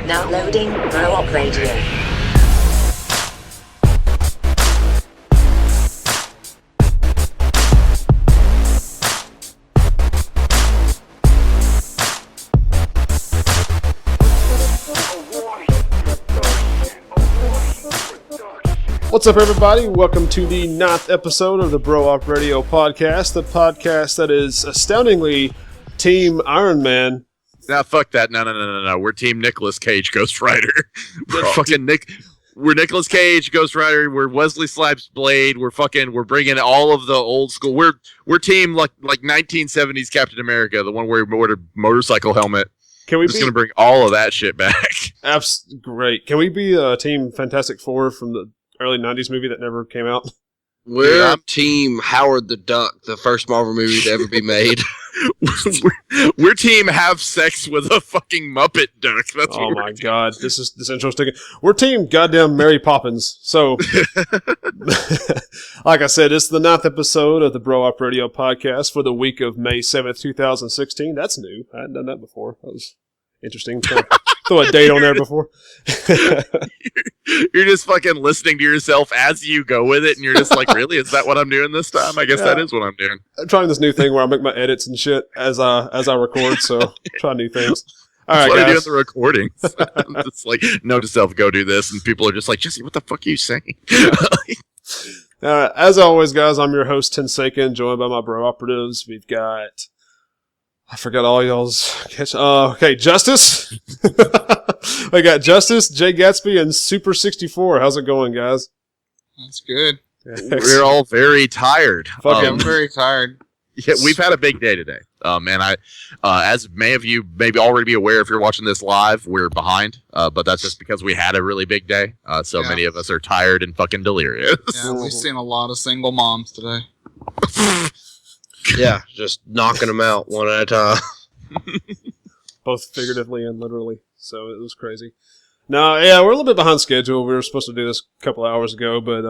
Now loading Grow Up Radio. What's up, everybody? Welcome to the 9th episode of the Bro Up Radio podcast, the podcast that is astoundingly Team Iron Man. Nah, fuck that. No. We're Team Nicolas Cage, Ghost Rider. We're Nicolas Cage, Ghost Rider. We're Wesley Snipes, Blade. We're bringing all of the old school. We're Team like 1970s Captain America, the one where he wore a motorcycle helmet. Can we just gonna bring all of that shit back? Great. Can we be Team Fantastic Four from the early 90s movie that never came out? We're Team Howard the Duck, the first Marvel movie to ever be made. we're Team Have Sex with a fucking Muppet Duck. That's oh my god, this intro's taking. We're Team Goddamn Mary Poppins. So, like I said, it's the 9th episode of the Bro Up Radio podcast for the week of May 7th, 2016. That's new. I hadn't done that before. That was interesting. Throw a date on there before. You're just fucking listening to yourself as you go with it, and you're just like, really? Is that what I'm doing this time? I guess that is what I'm doing. I'm trying this new thing where I make my edits and shit as I record, so try new things. All right, That's what guys. I do in the recordings. It's like, note to self, go do this, and people are just like, Jesse, what the fuck are you saying? As always, guys, I'm your host, Tenseiken, joined by my bro operatives. We've got... I forgot all y'all's... okay, Justice. We got Justice, jGatzB, and Super 64. How's it going, guys? That's good. We're all very tired. I'm very tired. Yeah, we've had a big day today. And as many of you maybe already be aware, if you're watching this live, we're behind. But that's just because we had a really big day. So many of us are tired and fucking delirious. Yeah, we've seen a lot of single moms today. Yeah, just knocking them out one at a time. Both figuratively and literally. So it was crazy. No, yeah, we're a little bit behind schedule. We were supposed to do this a couple hours ago, but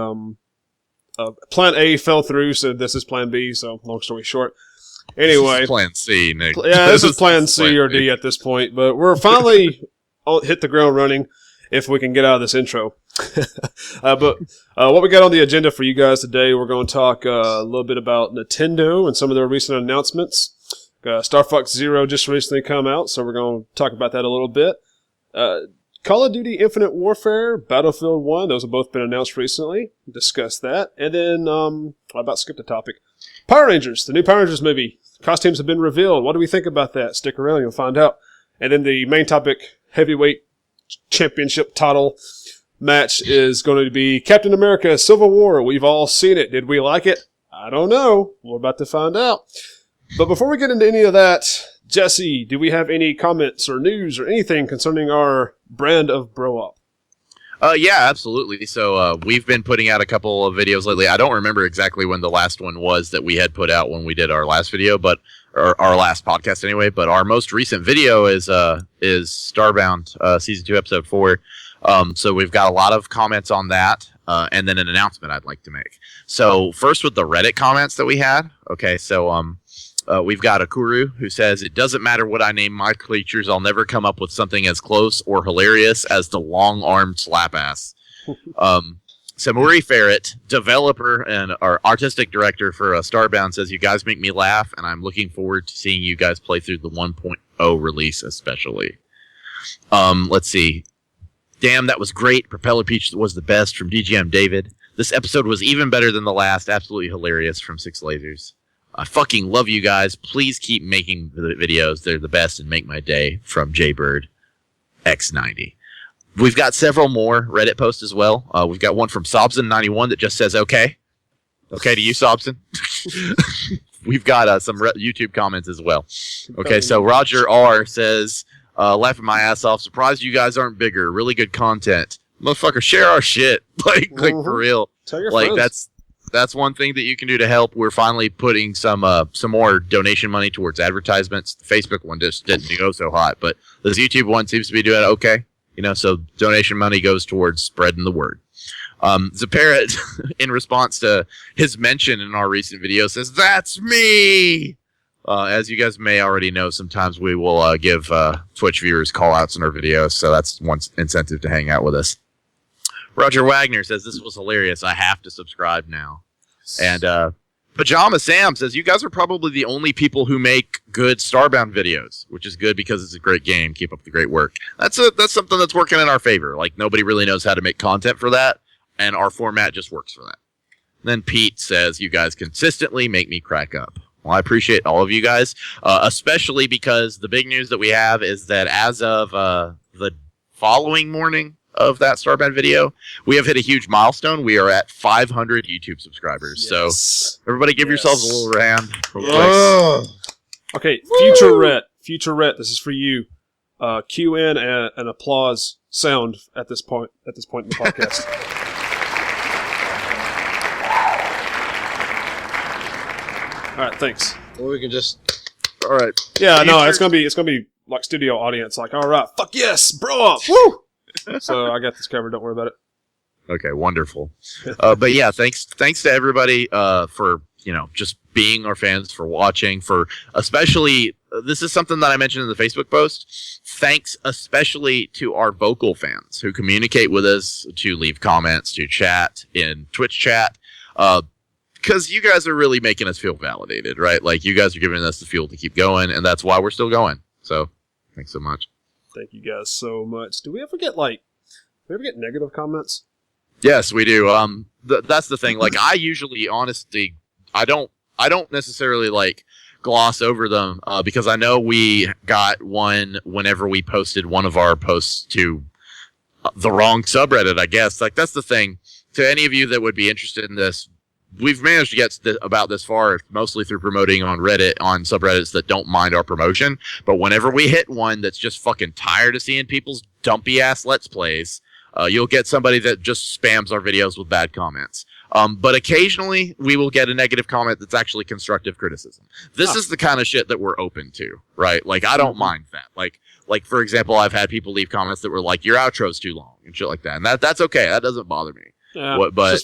Plan A fell through, so this is Plan B. So long story short. Anyway. This is Plan C, Nick. Yeah, this is Plan C or D at this point. But we're finally hit the ground running if we can get out of this intro. But what we got on the agenda for you guys today, we're going to talk a little bit about Nintendo and some of their recent announcements. Star Fox Zero just recently come out, so we're going to talk about that a little bit. Call of Duty Infinite Warfare, Battlefield 1, those have both been announced recently. Discuss that. And then, I about skipped a topic. Power Rangers, the new Power Rangers movie. Costumes have been revealed. What do we think about that? Stick around, you'll find out. And then the main topic, heavyweight championship title match, is going to be Captain America Civil War. We've all seen it. Did we like it? I don't know. We're about to find out. But before we get into any of that, Jesse, do we have any comments or news or anything concerning our brand of Bro Up? Yeah, absolutely. So we've been putting out a couple of videos lately. I don't remember exactly when the last one was that we had put out when we did our last video, but or our last podcast anyway. But our most recent video is Starbound Season 2, Episode 4. So we've got a lot of comments on that, and then an announcement I'd like to make. So first with the Reddit comments that we had. Okay, so we've got Akuru who says, it doesn't matter what I name my creatures, I'll never come up with something as close or hilarious as the long-armed slap-ass. Samuri Ferret, developer and our artistic director for Starbound, says, you guys make me laugh, and I'm looking forward to seeing you guys play through the 1.0 release especially. Let's see. Damn, that was great. Propeller Peach was the best from DGM David. This episode was even better than the last. Absolutely hilarious from Six Lasers. I fucking love you guys. Please keep making the videos. They're the best and make my day from Jaybird X90. We've got several more Reddit posts as well. We've got one from Sobson91 that just says, okay. Okay to you, Sobson. We've got some YouTube comments as well. Okay, so Roger R says, laughing my ass off. Surprised you guys aren't bigger. Really good content. Motherfucker, share our shit. Like for real. Tell your like friends. That's one thing that you can do to help. We're finally putting some more donation money towards advertisements. The Facebook one just didn't go so hot, but this YouTube one seems to be doing okay. So donation money goes towards spreading the word. Zaparet, in response to his mention in our recent video, says, "That's me." as you guys may already know, sometimes we will give Twitch viewers call-outs in our videos, so that's one incentive to hang out with us. Roger Wagner says, this was hilarious. I have to subscribe now. And Pajama Sam says, you guys are probably the only people who make good Starbound videos, which is good because it's a great game. Keep up the great work. That's something that's working in our favor. Like, nobody really knows how to make content for that, and our format just works for that. Then Pete says, you guys consistently make me crack up. Well, I appreciate all of you guys, especially because the big news that we have is that as of the following morning of that Starbound video, we have hit a huge milestone. We are at 500 YouTube subscribers. Yes. So everybody give yourselves a little round. Okay, Future Rhett, this is for you. Cue in an applause sound at this point in the podcast. All right, thanks. Or we can just. All right. Yeah, no, it's gonna be like studio audience. Like, all right, fuck yes, bro up, woo. So I got this covered. Don't worry about it. Okay, wonderful. But yeah, thanks to everybody for just being our fans, for watching, for especially this is something that I mentioned in the Facebook post. Thanks especially to our vocal fans who communicate with us, to leave comments, to chat in Twitch chat. Because you guys are really making us feel validated, right? Like, you guys are giving us the fuel to keep going, and that's why we're still going. So, thanks so much. Thank you guys so much. Do we ever get negative comments? Yes, we do. That's the thing. Like, I usually, honestly, I don't necessarily like gloss over them because I know we got one whenever we posted one of our posts to the wrong subreddit. I guess that's the thing. To any of you that would be interested in this, we've managed to get about this far mostly through promoting on Reddit, on subreddits that don't mind our promotion. But whenever we hit one that's just fucking tired of seeing people's dumpy ass Let's Plays, you'll get somebody that just spams our videos with bad comments. But occasionally we will get a negative comment that's actually constructive criticism. This is the kind of shit that we're open to, right? Like, I don't mind that. Like for example, I've had people leave comments that were like, your outro's too long and shit like that. And that's okay. That doesn't bother me. Yeah, but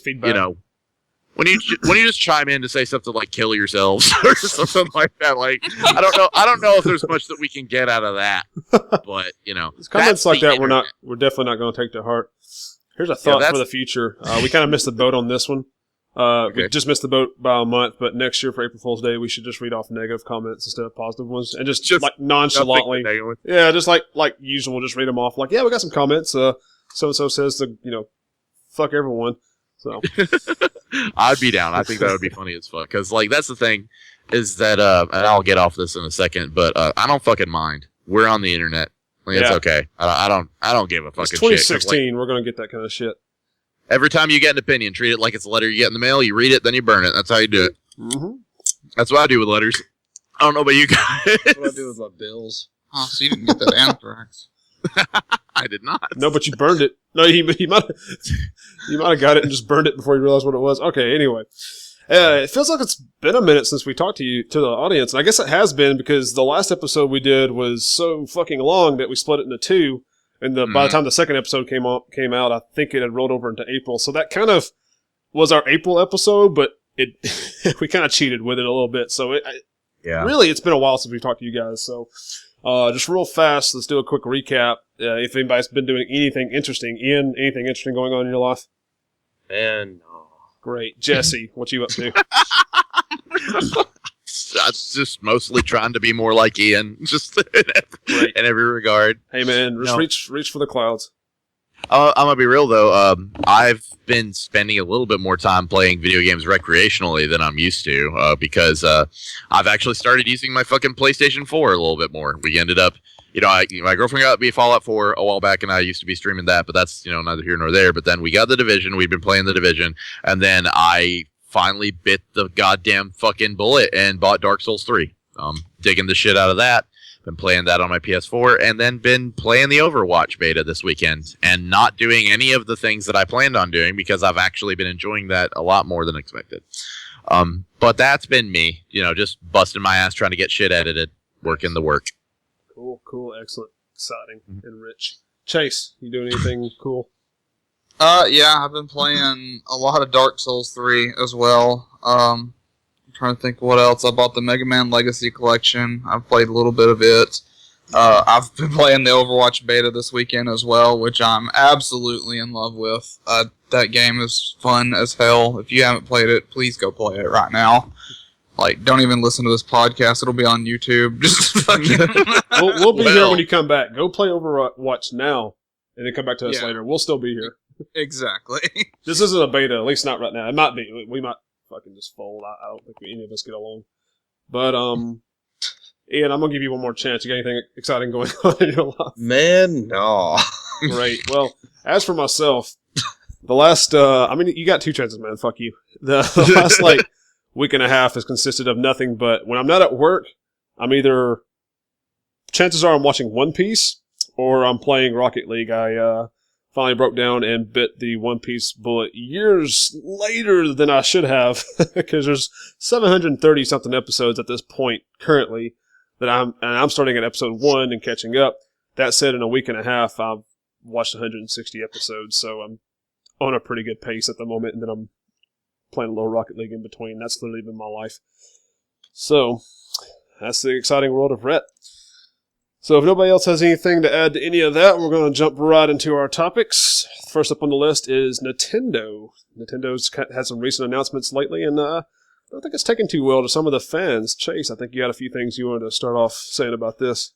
when you just chime in to say something like "kill yourselves" or something like that, like, I don't know if there's much that we can get out of that. But comments like that, we're definitely not going to take to heart. Here's a thought for the future. We kind of missed the boat on this one. We just missed the boat by a month, but next year for April Fool's Day, we should just read off negative comments instead of positive ones, and just like nonchalantly, just like usual, just read them off. Like, yeah, we got some comments. So and so says fuck everyone. So I'd be down. I think that would be funny as fuck. Because that's the thing is that, and I'll get off this in a second, but I don't fucking mind. We're on the internet. It's okay. I don't give a fucking shit. It's 2016. We're gonna get that kind of shit. Every time you get an opinion, treat it like it's a letter you get in the mail. You read it, then you burn it. That's how you do it. Mm-hmm. That's what I do with letters. I don't know about you guys. That's what I do with my bills. Oh, so you didn't get that anthrax. I did not. No, but you burned it. No, you might have got it and just burned it before you realized what it was. Okay, anyway. It feels like it's been a minute since we talked to the audience, and I guess it has been because the last episode we did was so fucking long that we split it into two, and by the time the second episode came out, I think it had rolled over into April. So that kind of was our April episode, but we kind of cheated with it a little bit. So really, it's been a while since we talked to you guys. So just real fast, let's do a quick recap. If anybody's been doing anything interesting, Ian, anything interesting going on in your life? And great. Jesse, what you up to? That's just mostly trying to be more like Ian, just in every regard. Hey man, just reach for the clouds. I'm gonna be real though. I've been spending a little bit more time playing video games recreationally than I'm used to because I've actually started using my fucking PlayStation 4 a little bit more. We ended up, my girlfriend got me Fallout 4 a while back, and I used to be streaming that, but that's neither here nor there. But then we got The Division. We'd been playing The Division, and then I finally bit the goddamn fucking bullet and bought Dark Souls 3. Digging the shit out of that. Been playing that on my PS4, and then been playing the Overwatch beta this weekend, and not doing any of the things that I planned on doing because I've actually been enjoying that a lot more than expected. But that's been me, just busting my ass trying to get shit edited, working the work. Cool, excellent, exciting, and rich. Chase, you doing anything cool? Yeah, I've been playing a lot of Dark Souls 3 as well. trying to think what else. I bought the Mega Man Legacy Collection. I've played a little bit of it. I've been playing the Overwatch beta this weekend as well, which I'm absolutely in love with. That game is fun as hell. If you haven't played it, please go play it right now. Like, don't even listen to this podcast. It'll be on YouTube. Just fucking... we'll be here when you come back. Go play Overwatch now, and then come back to us later. We'll still be here. Exactly. This isn't a beta, at least not right now. It might be. We might fucking just fold. I don't think any of us get along. But, Ian, I'm going to give you one more chance. You got anything exciting going on in your life? Man, no. Great. Well, as for myself, the last, you got 2 chances, man. Fuck you. The last, week and a half has consisted of nothing but when I'm not at work, chances are I'm watching One Piece or I'm playing Rocket League. I finally broke down and bit the One Piece bullet years later than I should have because there's 730 something episodes at this point currently that I'm starting at episode 1 and catching up. That said, in a week and a half, I've watched 160 episodes, so I'm on a pretty good pace at the moment, and then I'm playing a little Rocket League in between. That's literally been my life. So, that's the exciting world of Rhett. So if nobody else has anything to add to any of that, we're going to jump right into our topics. First up on the list is Nintendo. Nintendo's had some recent announcements lately, and I don't think it's taken too well to some of the fans. Chase, I think you had a few things you wanted to start off saying about this.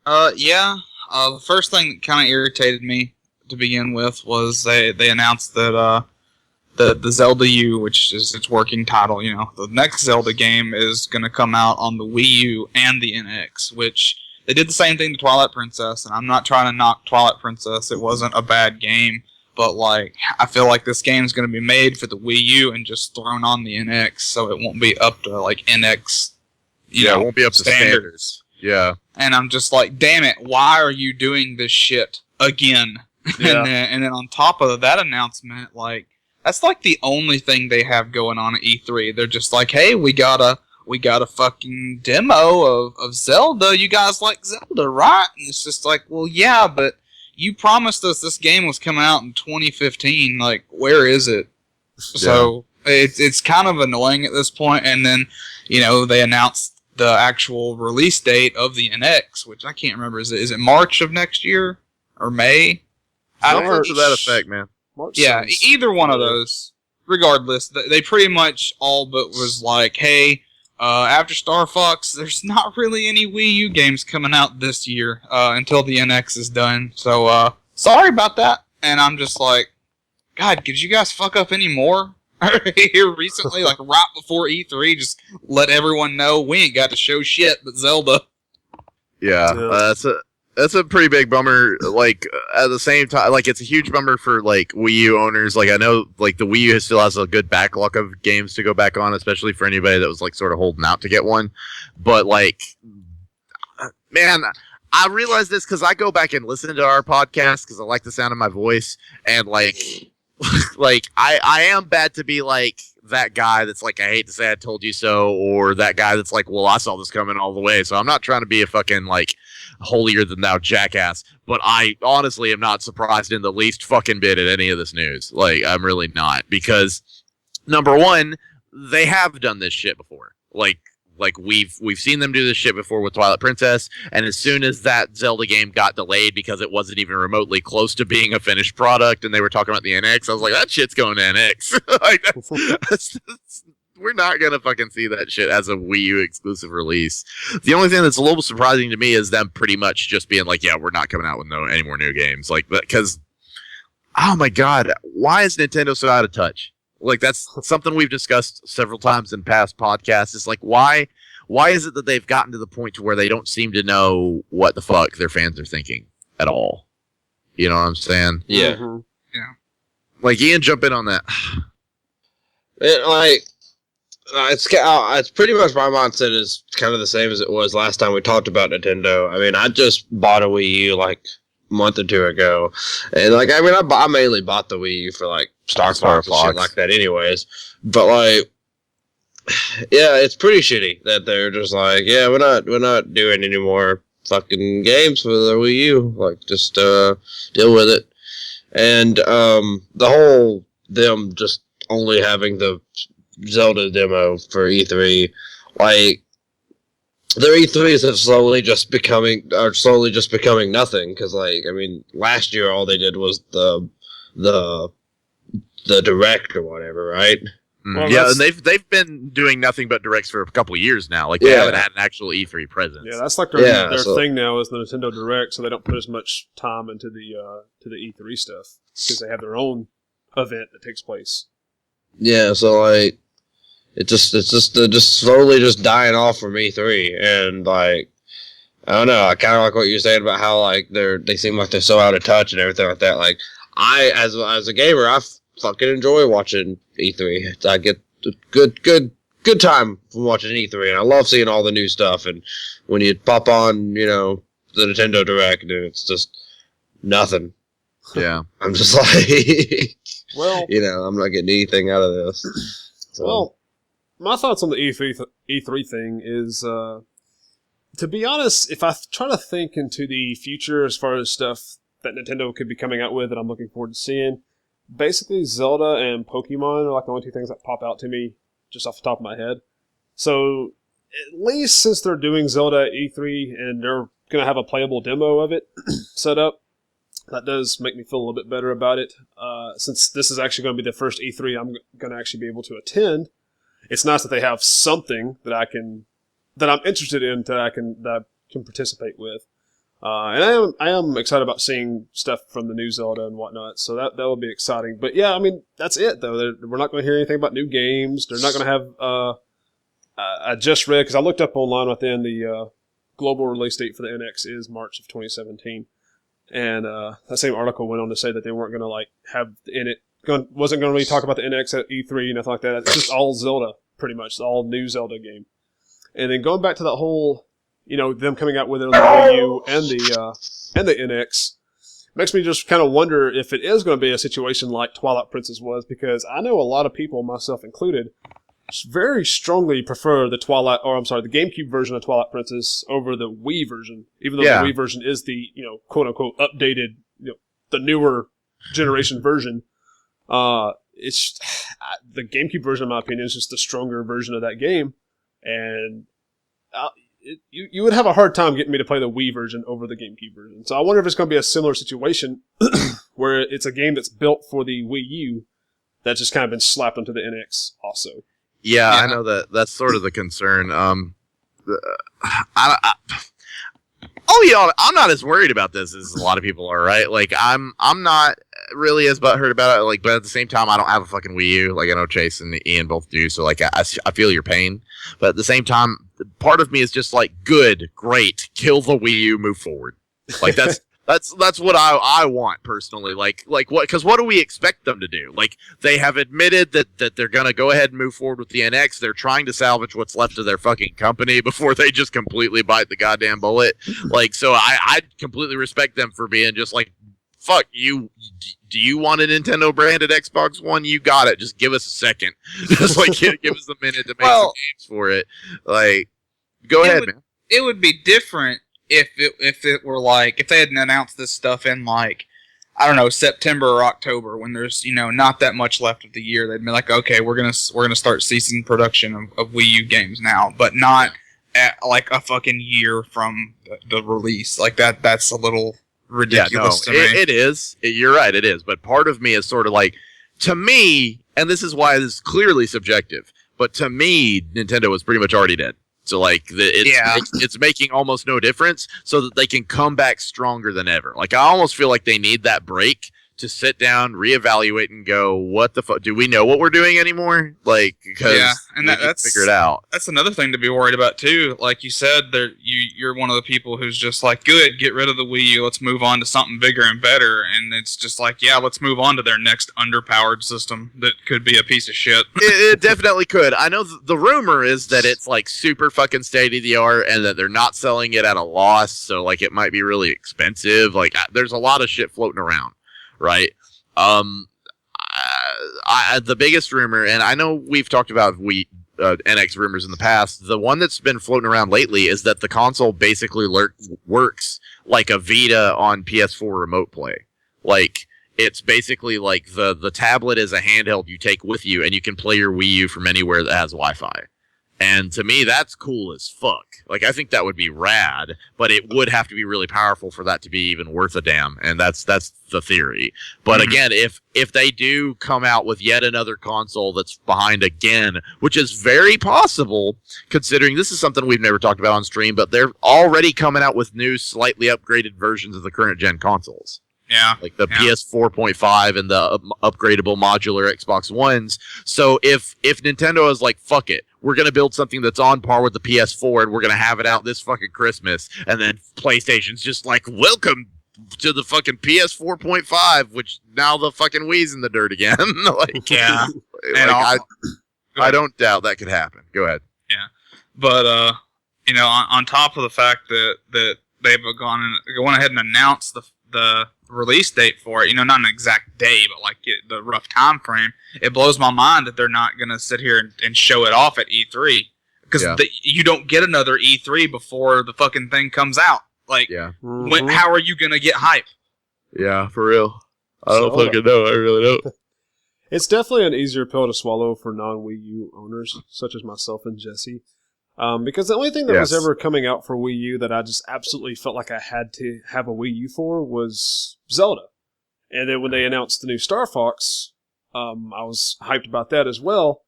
The first thing that kind of irritated me to begin with was they announced that the Zelda U, which is its working title, the next Zelda game is going to come out on the Wii U and the NX, which they did the same thing to Twilight Princess, and I'm not trying to knock Twilight Princess. It wasn't a bad game, but I feel like this game is going to be made for the Wii U and just thrown on the NX, so it won't be up to NX, it won't be up to standards. Yeah. And I'm just like, damn it, why are you doing this shit again? Yeah. and then on top of that announcement, that's the only thing they have going on at E3. They're just like, hey, we got a fucking demo of Zelda. You guys like Zelda, right? And it's just like, well, yeah, but you promised us this game was coming out in 2015. Where is it? Yeah. So it's kind of annoying at this point. And then, they announced the actual release date of the NX, which I can't remember. Is it March of next year or May? March to that effect, man. Yeah, either one of those. Regardless, they pretty much all but was like, hey, after Star Fox, there's not really any Wii U games coming out this year until the NX is done. So, sorry about that. And I'm just like, God, could you guys fuck up any more here recently? Right before E3, just let everyone know we ain't got to show shit but Zelda. Yeah. That's a pretty big bummer. At the same time, it's a huge bummer for Wii U owners. I know the Wii U still has a good backlog of games to go back on, especially for anybody that was sort of holding out to get one. But man, I realize this because I go back and listen to our podcast because I like the sound of my voice, and I am bad to be that guy that's I hate to say I told you so, or that guy that's well, I saw this coming all the way. So I'm not trying to be a fucking holier than thou jackass, but I honestly am not surprised in the least fucking bit at any of this news. I'm really not, because number one, they have done this shit before. We've seen them do this shit before with Twilight Princess, and as soon as that Zelda game got delayed because it wasn't even remotely close to being a finished product, and they were talking about the NX, I was like, that shit's going to NX. We're not going to fucking see that shit as a Wii U exclusive release. The only thing that's a little surprising to me is them pretty much just being like, yeah, we're not coming out with any more new games. Because, oh my God, why is Nintendo so out of touch? That's something we've discussed several times in past podcasts. It's why is it that they've gotten to the point to where they don't seem to know what the fuck their fans are thinking at all? You know what I'm saying? Yeah. Yeah. Ian, jump in on that. It's pretty much my mindset is kind of the same as it was last time we talked about Nintendo. I just bought a Wii U a month or two ago, and I mainly bought the Wii U for Star Fox and shit like that, anyways. But yeah, it's pretty shitty that they're just yeah, we're not doing any more fucking games for the Wii U. Just deal with it. And the whole them just only having the Zelda demo for E3. Like, their E3s are slowly just becoming nothing. Because, like, I mean, last year all they did was the direct or whatever, right? Well, yeah, and they've been doing nothing but directs for a couple of years now. Like, they haven't had an actual E3 presence. Yeah, that's like their thing now is the Nintendo Direct, so they don't put as much time into the E3 stuff because they have their own event that takes place. Yeah, so like it's just they're just slowly just dying off from E3, and like I don't know, I kind of like what you're saying about how like they seem like they're so out of touch and everything like that. Like I as a gamer, I fucking enjoy watching E3. I get good time from watching E3, and I love seeing all the new stuff. And when you pop on, the Nintendo Direct, and it's just nothing. Yeah, I'm just like, well, I'm not getting anything out of this. So. Well, my thoughts on the E3 thing is, to be honest, if I try to think into the future as far as stuff that Nintendo could be coming out with that I'm looking forward to seeing, basically Zelda and Pokemon are like the only two things that pop out to me just off the top of my head. So at least since they're doing Zelda at E3 and they're going to have a playable demo of it set up, that does make me feel a little bit better about it. Since this is actually going to be the first E3 I'm going to actually be able to attend, it's nice that they have something that I'm interested in that I can participate with. And I am excited about seeing stuff from the new Zelda and whatnot, so that will be exciting. But yeah, I mean, that's it, though. We're not going to hear anything about new games. They're not going to have... I just read, because I looked up online right then, the global release date for the NX is March of 2017. And that same article went on to say that they weren't going to have wasn't going to really talk about the NX at E3, nothing like that. It's just all Zelda, pretty much. It's all new Zelda game. And then going back to that whole... them coming out with it on the Wii U and the NX makes me just kind of wonder if it is going to be a situation like Twilight Princess was, because I know a lot of people, myself included, very strongly prefer the GameCube version of Twilight Princess over the Wii version, even though the Wii version is the, quote unquote updated, the newer generation version. It's the GameCube version, in my opinion, is just the stronger version of that game, and you would have a hard time getting me to play the Wii version over the GameCube version. So I wonder if it's going to be a similar situation where it's a game that's built for the Wii U that's just kind of been slapped onto the NX also. Yeah, I know that's sort of the concern. I'm not as worried about this as a lot of people are, right? Like, I'm not really as butthurt about it, like, but at the same time, I don't have a fucking Wii U. Like, I know Chase and Ian both do, so, like, I feel your pain. But at the same time, part of me is just like, good, great, kill the Wii U, move forward. Like, that's what I want, personally. Like what, because what do we expect them to do? Like, they have admitted that they're going to go ahead and move forward with the NX. They're trying to salvage what's left of their fucking company before they just completely bite the goddamn bullet. Like, so I completely respect them for being just like, fuck you. Do you want a Nintendo branded Xbox One? You got it. Just give us a second. Just like give us a minute to make some games for it. Like, go ahead, man. It would be different if it were like, if they hadn't announced this stuff in, like, I don't know, September or October, when there's, not that much left of the year. They'd be like, okay, we're gonna start ceasing production of Wii U games now, but not at like a fucking year from the release. Like, that's a little ridiculous to me. It is. You're right, it is. But part of me is sort of like, to me, and this is why this is clearly subjective, but to me, Nintendo is pretty much already dead. So, like, it's making almost no difference so that they can come back stronger than ever. Like, I almost feel like they need that break to sit down, reevaluate, and go, what the fuck? Do we know what we're doing anymore? Like, because and that's figure it out. That's another thing to be worried about, too. Like you said, you're one of the people who's just like, good, get rid of the Wii U, let's move on to something bigger and better. And it's just like, yeah, let's move on to their next underpowered system that could be a piece of shit. It definitely could. I know the rumor is that it's like super fucking state-of-the-art and that they're not selling it at a loss, so like it might be really expensive. Like, there's a lot of shit floating around. Right. The biggest rumor, and I know we've talked about NX rumors in the past, the one that's been floating around lately is that the console basically works like a Vita on PS4 remote play. Like, it's basically like the tablet is a handheld you take with you, and you can play your Wii U from anywhere that has Wi-Fi. And to me, that's cool as fuck. Like, I think that would be rad, but it would have to be really powerful for that to be even worth a damn. And that's the theory. But again, if they do come out with yet another console that's behind again, which is very possible, considering this is something we've never talked about on stream, but they're already coming out with new, slightly upgraded versions of the current gen consoles. Yeah. Like the PS4.5 and the upgradable modular Xbox Ones. So if Nintendo is like, fuck it, we're going to build something that's on par with the PS4 and we're going to have it out this fucking Christmas, and then PlayStation's just like, welcome to the fucking PS4.5, which now the fucking Wii's in the dirt again. Like, Yeah. Like, I don't doubt that could happen. Go ahead. Yeah. But, you know, on top of the fact that they've gone ahead and announced the release date for it, you know, not an exact day, but like the rough time frame, it blows my mind that they're not going to sit here and show it off at E3, because you don't get another E3 before the fucking thing comes out. Like, how are you going to get hype? Yeah, for real. I don't fucking know. I really don't. It's definitely an easier pill to swallow for non-Wii U owners, such as myself and Jesse. Because the only thing that was ever coming out for Wii U that I just absolutely felt like I had to have a Wii U for was Zelda. And then when they announced the new Star Fox, I was hyped about that as well.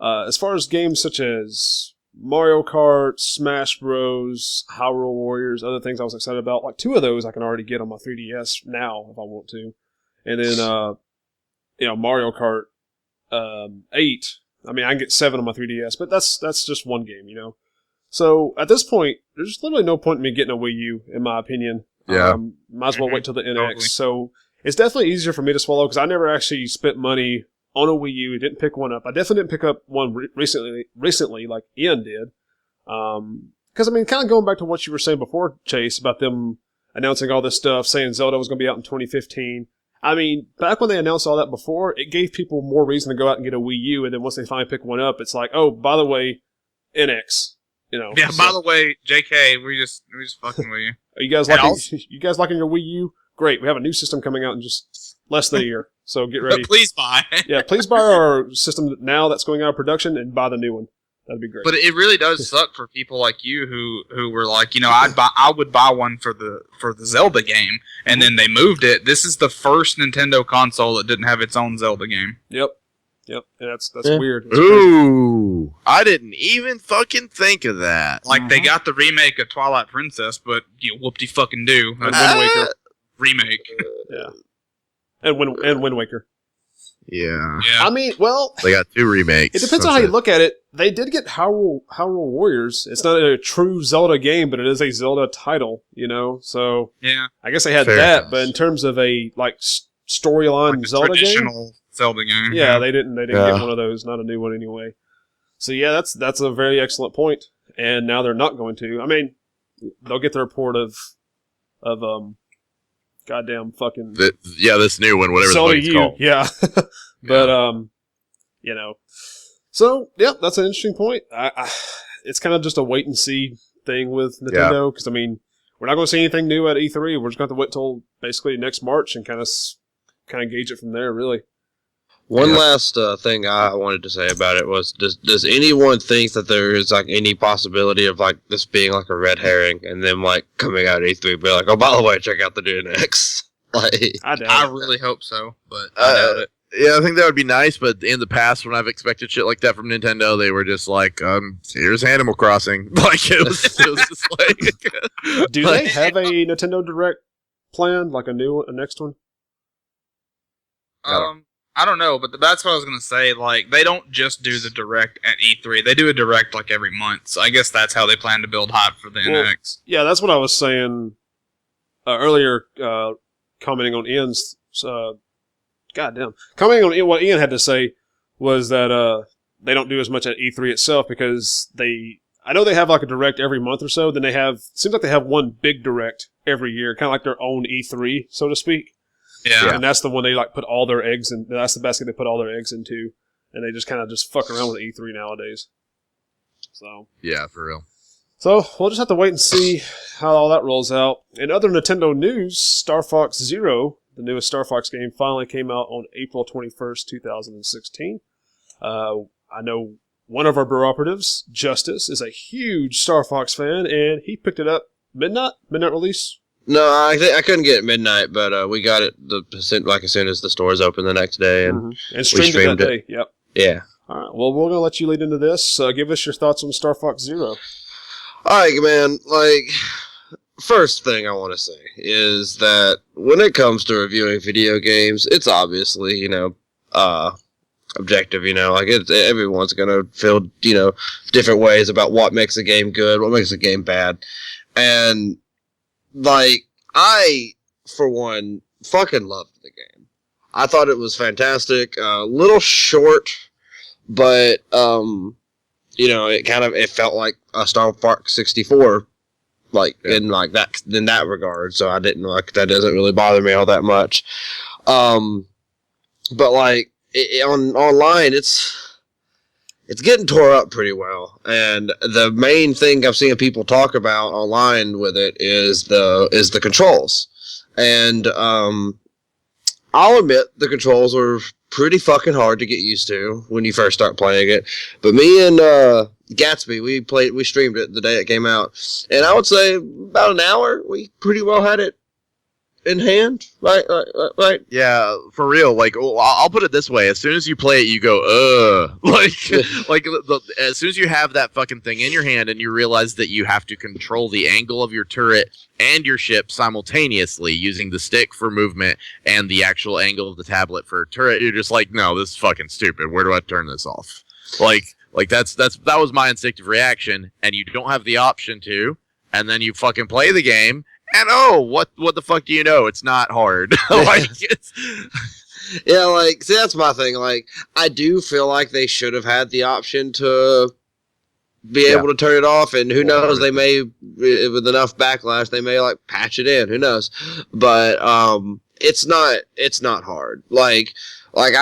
As far as games such as Mario Kart, Smash Bros, Hyrule Warriors, other things I was excited about, like 2 of those I can already get on my 3DS now if I want to. And then, Mario Kart 8... I mean, I can get 7 on my 3DS, but that's just one game, you know? So, at this point, there's literally no point in me getting a Wii U, in my opinion. Yeah. Might as well wait till the NX. So, it's definitely easier for me to swallow, because I never actually spent money on a Wii U, didn't pick one up. I definitely didn't pick up one recently, like Ian did. Because, I mean, kind of going back to what you were saying before, Chase, about them announcing all this stuff, saying Zelda was going to be out in 2015. I mean, back when they announced all that before, it gave people more reason to go out and get a Wii U, and then once they finally pick one up, it's like, oh, by the way, NX, you know. Yeah, by the way, JK, we just fucking with you. Are you guys liking your Wii U? Great, we have a new system coming out in just less than a year, so get ready. But please buy. Yeah, please buy our system now that's going out of production and buy the new one. That'd be great. But it really does suck for people like you who were like, you know, I would buy one for the Zelda game, and then they moved it. This is the first Nintendo console that didn't have its own Zelda game. Yep. And that's weird. It's Ooh, I didn't even fucking think of that. Like, they got the remake of Twilight Princess, but whoop-de-fucking do. And Wind Waker remake. Yeah. And Wind Waker. Yeah. I mean, well, they got 2 remakes. It depends on how you look at it. They did get Hyrule Warriors. It's not a true Zelda game, but it is a Zelda title, you know? So, yeah. I guess they had Fair that, enough. but in terms of a, like, storyline Zelda traditional game? Zelda game. Yeah, they didn't get one of those, not a new one anyway. So, yeah, that's a very excellent point, and now they're not going to. I mean, they'll get the report of goddamn fucking... this new one, whatever Zelda the fuck it's called. Yeah. But, you know... So, yeah, that's an interesting point. It's kind of just a wait-and-see thing with Nintendo, because, I mean, we're not going to see anything new at E3. We're just going to have to wait till basically next March and kind of gauge it from there, really. One last thing I wanted to say about it was, does anyone think that there is, like, any possibility of, like, this being, like, a red herring, and then, like, coming out at E3 be like, oh, by the way, check out the new NX? Like, I really hope so, but I doubt it. Yeah, I think that would be nice, but in the past, when I've expected shit like that from Nintendo, they were just like, here's Animal Crossing. Like, it was just like... Do they have a Nintendo Direct planned, like a next one? I don't know, but that's what I was going to say. Like, they don't just do the Direct at E3. They do a Direct, like, every month. So I guess that's how they plan to build hype for the NX. Yeah, that's what I was saying earlier, commenting on Ian's... Commenting on what Ian had to say was that they don't do as much at E3 itself because I know they have like a Direct every month or so. Then seems like they have one big Direct every year, kind of like their own E3, so to speak. Yeah. And that's the one they like put all their eggs in. That's the basket they put all their eggs into, and they just kind of just fuck around with E3 nowadays. So yeah, for real. So we'll just have to wait and see how all that rolls out. In other Nintendo news, Star Fox Zero the newest Star Fox game, finally came out on April 21st, 2016. I know one of our bureau operatives, Justice, is a huge Star Fox fan, and he picked it up midnight release. No, I couldn't get it midnight, but we got it as soon as the stores opened the next day, and and streamed it that day. Yep. Yeah. All right. Well, we're gonna let you lead into this. Give us your thoughts on Star Fox Zero. All right, man. First thing I want to say is that when it comes to reviewing video games, it's obviously objective. Everyone's gonna feel different ways about what makes a game good, what makes a game bad, and I, for one, fucking loved the game. I thought it was fantastic. A little short, but it felt like a Star Fox 64, in that regard. So I didn't that doesn't really bother me all that much. But online, it's getting tore up pretty well, and the main thing I've seen people talk about online with it is the controls. And I'll admit the controls were pretty fucking hard to get used to when you first start playing it. But me and jGatzB, we streamed it the day it came out, and I would say about an hour we pretty well had it in hand, right? Yeah, for real. I'll put it this way: as soon as you play it, you go, as soon as you have that fucking thing in your hand, and you realize that you have to control the angle of your turret and your ship simultaneously using the stick for movement and the actual angle of the tablet for turret, you're just like, no, this is fucking stupid. Where do I turn this off? That was my instinctive reaction, and you don't have the option to, and then you fucking play the game. And what the fuck do you know? It's not hard. See, that's my thing. I do feel like they should have had the option to be able to turn it off, and who knows, they may, with enough backlash, they may patch it in. Who knows? But it's not hard. I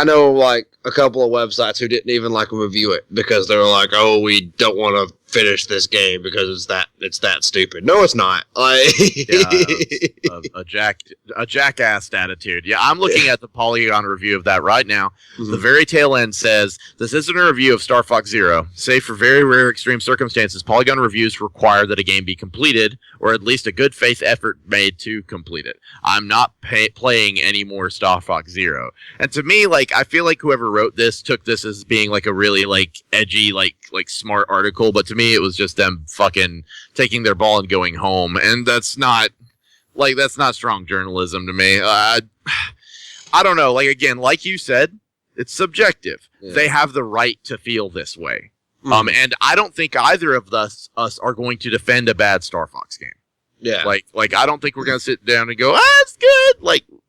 know a couple of websites who didn't even review it because they were like, oh, we don't want to finish this game because it's that stupid. No, it's not. A jackass attitude. Yeah, I'm looking at the Polygon review of that right now. Mm-hmm. The very tail end says, this isn't a review of Star Fox Zero. Save for very rare extreme circumstances, Polygon reviews require that a game be completed, or at least a good faith effort made to complete it. I'm not playing any more Star Fox Zero. And to me, I feel like whoever wrote this took this as being a really edgy, smart article, but to me it was just them fucking taking their ball and going home, and that's not strong journalism to me. I don't know. Again, like you said, it's subjective. Yeah. They have the right to feel this way. Mm-hmm. And I don't think either of us are going to defend a bad Star Fox game. Yeah. I don't think we're going to sit down and go, it's good.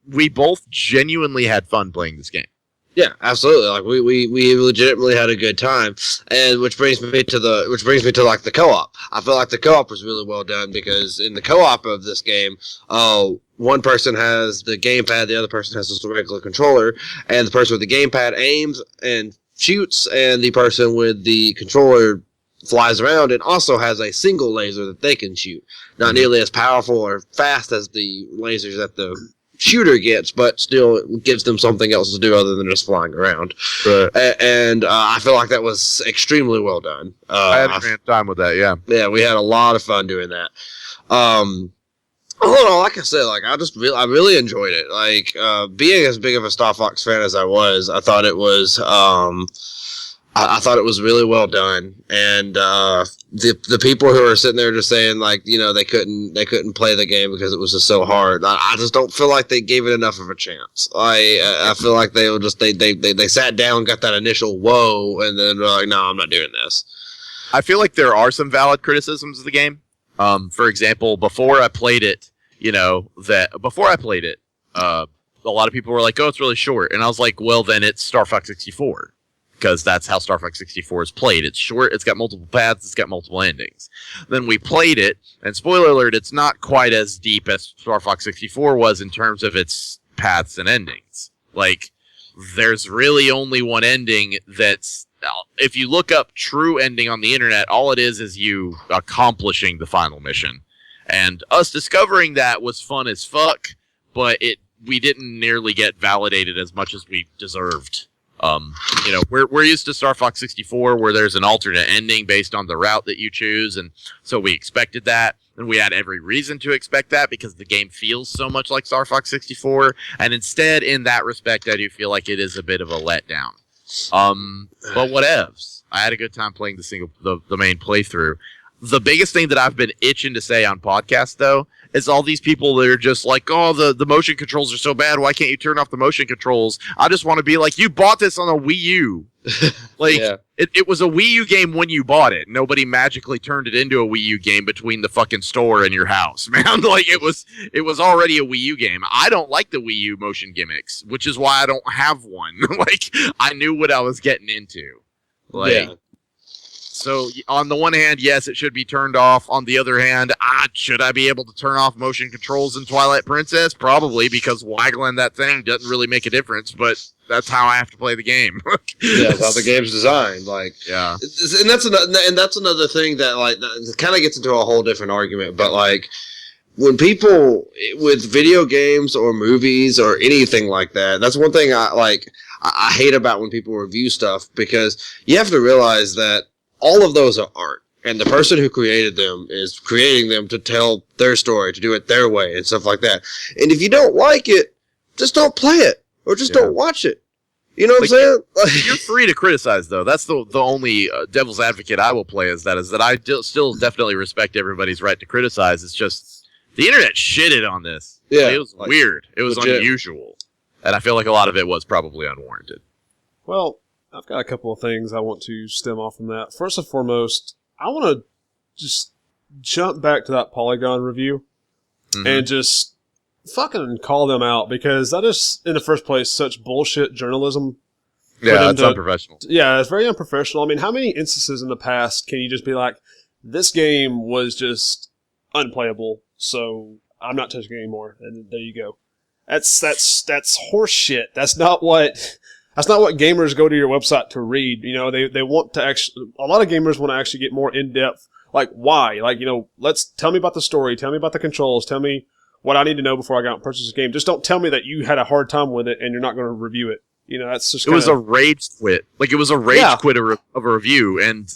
We both genuinely had fun playing this game. Yeah, absolutely. We legitimately had a good time, and which brings me to the co-op. I feel like the co-op was really well done because in the co-op of this game, one person has the gamepad, the other person has just a regular controller, and the person with the gamepad aims and shoots, and the person with the controller flies around and also has a single laser that they can shoot. Not nearly as powerful or fast as the lasers that the shooter gets, but still gives them something else to do other than just flying around. Right. And I feel like that was extremely well done. I had a great time with that, yeah. Yeah, we had a lot of fun doing that. Like I said, I really enjoyed it. Being as big of a Star Fox fan as I was, I thought it was I thought it was really well done, and the people who are sitting there just saying they couldn't play the game because it was just so hard. I just don't feel like they gave it enough of a chance. I feel like they were just they sat down, got that initial whoa, and then they're like, no, I'm not doing this. I feel like there are some valid criticisms of the game. For example, before I played it, a lot of people were like, oh, it's really short, and I was like, well, then it's Star Fox 64. Because that's how Star Fox 64 is played. It's short, it's got multiple paths, it's got multiple endings. Then we played it, and spoiler alert, it's not quite as deep as Star Fox 64 was in terms of its paths and endings. There's really only one ending that's... If you look up true ending on the internet, all it is you accomplishing the final mission. And us discovering that was fun as fuck, but it we didn't nearly get validated as much as we deserved. We're used to Star Fox 64 where there's an alternate ending based on the route that you choose, and so we expected that, and we had every reason to expect that because the game feels so much like Star Fox 64, and instead, in that respect, I do feel like it is a bit of a letdown. But whatevs. I had a good time playing the main playthrough. The biggest thing that I've been itching to say on podcasts, though, is all these people that are just like, oh, the motion controls are so bad. Why can't you turn off the motion controls? I just want to be like, you bought this on a Wii U. Like, yeah. It was a Wii U game when you bought it. Nobody magically turned it into a Wii U game between the fucking store and your house, man. Like, it was already a Wii U game. I don't like the Wii U motion gimmicks, which is why I don't have one. Like, I knew what I was getting into. Like, yeah. So, on the one hand, yes, it should be turned off. On the other hand, should I be able to turn off motion controls in Twilight Princess? Probably, because waggling that thing doesn't really make a difference, but that's how I have to play the game. Yeah, that's how the game's designed. Like, yeah. And that's another thing that, like, kind of gets into a whole different argument, but, like, when people, with video games or movies or anything like that, that's one thing I hate about when people review stuff, because you have to realize that all of those are art, and the person who created them is creating them to tell their story, to do it their way, and stuff like that. And if you don't like it, just don't play it, or just don't watch it. You know what I'm saying? You're free to criticize, though. That's the only devil's advocate I will play is that I still definitely respect everybody's right to criticize. It's just the internet shitted on this. Yeah, it was weird. It was unusual, and I feel like a lot of it was probably unwarranted. Well, I've got a couple of things I want to stem off from that. First and foremost, I want to just jump back to that Polygon review and just fucking call them out, because that is, in the first place, such bullshit journalism. Yeah, that's unprofessional. Yeah, it's very unprofessional. I mean, how many instances in the past can you just be like, this game was just unplayable, so I'm not touching it anymore, and there you go. That's horse shit. That's not what gamers go to your website to read. You know, they want to actually, a lot of gamers want to actually get more in depth. Like, why? Like, you know, tell me about the story, tell me about the controls, tell me what I need to know before I go out and purchase a game. Just don't tell me that you had a hard time with it and you're not going to review it. You know, that's just It was a rage quit. Like, it was a rage quit of a review, and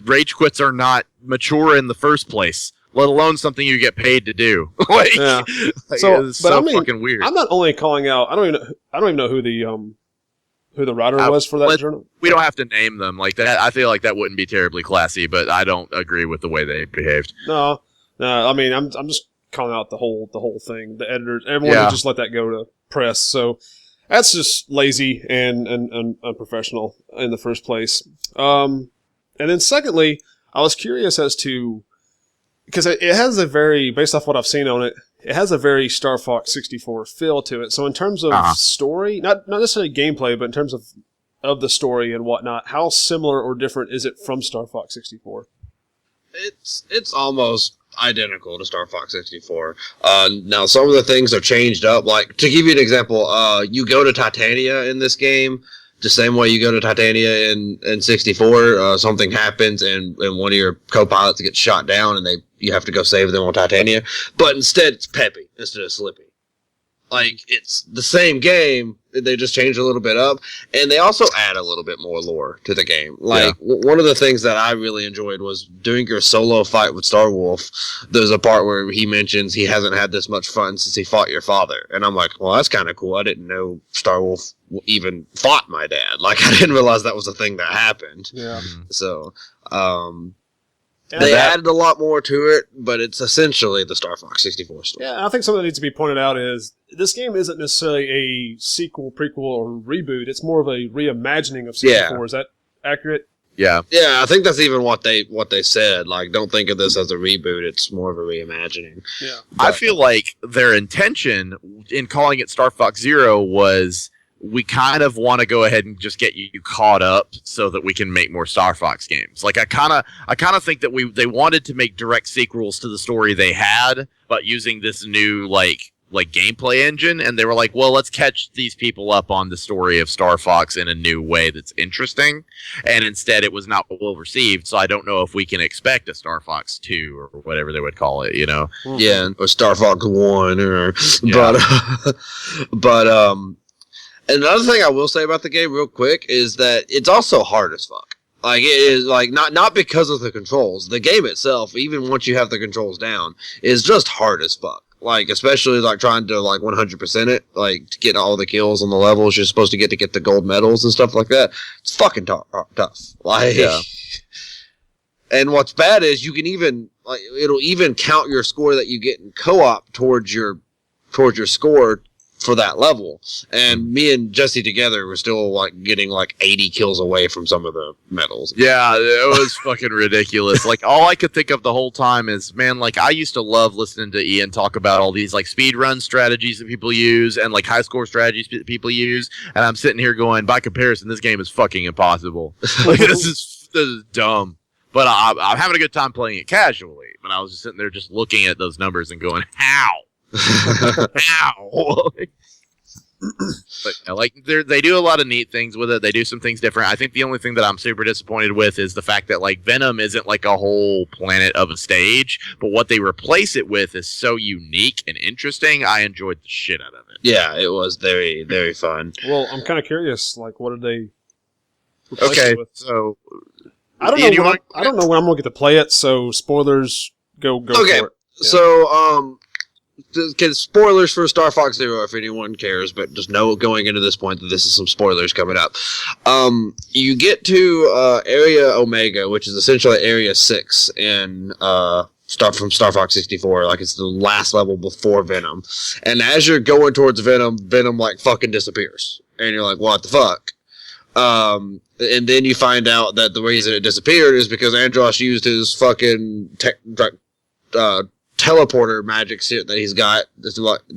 rage quits are not mature in the first place, let alone something you get paid to do. It's fucking weird. I'm not only calling out, I don't even know who the writer was for that journal. We don't have to name them like that. I feel like that wouldn't be terribly classy, but I don't agree with the way they behaved. No. I mean, I'm just calling out the whole thing. The editors, everyone would just let that go to press. So that's just lazy and unprofessional in the first place. And then secondly, I was curious as to, because it has a very, based off what I've seen on it, it has a very Star Fox 64 feel to it. So in terms of story, not necessarily gameplay, but in terms of the story and whatnot, how similar or different is it from Star Fox 64? It's almost identical to Star Fox 64. Now, some of the things are changed up. Like, to give you an example, you go to Titania in this game the same way you go to Titania in 64. Something happens and one of your co-pilots gets shot down, and you have to go save them on Titania. But instead, it's Peppy instead of Slippy. Like, it's the same game, they just changed a little bit up, and they also add a little bit more lore to the game. Like, one of the things that I really enjoyed was doing your solo fight with Starwolf. There's a part where he mentions he hasn't had this much fun since he fought your father, and I'm like, well, that's kind of cool. I didn't know Starwolf even fought my dad. Like, I didn't realize that was a thing that happened. Yeah. So, they added a lot more to it, but it's essentially the Star Fox 64 story. Yeah, I think something that needs to be pointed out is this game isn't necessarily a sequel, prequel, or reboot. It's more of a reimagining of 64. Yeah. Is that accurate? Yeah. Yeah, I think that's even what they said. Like, don't think of this as a reboot. It's more of a reimagining. Yeah. I feel like their intention in calling it Star Fox Zero was, we kind of want to go ahead and just get you caught up so that we can make more Star Fox games. Like, I kind of think that they wanted to make direct sequels to the story they had, but using this new, like, like gameplay engine, and they were like, well, let's catch these people up on the story of Star Fox in a new way that's interesting, and instead it was not well received, so I don't know if we can expect a Star Fox 2 or whatever they would call it, you know? Yeah, or Star Fox 1, or Yeah. but another thing I will say about the game real quick is that it's also hard as fuck. Like, it is, like, not because of the controls. The game itself, even once you have the controls down, is just hard as fuck. Like, especially, like, trying to, like, 100% it, like, to get all the kills on the levels you're supposed to get the gold medals and stuff like that. It's fucking tough. Like, Yeah. And what's bad is you can even, like, it'll even count your score that you get in co-op towards your score for that level. And me and Jesse together were still, like, getting, like, 80 kills away from some of the medals. Yeah, it was fucking ridiculous. Like, all I could think of the whole time is, man, like, I used to love listening to Ian talk about all these, like, speedrun strategies that people use and, like, high score strategies that people use. And I'm sitting here going, by comparison, this game is fucking impossible. Like, this is dumb. But I'm having a good time playing it casually. But I was just sitting there just looking at those numbers and going, how? How? But like they do a lot of neat things with it. They do some things different. I think the only thing that I'm super disappointed with is the fact that like Venom isn't like a whole planet of a stage, but what they replace it with is so unique and interesting. I enjoyed the shit out of it. Yeah, it was very, very fun. Well, I'm kind of curious. Like, what did they? replace Okay, it with? so I don't Ian, know. you When want- I don't know when I'm gonna get to play it. So spoilers, go Okay. for it. Yeah. So, spoilers for Star Fox Zero if anyone cares, but just know going into this point that this is some spoilers coming up. You get to Area Omega, which is essentially Area 6 in from Star Fox 64. Like, it's the last level before Venom. And as you're going towards Venom, like, fucking disappears. And you're like, what the fuck? And then you find out that the reason it disappeared is because Andros used his fucking teleporter magic shit that he's got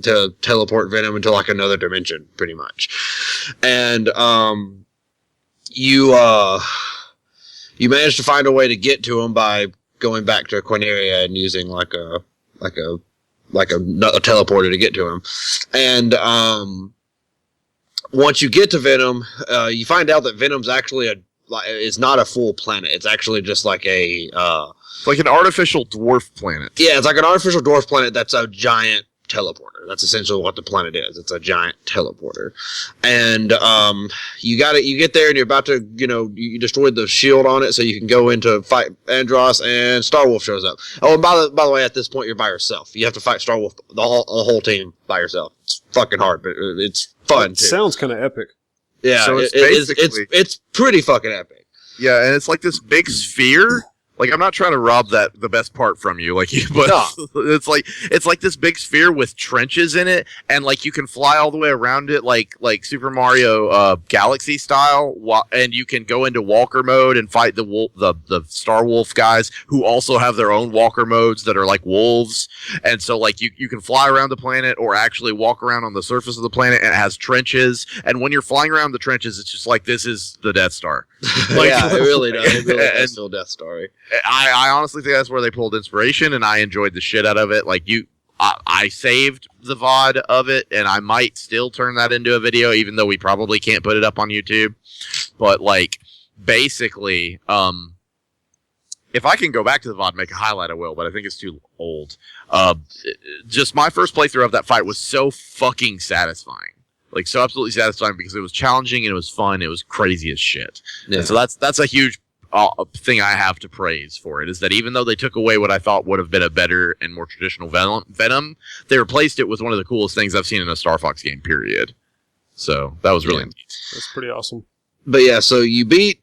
to teleport Venom into like another dimension, pretty much. And you manage to find a way to get to him by going back to Quinaria and using like a teleporter to get to him. And once you get to Venom, you find out that Venom's actually it's not a full planet. It's actually just like a it's like an artificial dwarf planet. yeah, it's like an artificial dwarf planet that's a giant teleporter. That's essentially what the planet is. It's a giant teleporter. And you get there and you're about to, you destroyed the shield on it so you can go in to fight Andros, and Starwolf shows up. Oh, and by the way, at this point you're by yourself. You have to fight Starwolf, the whole team by yourself. It's fucking hard, but it's fun too. Sounds kind of epic. Yeah, So it's it's pretty fucking epic. Yeah, and it's like this big sphere. Like, I'm not trying to rob the best part from you, like, but No. it's like this big sphere with trenches in it, and like you can fly all the way around it, like Super Galaxy style, and you can go into Walker mode and fight the Star Wolf guys who also have their own Walker modes that are like wolves, and so like you can fly around the planet or actually walk around on the surface of the planet, and it has trenches, and when you're flying around the trenches, it's just like this is the Death Star. Like, yeah, it really does. It really and- does feel Death Story. I honestly think that's where they pulled inspiration, and I enjoyed the shit out of it. Like I saved the VOD of it, and I might still turn that into a video, even though we probably can't put it up on YouTube. But like, basically, if I can go back to the VOD and make a highlight, I will. But I think it's too old. Just my first playthrough of that fight was so fucking satisfying. Like, so absolutely satisfying because it was challenging and it was fun. It was crazy as shit. Yeah. And so that's a huge thing I have to praise for it, is that even though they took away what I thought would have been a better and more traditional Venom, they replaced it with one of the coolest things I've seen in a Star Fox game, period. So that was really neat. That's pretty awesome. But yeah, so you beat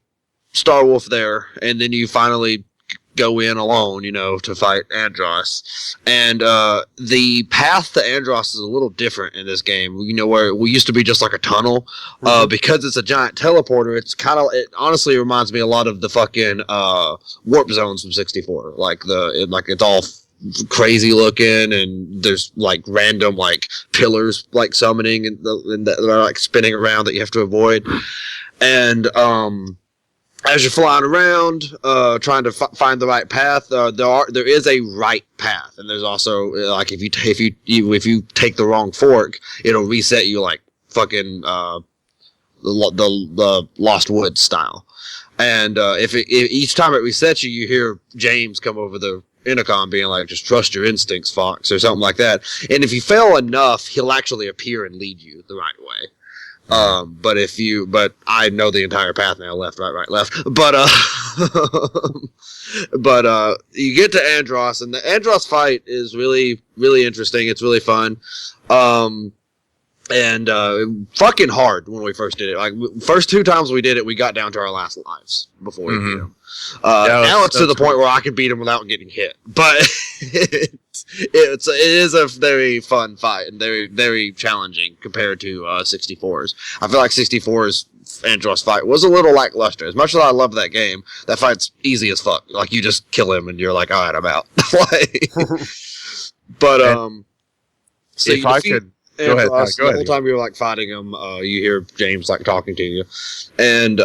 Starwolf there, and then you finally go in alone, to fight Andros. And the path to Andros is a little different in this game. Where we used to be just like a tunnel. Because it's a giant teleporter, it honestly reminds me a lot of the fucking warp zones from 64. It's all crazy looking, and there's like random like pillars like summoning and that are like spinning around that you have to avoid. And as you're flying around, trying to find the right path, there is a right path, and there's also like if you take the wrong fork, it'll reset you like fucking the Lost Woods style. And if each time it resets you, you hear James come over the intercom being like, "Just trust your instincts, Fox," or something like that. And if you fail enough, he'll actually appear and lead you the right way. But I know the entire path now, left, right, left. But you get to Andros, and the Andros fight is really, really interesting. It's really fun. And fucking hard when we first did it. Like, first 2 times we did it, we got down to our last lives before we beat him. Now it's to the point where I can beat him without getting hit. But it is a very fun fight and very, very challenging compared to 64's. I feel like 64's Andros fight was a little lackluster. As much as I love that game, that fight's easy as fuck. Like, you just kill him and you're like, all right, I'm out. So if I could... Go ahead. The whole time you're like fighting him, you hear James like talking to you, and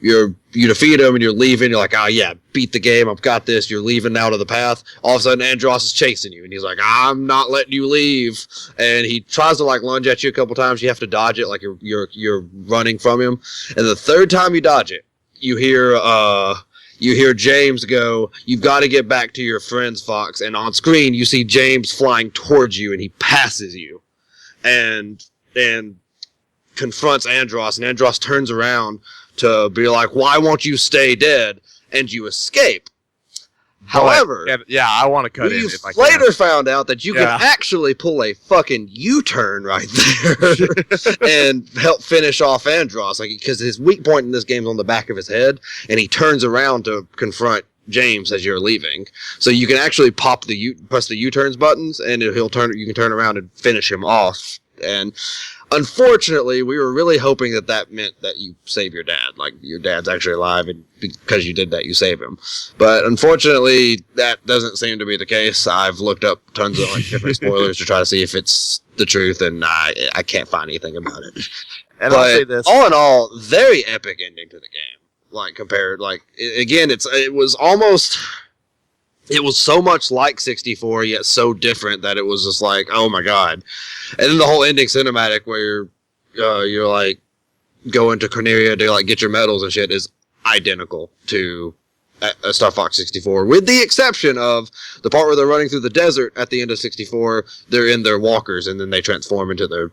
you defeat him, and you're leaving. You're like, "Oh yeah, beat the game. I've got this." You're leaving out of the path. All of a sudden, Andros is chasing you, and he's like, "I'm not letting you leave." And he tries to like lunge at you a couple times. You have to dodge it, like you're running from him. And the third time you dodge it, you hear James go, "You've got to get back to your friends, Fox." And on screen, you see James flying towards you, and he passes you. And confronts Andros, and Andros turns around to be like, "Why won't you stay dead?" And you escape. However, I want to cut in. If I later found out that you can actually pull a fucking U-turn right there and help finish off Andros, like, because his weak point in this game is on the back of his head, and he turns around to confront James as you're leaving. So you can actually press the U-turns buttons, and you can turn around and finish him off. And unfortunately, we were really hoping that meant that you save your dad. Like, your dad's actually alive, and because you did that, you save him. But unfortunately, that doesn't seem to be the case. I've looked up tons of like different spoilers to try to see if it's the truth, and I can't find anything about it. And but I'll say this. All in all, very epic ending to the game. Like, compared, like, again, it was so much like 64, yet so different that it was just like, oh my god. And then the whole ending cinematic where you're like, going to Corneria to, like, get your medals and shit is identical to Star Fox 64, with the exception of the part where they're running through the desert at the end of 64, they're in their walkers, and then they transform into their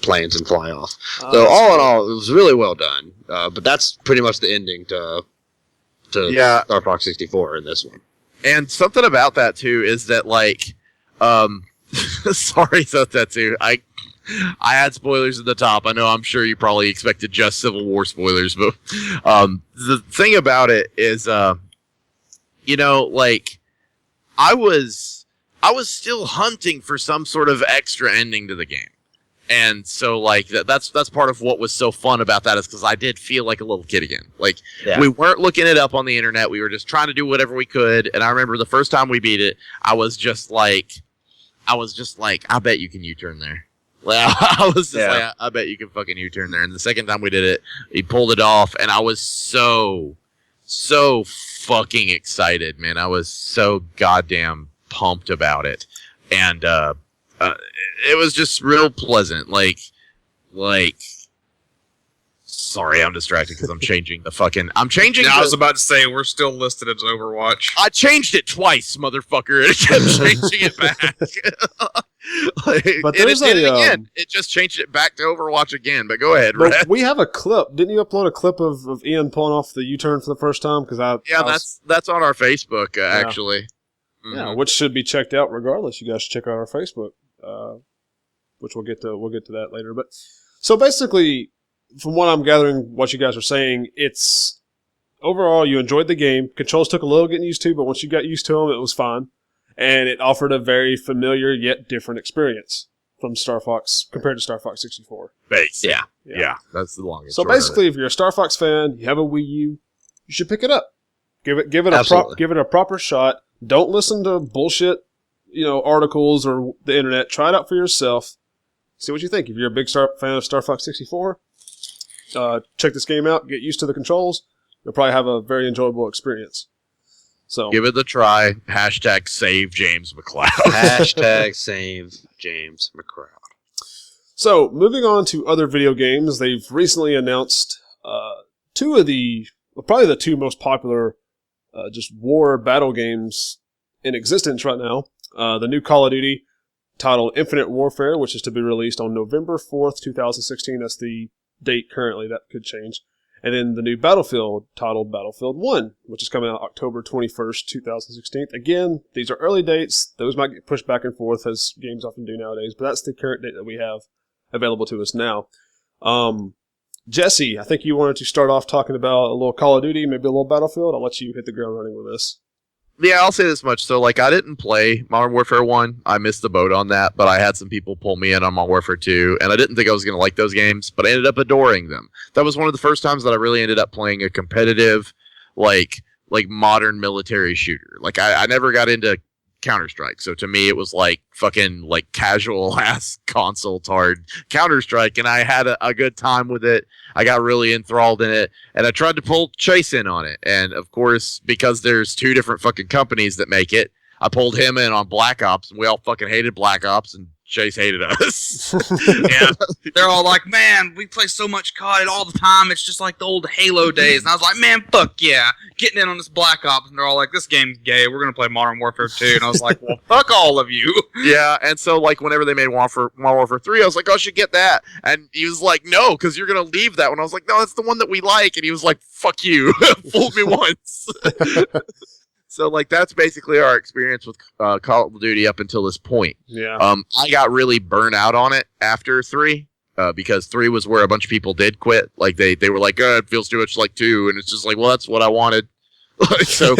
planes and fly off. So all in all, it was really well done. But that's pretty much the ending to Star Fox 64 in this one. And something about that too is that, like, sorry about that too. I had spoilers at the top. I know I'm sure you probably expected just Civil War spoilers, but the thing about it is, like, I was still hunting for some sort of extra ending to the game. And so, like, that's part of what was so fun about that, is because I did feel like a little kid again. Like, we weren't looking it up on the internet. We were just trying to do whatever we could. And I remember the first time we beat it, I was just like, I bet you can U-turn there. Well, I was just like, I bet you can fucking U-turn there. And the second time we did it, he pulled it off, and I was so fucking excited, man. I was so goddamn pumped about it. And, it was just real pleasant. Like, sorry, I'm distracted because I'm changing the fucking. I was about to say we're still listed as Overwatch. I changed it twice, motherfucker, and it kept changing it back. But and there's it did it again. It just changed it back to Overwatch again. But go ahead, Rhett. We have a clip. Didn't you upload a clip of Ian pulling off the U-turn for the first time? That's on our Facebook actually. Mm-hmm. Yeah, which should be checked out regardless. You guys should check out our Facebook. Which we'll get to that later. But so basically, from what I'm gathering, what you guys are saying, it's overall you enjoyed the game. Controls took a little getting used to, but once you got used to them, it was fine, and it offered a very familiar yet different experience from Star Fox compared to Star Fox 64. Yeah, that's the longest. So basically, if you're a Star Fox fan, you have a Wii U, you should pick it up. Give it a proper shot. Don't listen to bullshit, articles or the internet. Try it out for yourself. See what you think. If you're a big fan of Star Fox 64, check this game out. Get used to the controls. you'll probably have a very enjoyable experience. So give it a try. Hashtag save James McLeod. Hashtag save James McLeod. So moving on to other video games, they've recently announced two of probably the two most popular just war battle games in existence right now. The new Call of Duty titled Infinite Warfare, which is to be released on November 4th, 2016. That's the date currently. That could change. And then the new Battlefield titled Battlefield 1, which is coming out October 21st, 2016. Again, these are early dates. Those might get pushed back and forth as games often do nowadays, but that's the current date that we have available to us now. Jesse, I think you wanted to start off talking about a little Call of Duty, maybe a little Battlefield. I'll let you hit the ground running with this. Yeah, I'll say this much. So, like, I didn't play Modern Warfare 1. I missed the boat on that, but I had some people pull me in on Modern Warfare 2, and I didn't think I was going to like those games, but I ended up adoring them. That was one of the first times that I really ended up playing a competitive, like modern military shooter. Like, I never got into Counter-Strike, so to me it was like fucking like casual ass console tard Counter-Strike, and I had a good time with it. I got really enthralled in it, and I tried to pull Chase in on it, and of course, because there's two different fucking companies that make it, I pulled him in on Black Ops, and we all fucking hated Black Ops, and Chase hated us. Yeah, they're all like, man, we play so much COD all the time, it's just like the old Halo days. And I was like, man, fuck yeah, getting in on this Black Ops. And they're all like, this game's gay, we're going to play Modern Warfare 2. And I was like, well, fuck all of you. Yeah, and so, like, whenever they made Modern Warfare 3, I was like, oh, I should get that. And he was like, no, because you're going to leave that one. I was like, no, that's the one that we like. And he was like, fuck you. Fooled me once. So, like, that's basically our experience with Call of Duty up until this point. Yeah. I got really burnt out on it after 3, because 3 was where a bunch of people did quit. Like, they were like, oh, it feels too much like 2, and it's just like, well, that's what I wanted. so,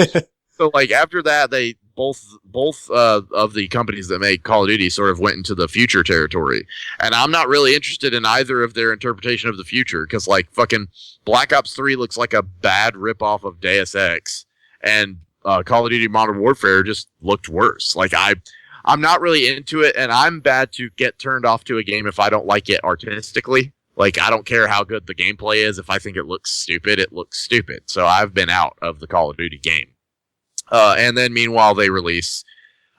like, after that, they both of the companies that made Call of Duty sort of went into the future territory. And I'm not really interested in either of their interpretation of the future, because, like, fucking Black Ops 3 looks like a bad ripoff of Deus Ex, and Call of Duty Modern Warfare just looked worse. Like, I'm not really into it, and I'm bad to get turned off to a game if I don't like it artistically. Like, I don't care how good the gameplay is. If I think it looks stupid, it looks stupid. So I've been out of the Call of Duty game. And then meanwhile, they release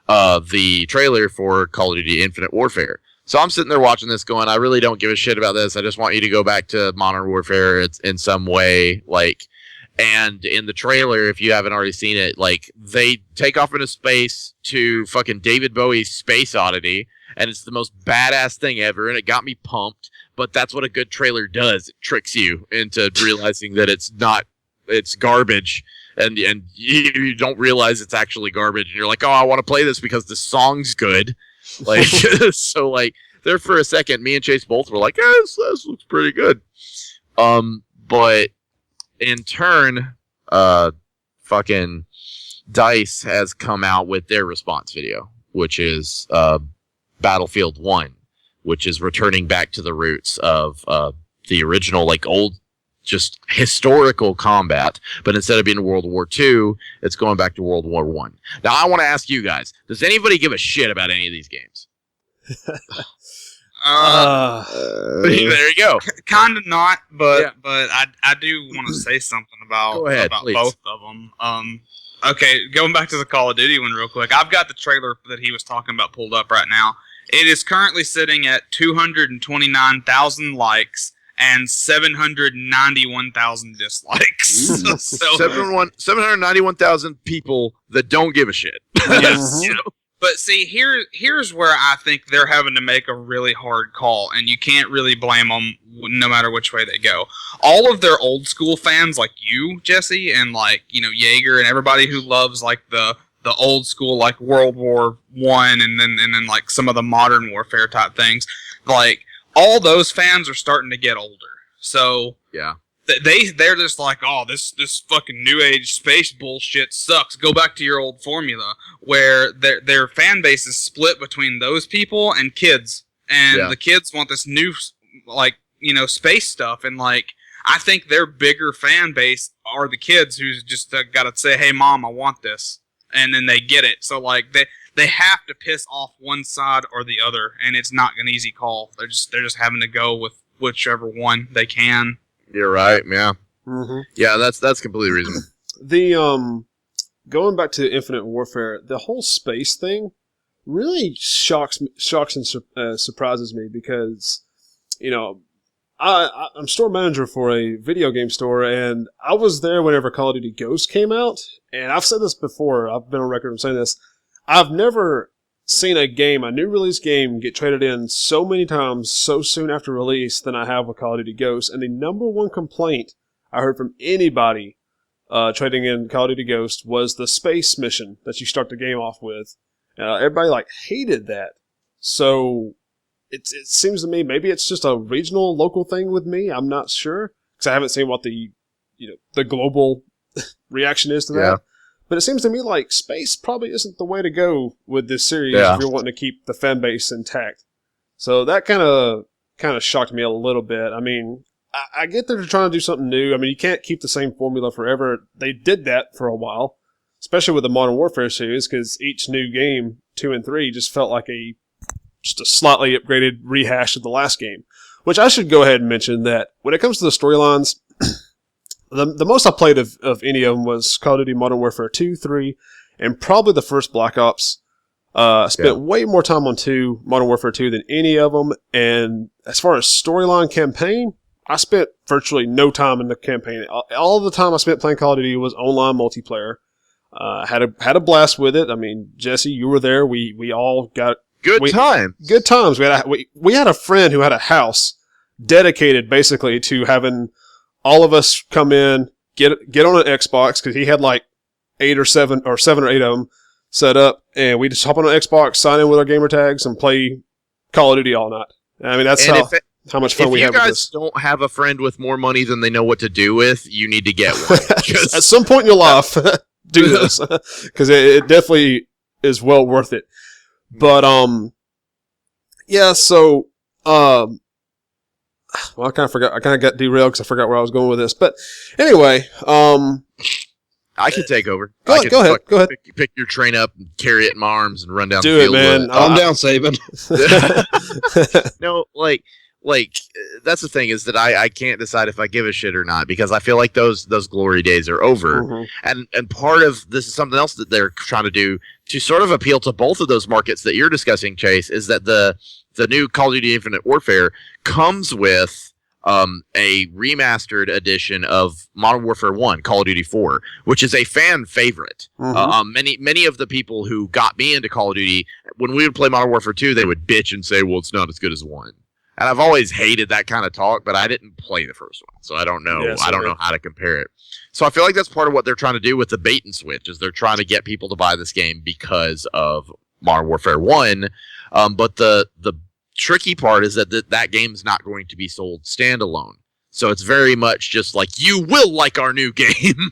the trailer for Call of Duty Infinite Warfare. So I'm sitting there watching this going, I really don't give a shit about this. I just want you to go back to Modern Warfare. It's in some way, like... And in the trailer, if you haven't already seen it, like, they take off into space to fucking David Bowie's Space Oddity, and it's the most badass thing ever, and it got me pumped. But that's what a good trailer does. It tricks you into realizing that it's garbage, and you don't realize it's actually garbage, and you're like, oh, I want to play this because the song's good. Like, so, like, there for a second, me and Chase both were like, this looks pretty good. But... in turn, fucking DICE has come out with their response video, which is Battlefield 1, which is returning back to the roots of the original, like, old, just historical combat. But instead of being World War II, it's going back to World War I. Now, I want to ask you guys, does anybody give a shit about any of these games? There you go. Kind of not, but I do want to say something about please. both of them. Okay, going back to the Call of Duty one real quick. I've got the trailer that he was talking about pulled up right now. It is currently sitting at 229,000 likes and 791,000 dislikes. So 791,000 people that don't give a shit. Yes. You know? But see, here's where I think they're having to make a really hard call, and you can't really blame them no matter which way they go. All of their old school fans, like you, Jesse, and like, you know, Jaeger, and everybody who loves like the old school, like World War I, and then like some of the modern warfare type things, like all those fans are starting to get older. So yeah. They're just like, oh, this fucking new age space bullshit sucks. Go back to your old formula, where their fan base is split between those people and kids, and the kids want this new, like, you know, space stuff, and like I think their bigger fan base are the kids who's just got to say, hey mom, I want this, and then they get it. So like they have to piss off one side or the other, and it's not an easy call. They're just having to go with whichever one they can. You're right, yeah. Mm-hmm. Yeah, that's completely reasonable. The going back to Infinite Warfare, the whole space thing really shocks and surprises me because, you know, I'm store manager for a video game store, and I was there whenever Call of Duty Ghosts came out. And I've said this before. I've been on record of saying this. I've never seen a new release game, get traded in so many times so soon after release than I have with Call of Duty Ghosts. And the number one complaint I heard from anybody trading in Call of Duty Ghosts was the space mission that you start the game off with. Everybody hated that. So it seems to me maybe it's just a regional, local thing with me. I'm not sure because I haven't seen what the global reaction is to that. Yeah. But it seems to me like space probably isn't the way to go with this series if you're wanting to keep the fan base intact. So that kind of shocked me a little bit. I mean, I get that they're trying to do something new. I mean, you can't keep the same formula forever. They did that for a while, especially with the Modern Warfare series, because each new game, 2 and 3, just felt like just a slightly upgraded rehash of the last game. Which I should go ahead and mention that when it comes to the storylines, the most I played of any of them was Call of Duty Modern Warfare 2, 3, and probably the first Black Ops. I spent way more time on Modern Warfare 2 than any of them, and as far as storyline campaign, I spent virtually no time in the campaign. All the time I spent playing Call of Duty was online multiplayer. Had a blast with it. I mean, Jesse, you were there. We all got good times. Good times. We had a friend who had a house dedicated basically to having all of us come in, get on an Xbox because he had 7 or 8 of them set up, and we just hop on an Xbox, sign in with our gamer tags, and play Call of Duty all night. I mean, that's how much fun we have with this. If you guys don't have a friend with more money than they know what to do with, you need to get one. At some point in your life, do this because it definitely is well worth it. But yeah. So well, I kind of forgot. I kind of got derailed because I forgot where I was going with this. But anyway, I can take over. Go ahead. Pick your train up, and carry it in my arms, and run down Do the field. Do it, man. I'm down, Saban. No, that's the thing is that I can't decide if I give a shit or not because I feel like those glory days are over. Mm-hmm. And part of this is something else that they're trying to do to sort of appeal to both of those markets that you're discussing, Chase, is that the new Call of Duty Infinite Warfare comes with a remastered edition of Modern Warfare 1, Call of Duty 4, which is a fan favorite. Mm-hmm. Many of the people who got me into Call of Duty, when we would play Modern Warfare 2, they would bitch and say, well, it's not as good as 1. And I've always hated that kind of talk, but I didn't play the first one, so I don't know. I don't know how to compare it. So I feel like that's part of what they're trying to do with the bait and switch, is they're trying to get people to buy this game because of Modern Warfare 1. But the tricky part is that game's not going to be sold standalone. So it's very much just like, you will like our new game.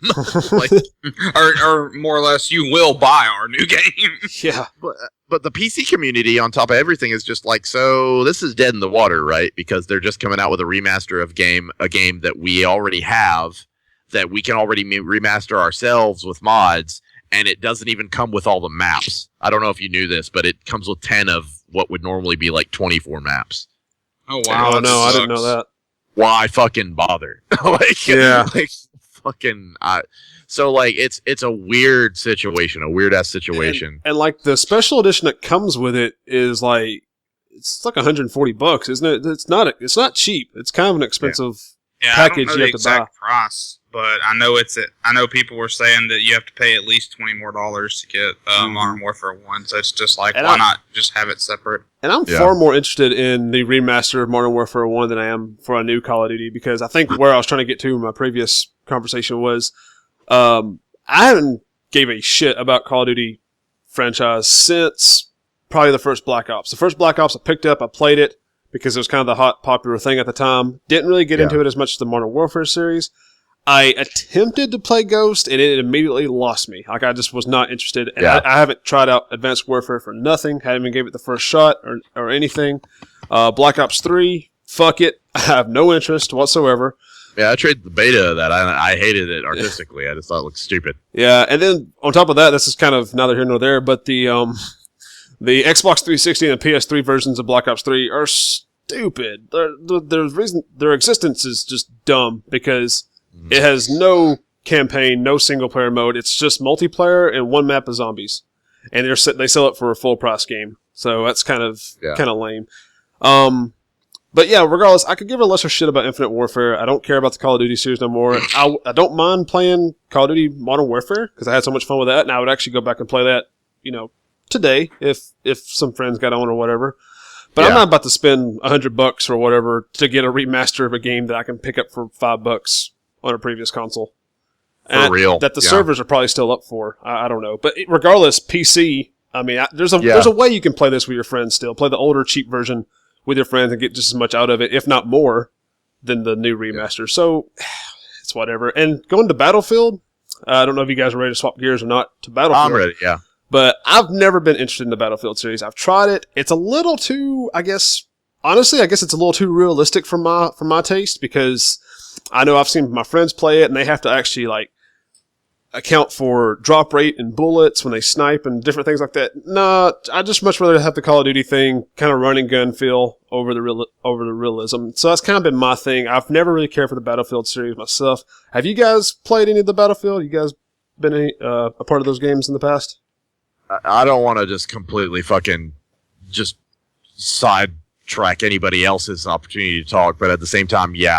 or more or less, you will buy our new game. Yeah. But the PC community, on top of everything, is just like, so this is dead in the water, right? Because they're just coming out with a remaster of a game that we already have, that we can already remaster ourselves with mods, and it doesn't even come with all the maps. I don't know if you knew this, but it comes with 10 of what would normally be 24 maps. Oh, wow. Oh, no, I didn't know that. Why fucking bother? So it's a weird situation, a weird ass situation. And the special edition that comes with it is it's $140, isn't it? It's not cheap. It's kind of an expensive package I don't know you the have to buy. exact price, but I know people were saying that you have to pay at least $20 more to get Modern Warfare 1. So it's just why not just have it separate? And I'm far more interested in the remaster of Modern Warfare 1 than I am for a new Call of Duty, because I think where I was trying to get to in my previous conversation was I haven't gave a shit about Call of Duty franchise since probably the first Black Ops. The first Black Ops I picked up, I played it because it was kind of the hot, popular thing at the time. Didn't really get into it as much as the Modern Warfare series. I attempted to play Ghost, and it immediately lost me. I just was not interested. And I haven't tried out Advanced Warfare for nothing. Haven't even gave it the first shot or anything. Black Ops 3, fuck it. I have no interest whatsoever. Yeah, I traded the beta of that. I hated it artistically. I just thought it looked stupid. Yeah, and then on top of that, this is kind of neither here nor there, but the Xbox 360 and the PS3 versions of Black Ops 3 are stupid. There's reason their existence is just dumb, because It has no campaign, no single player mode. It's just multiplayer and one map of zombies, and they sell it for a full price game. So that's kind of lame. But yeah, regardless, I could give a lesser shit about Infinite Warfare. I don't care about the Call of Duty series no more. I don't mind playing Call of Duty Modern Warfare because I had so much fun with that, and I would actually go back and play that, today if some friends got on or whatever. But I'm not about to spend $100 or whatever to get a remaster of a game that I can pick up for $5 on a previous console. For real. That the servers are probably still up for. I don't know. But regardless, PC, I mean, there's a way you can play this with your friends still. Play the older, cheap version with your friends and get just as much out of it, if not more, than the new remaster. So, it's whatever. And going to Battlefield, I don't know if you guys are ready to swap gears or not to Battlefield. I'm ready, yeah. But I've never been interested in the Battlefield series. I've tried it. It's a little too, honestly, it's a little too realistic for my taste, because I know I've seen my friends play it and they have to actually account for drop rate and bullets when they snipe and different things like that. No, I just much rather have the Call of Duty thing, kind of running gun feel over the realism. So that's kind of been my thing. I've never really cared for the Battlefield series myself. Have you guys played any of the Battlefield? You guys been a part of those games in the past? I don't want to just completely fucking just sidetrack anybody else's opportunity to talk, but at the same time, yeah,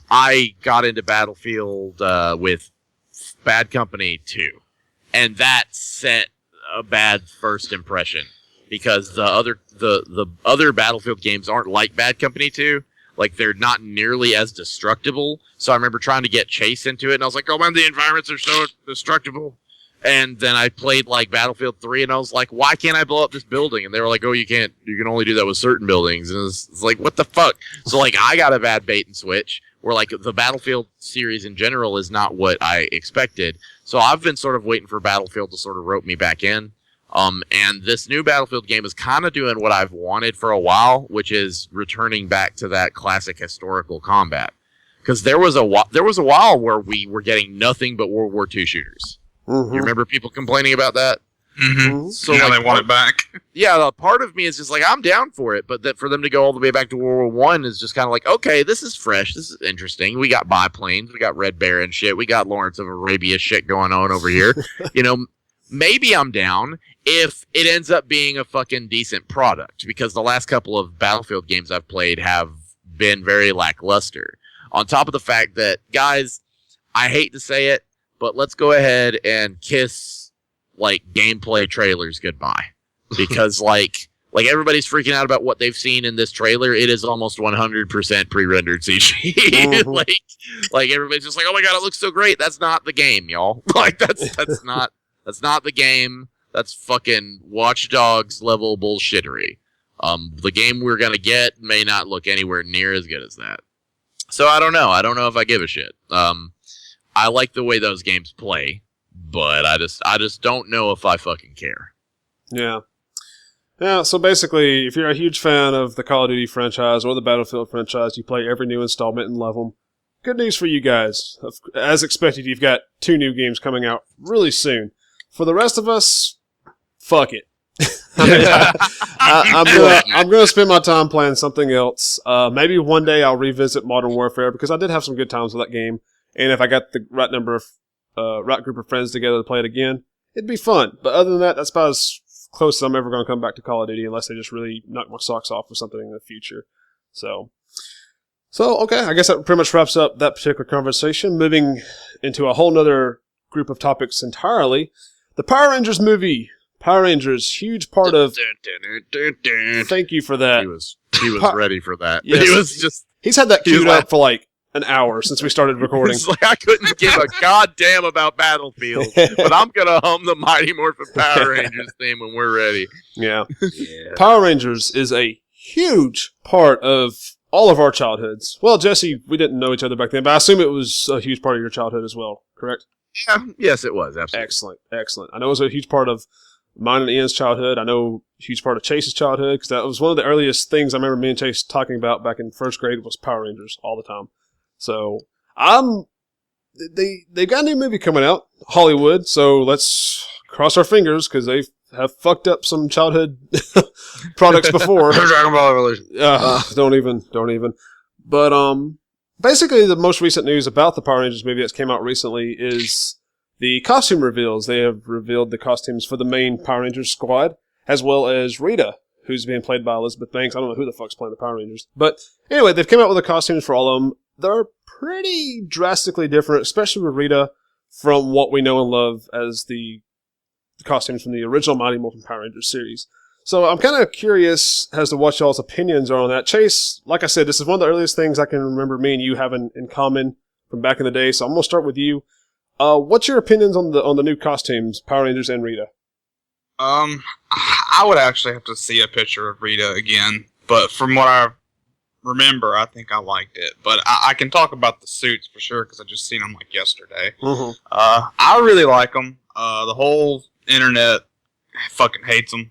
I got into Battlefield with Bad Company 2, and that set a bad first impression because the other Battlefield games aren't like Bad Company 2. Like, they're not nearly as destructible. So I remember trying to get Chase into it, and I was like, oh man, the environments are so destructible. And then I played Battlefield 3, and I was like, why can't I blow up this building? And they were like, oh, you can't. You can only do that with certain buildings. And it's like, what the fuck? So I got a bad bait and switch where the Battlefield series in general is not what I expected. So I've been sort of waiting for Battlefield to sort of rope me back in. And this new Battlefield game is kind of doing what I've wanted for a while, which is returning back to that classic historical combat. Because there was a while where we were getting nothing but World War II shooters. Mm-hmm. You remember people complaining about that? Mm-hmm. So now they want it back. Yeah, part of me is just I'm down for it, but for them to go all the way back to World War I is just kind of okay, this is fresh, this is interesting. We got biplanes, we got Red Baron shit, we got Lawrence of Arabia shit going on over here. Maybe I'm down if it ends up being a fucking decent product, because the last couple of Battlefield games I've played have been very lackluster. On top of the fact that, guys, I hate to say it, but let's go ahead and kiss gameplay trailers goodbye, because everybody's freaking out about what they've seen in this trailer. It is almost 100% pre-rendered CG. Mm-hmm. Everybody's just oh my god, it looks so great. That's not the game, y'all. That's not the game. That's fucking Watch Dogs level bullshittery. The game we're gonna get may not look anywhere near as good as that. So I don't know. I don't know if I give a shit. I like the way those games play, but I just don't know if I fucking care. Yeah. Yeah, so basically, if you're a huge fan of the Call of Duty franchise or the Battlefield franchise, you play every new installment and love them. Good news for you guys. As expected, you've got 2 new games coming out really soon. For the rest of us, fuck it. I'm going to spend my time playing something else. Maybe one day I'll revisit Modern Warfare, because I did have some good times with that game. And if I got the right number of right group of friends together to play it again, it'd be fun. But other than that, that's about as close as I'm ever going to come back to Call of Duty, unless they just really knock my socks off or something in the future. So okay, I guess that pretty much wraps up that particular conversation. Moving into a whole nother group of topics entirely. The Power Rangers movie. Power Rangers, huge part of... Thank you for that. He was ready for that. Yes. He's had that queued up for an hour since we started recording. It's I couldn't give a goddamn about Battlefield, but I'm going to hum the Mighty Morphin Power Rangers theme when we're ready. Yeah. Power Rangers is a huge part of all of our childhoods. Well, Jesse, we didn't know each other back then, but I assume it was a huge part of your childhood as well, correct? Yeah, yes, it was, absolutely. Excellent. I know it was a huge part of mine and Ian's childhood. I know a huge part of Chase's childhood, because that was one of the earliest things I remember me and Chase talking about back in first grade was Power Rangers all the time. So, they've got a new movie coming out, Hollywood, so let's cross our fingers, because they have fucked up some childhood products before. Dragon Ball Evolution. Don't even. But, basically, the most recent news about the Power Rangers movie that's came out recently is the costume reveals. They have revealed the costumes for the main Power Rangers squad, as well as Rita, who's being played by Elizabeth Banks. I don't know who the fuck's playing the Power Rangers. But anyway, they've come out with the costumes for all of them. They're pretty drastically different, especially with Rita, from what we know and love as the costumes from the original Mighty Morphin Power Rangers series. So I'm kind of curious as to what y'all's opinions are on that. Chase, like I said, this is one of the earliest things I can remember me and you having in common from back in the day. So I'm going to start with you. What's your opinions on the new costumes, Power Rangers and Rita? I would actually have to see a picture of Rita again, but from what I remember, I think I liked it. But I can talk about the suits for sure because I just seen them like yesterday. Mm-hmm. I really like them. The whole internet fucking hates them.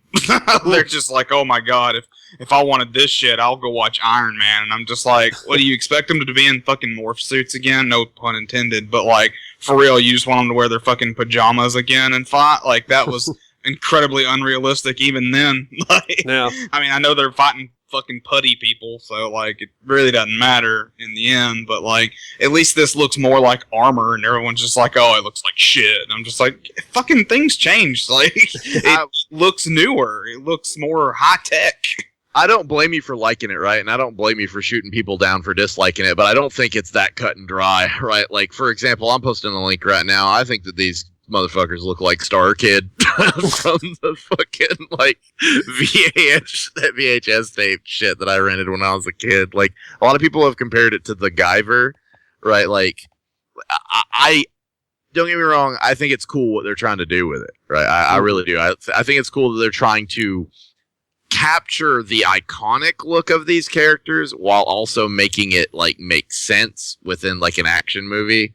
They're just like, oh my god, if I wanted this shit, I'll go watch Iron Man. And I'm just like, what do you expect them to be in fucking morph suits again? No pun intended, but like, for real, you just want them to wear their fucking pajamas again and fight? Like, that was incredibly unrealistic even then. Like, Yeah. I mean, I know they're fighting fucking putty people, so like it really doesn't matter in the end, but like at least this looks more like armor and everyone's just like, oh, it looks like shit. And I'm just like, fucking things changed. Like it looks newer, it looks more high tech. I don't blame you for liking it, right? And I don't blame you for shooting people down for disliking it, but I don't think it's that cut and dry, right? Like, for example, I'm posting a link right now. I think that these motherfuckers look like Star Kid from the fucking, like, VHS tape shit that I rented when I was a kid. Like, a lot of people have compared it to the Guyver, right? Like, I don't get me wrong, I think it's cool what they're trying to do with it, right? I really do. I think it's cool that they're trying to capture the iconic look of these characters while also making it, like, make sense within, like, an action movie.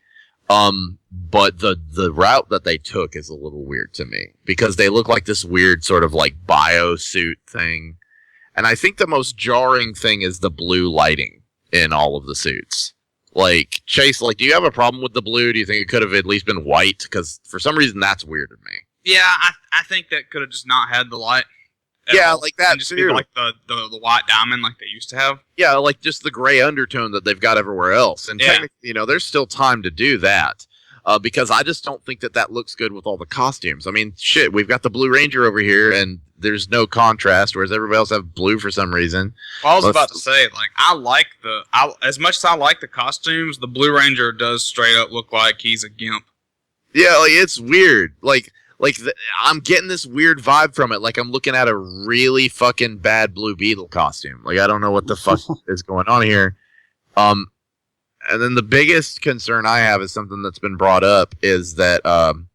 But the route that they took is a little weird to me because they look like this weird sort of like biosuit thing. And I think the most jarring thing is the blue lighting in all of the suits. Like, Chase, like, do you have a problem with the blue? Do you think it could have at least been white? Because for some reason that's weird to me. Yeah, I think that could have just not had the light. Yeah, like that. And just be like the white diamond like they used to have. Yeah, like just the gray undertone that they've got everywhere else. And Yeah. technically, you know, there's still time to do that. Because I just don't think that looks good with all the costumes. I mean, shit, we've got the Blue Ranger over here, and there's no contrast, whereas everybody else have blue for some reason. Well, I was about to say, like, as much as I like the costumes, the Blue Ranger does straight up look like he's a gimp. Yeah, like, it's weird. I'm getting this weird vibe from it. Like, I'm looking at a really fucking bad Blue Beetle costume. Like, I don't know what the fuck is going on here. And then the biggest concern I have is something that's been brought up is that, don't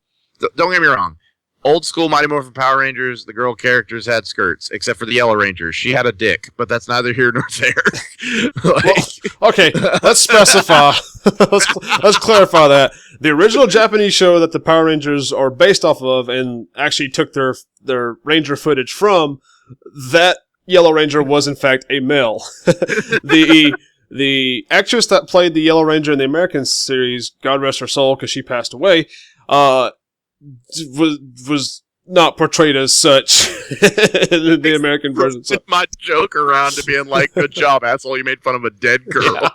get me wrong, old school Mighty Morphin Power Rangers, the girl characters had skirts, except for the Yellow Ranger. She had a dick, but that's neither here nor there. Okay, let's specify. let's clarify that. The original Japanese show that the Power Rangers are based off of and actually took their Ranger footage from, that Yellow Ranger was in fact a male. The actress that played the Yellow Ranger in the American series, God rest her soul because she passed away, was not portrayed as such in the American version. So. My joke around to being like, good job, asshole, you made fun of a dead girl.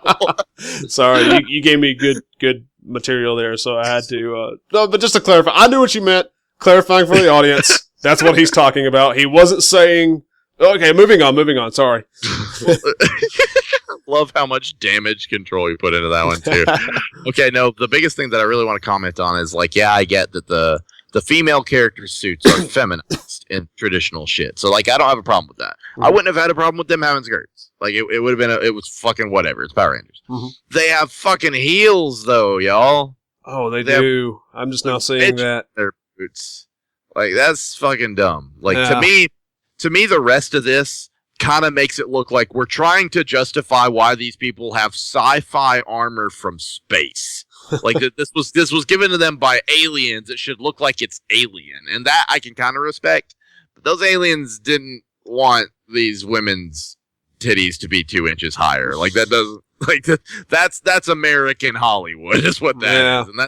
Sorry, you gave me good material there, so I had to... no, but just to clarify, I knew what you meant. Clarifying for the audience, that's what he's talking about. He wasn't saying... Okay, moving on, sorry. Love how much damage control you put into that one, too. Okay, no, the biggest thing that I really want to comment on is, like, yeah, I get that the female character suits are feminized in traditional shit. So, like, I don't have a problem with that. Mm-hmm. I wouldn't have had a problem with them having skirts. Like, it would have been, it was fucking whatever. It's Power Rangers. Mm-hmm. They have fucking heels, though, y'all. Oh, they do. I'm just now seeing that. Their boots. Like, that's fucking dumb. Like, to me, the rest of this kind of makes it look like we're trying to justify why these people have sci-fi armor from space. Like this was given to them by aliens. It should look like it's alien, and that I can kind of respect. But those aliens didn't want these women's titties to be 2 inches higher. Like that doesn't like that's American Hollywood is what that is, and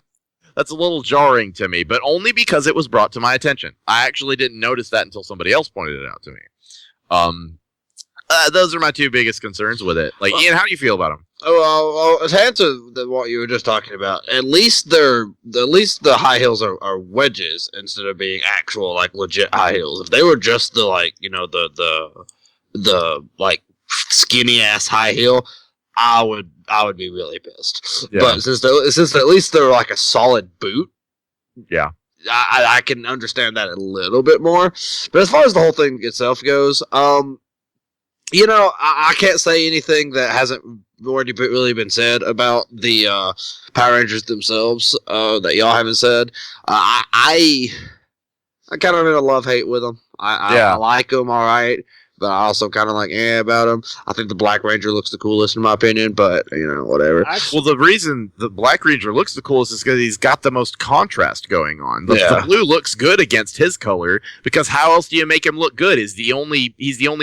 that's a little jarring to me. But only because it was brought to my attention. I actually didn't notice that until somebody else pointed it out to me. Those are my two biggest concerns with it. Like, Ian, how do you feel about them? To answer what you were just talking about, at least the high heels are wedges instead of being actual like legit high heels. If they were just the like the like skinny ass high heel, I would be really pissed. Yeah. But since at least they're like a solid boot, yeah, I can understand that a little bit more. But as far as the whole thing itself goes, I can't say anything that hasn't already really been said about the Power Rangers themselves that y'all haven't said. I kind of in a love-hate with them. I like them, all right, but I also kind of like about them. I think the Black Ranger looks the coolest in my opinion, but whatever. Well, the reason the Black Ranger looks the coolest is because he's got the most contrast going on. The blue looks good against his color because how else do you make him look good? He's the only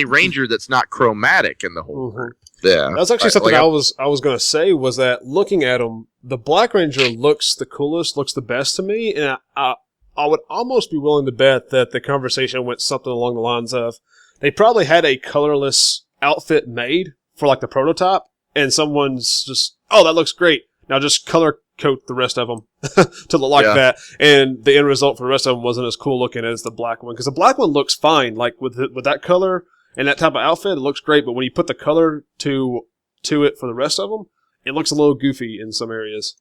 Ranger that's not chromatic in the whole group. Yeah, that's actually something I was going to say was that looking at him, the Black Ranger looks the coolest, looks the best to me, and I would almost be willing to bet that the conversation went something along the lines of they probably had a colorless outfit made for like the prototype, and someone's just, oh, that looks great. Now just color coat the rest of them to look like that, and the end result for the rest of them wasn't as cool looking as the black one, because the black one looks fine, like with that color and that type of outfit, it looks great. But when you put the color to it for the rest of them, it looks a little goofy in some areas.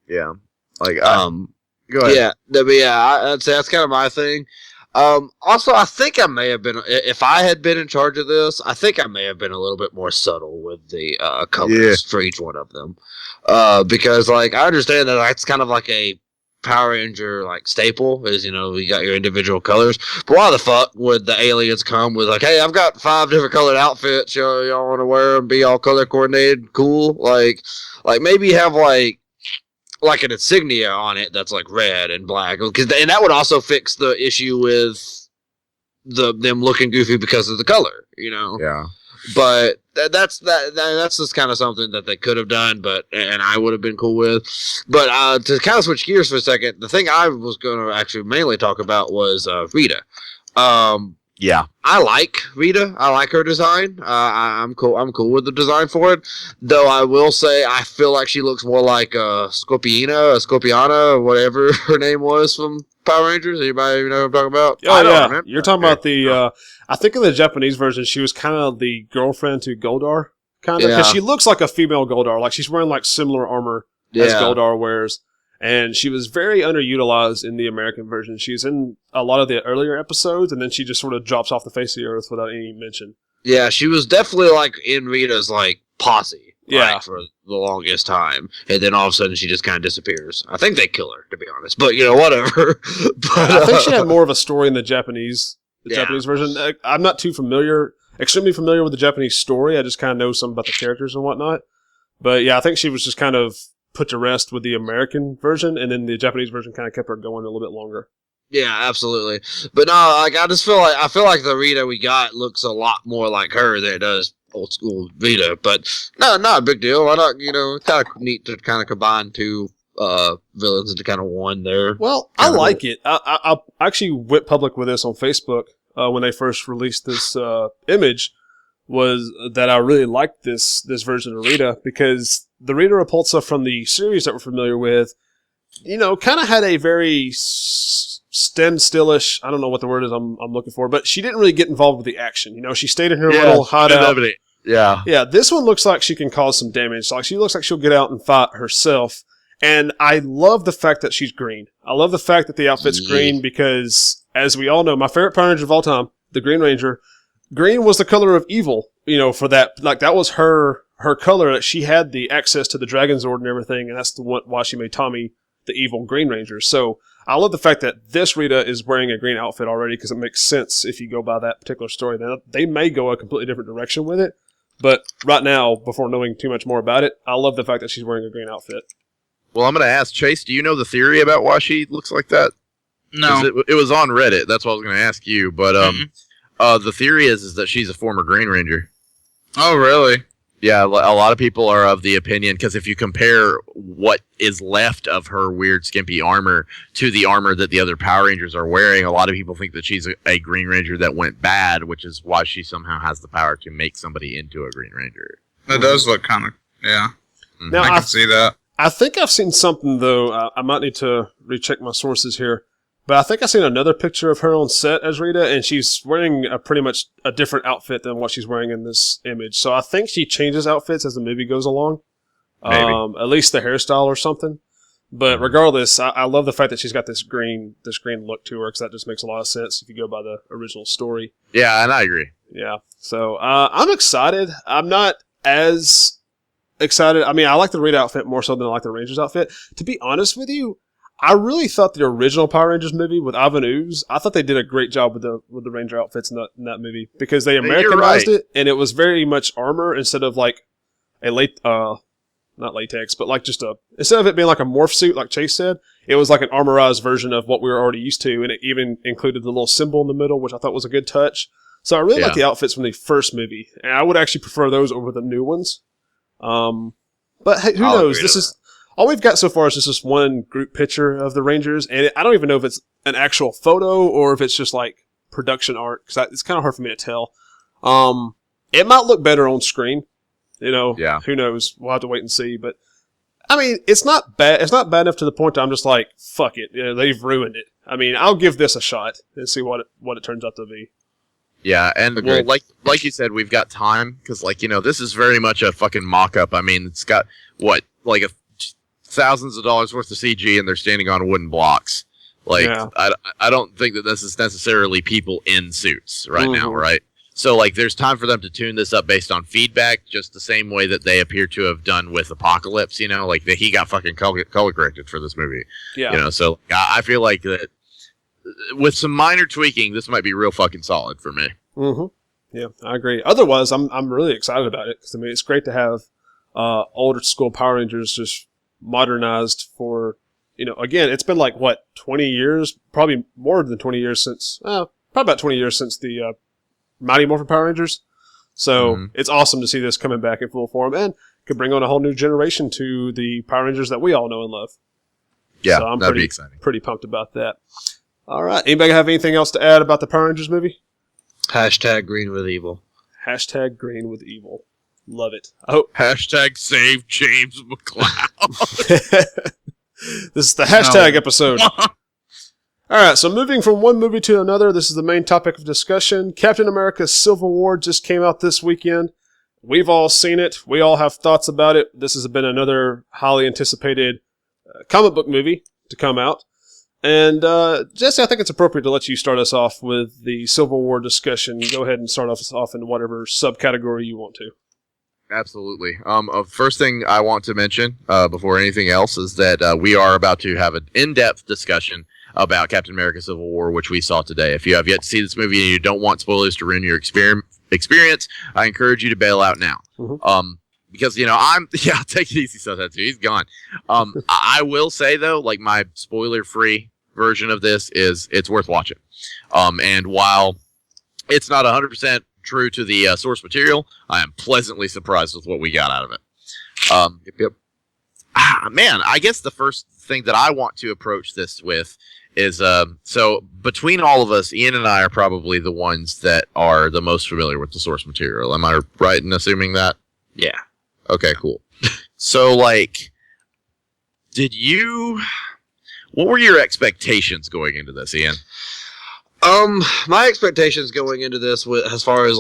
Yeah, like go ahead. I'd say that's kind of my thing. Also, I think I may have been, if I had been in charge of this, I think I may have been a little bit more subtle with the colors for each one of them. Because, like, I understand that that's kind of like a Power Ranger, like, staple, is, you got your individual colors. But why the fuck would the aliens come with, like, hey, I've got 5 different colored outfits, y'all want to wear them, be all color coordinated, cool? Like maybe have, like an insignia on it that's like red and black, and that would also fix the issue with them looking goofy because of the color, Yeah. But that's just kind of something that they could have done, and I would have been cool with. But to kind of switch gears for a second, the thing I was going to actually mainly talk about was Rita. Yeah, I like Rita. I like her design. I'm cool. I'm cool with the design for it. Though I will say, I feel like she looks more like Scorpiana, whatever her name was from Power Rangers. Anybody know what I'm talking about? Oh, I don't remember. You're talking about the. I think in the Japanese version, she was kind of the girlfriend to Goldar, kind of, because she looks like a female Goldar. Like she's wearing like similar armor as Goldar wears. And she was very underutilized in the American version. She's in a lot of the earlier episodes, and then she just sort of drops off the face of the earth without any mention. Yeah, she was definitely like in Rita's like posse, for the longest time, and then all of a sudden she just kind of disappears. I think they kill her, to be honest, but whatever. But I think she had more of a story in the Japanese version. I'm not extremely familiar with the Japanese story. I just kind of know some about the characters and whatnot. But yeah, I think she was just kind of put to rest with the American version, and then the Japanese version kind of kept her going a little bit longer. Yeah, absolutely. But no, like I feel like the Rita we got looks a lot more like her than it does old school Rita. But no, not a big deal. Why not? Kind of neat to kind of combine two villains into kind of one there. Well, I like it. I actually went public with this on Facebook when they first released this image. Was that I really liked this version of Rita, because the Rita Repulsa from the series that we're familiar with, kind of had a very stand stillish, I don't know what the word is I'm looking for, but she didn't really get involved with the action. She stayed in her little hideout. Yeah, this one looks like she can cause some damage. Like she looks like she'll get out and fight herself. And I love the fact that she's green. I love the fact that the outfit's green because, as we all know, my favorite Power Ranger of all time, the Green Ranger, green was the color of evil, for that. Like, that was her color, that she had the access to the Dragon Zord and everything, and that's why she made Tommy the evil Green Ranger. So, I love the fact that this Rita is wearing a green outfit already, because it makes sense if you go by that particular story. Now, they may go a completely different direction with it, but right now, before knowing too much more about it, I love the fact that she's wearing a green outfit. Well, I'm going to ask Chase, do you know the theory about why she looks like that? No. It was on Reddit. That's what I was going to ask you, but the theory is that she's a former Green Ranger. Oh, really? Yeah, a lot of people are of the opinion, because if you compare what is left of her weird skimpy armor to the armor that the other Power Rangers are wearing, a lot of people think that she's a Green Ranger that went bad, which is why she somehow has the power to make somebody into a Green Ranger. That does look kind of Yeah. Now, I can see that. I think I've seen something, though. I might need to recheck my sources here. But I think I've seen another picture of her on set as Rita, and she's wearing pretty much a different outfit than what she's wearing in this image. So I think she changes outfits as the movie goes along. Maybe. At least the hairstyle or something. But regardless, I love the fact that she's got this green look to her, because that just makes a lot of sense if you go by the original story. Yeah, and I agree. Yeah. So I'm excited. I'm not as excited. I mean, I like the Rita outfit more so than I like the Rangers outfit. To be honest with you, I really thought the original Power Rangers movie with Ivan Ooze, I thought they did a great job with the Ranger outfits in that movie, because they Americanized it, and it was very much armor instead of like a not latex, but like just instead of it being like a morph suit, like Chase said, it was like an armorized version of what we were already used to, and it even included the little symbol in the middle, which I thought was a good touch. So I really like the outfits from the first movie, and I would actually prefer those over the new ones. But hey, who knows? This is all we've got so far is just this one group picture of the Rangers, and I don't even know if it's an actual photo or if it's just like production art, because it's kind of hard for me to tell. It might look better on screen, you know. Yeah. Who knows? We'll have to wait and see. But I mean, it's not bad. It's not bad enough to the point that I'm just like, fuck it, they've ruined it. I mean, I'll give this a shot and see what it turns out to be. Yeah, and Agreed. well, like you said, we've got time, because this is very much a fucking mock-up. I mean, it's got thousands of dollars worth of CG, and they're standing on wooden blocks. I don't think that this is necessarily people in suits right now, right? So there's time for them to tune this up based on feedback, just the same way that they appear to have done with Apocalypse. You know, he got fucking color corrected for this movie. Yeah. You know, so I feel like that with some minor tweaking, this might be real fucking solid for me. Mm-hmm. Yeah, I agree. Otherwise, I'm really excited about it, because I mean, it's great to have older school Power Rangers just modernized for, again, it's been 20 years, probably more than 20 years since, probably about 20 years since the Mighty Morphin Power Rangers. So it's awesome to see this coming back in full form, and could bring on a whole new generation to the Power Rangers that we all know and love. Yeah, so I'm that'd be exciting. Pretty pumped about that. All right. Anybody have anything else to add about the Power Rangers movie? Hashtag green with evil. Hashtag green with evil. Love it. I hope. Hashtag save James McCloud. This is the hashtag episode. All right. So moving from one movie to another, this is the main topic of discussion. Captain America Civil War just came out this weekend. We've all seen it. We all have thoughts about it. This has been another highly anticipated comic book movie to come out. And Jesse, I think it's appropriate to let you start us off with the Civil War discussion. Go ahead and start us off in whatever subcategory you want to. Absolutely. First thing I want to mention before anything else is that we are about to have an in-depth discussion about Captain America Civil War, which we saw today. If you have yet to see this movie and you don't want spoilers to ruin your experience, I encourage you to bail out now. Because, I'll take it easy, so that's he's gone. I will say, though, my spoiler-free version of this is it's worth watching. And while it's not 100% true to the source material, I am pleasantly surprised with what we got out of it. Man, I guess the first thing that I want to approach this with is, so between all of us, Ian and I are probably the ones that are the most familiar with the source material. Am I right in assuming that? Yeah. Okay, cool. So, what were your expectations going into this, Ian? My expectations going into this, as far as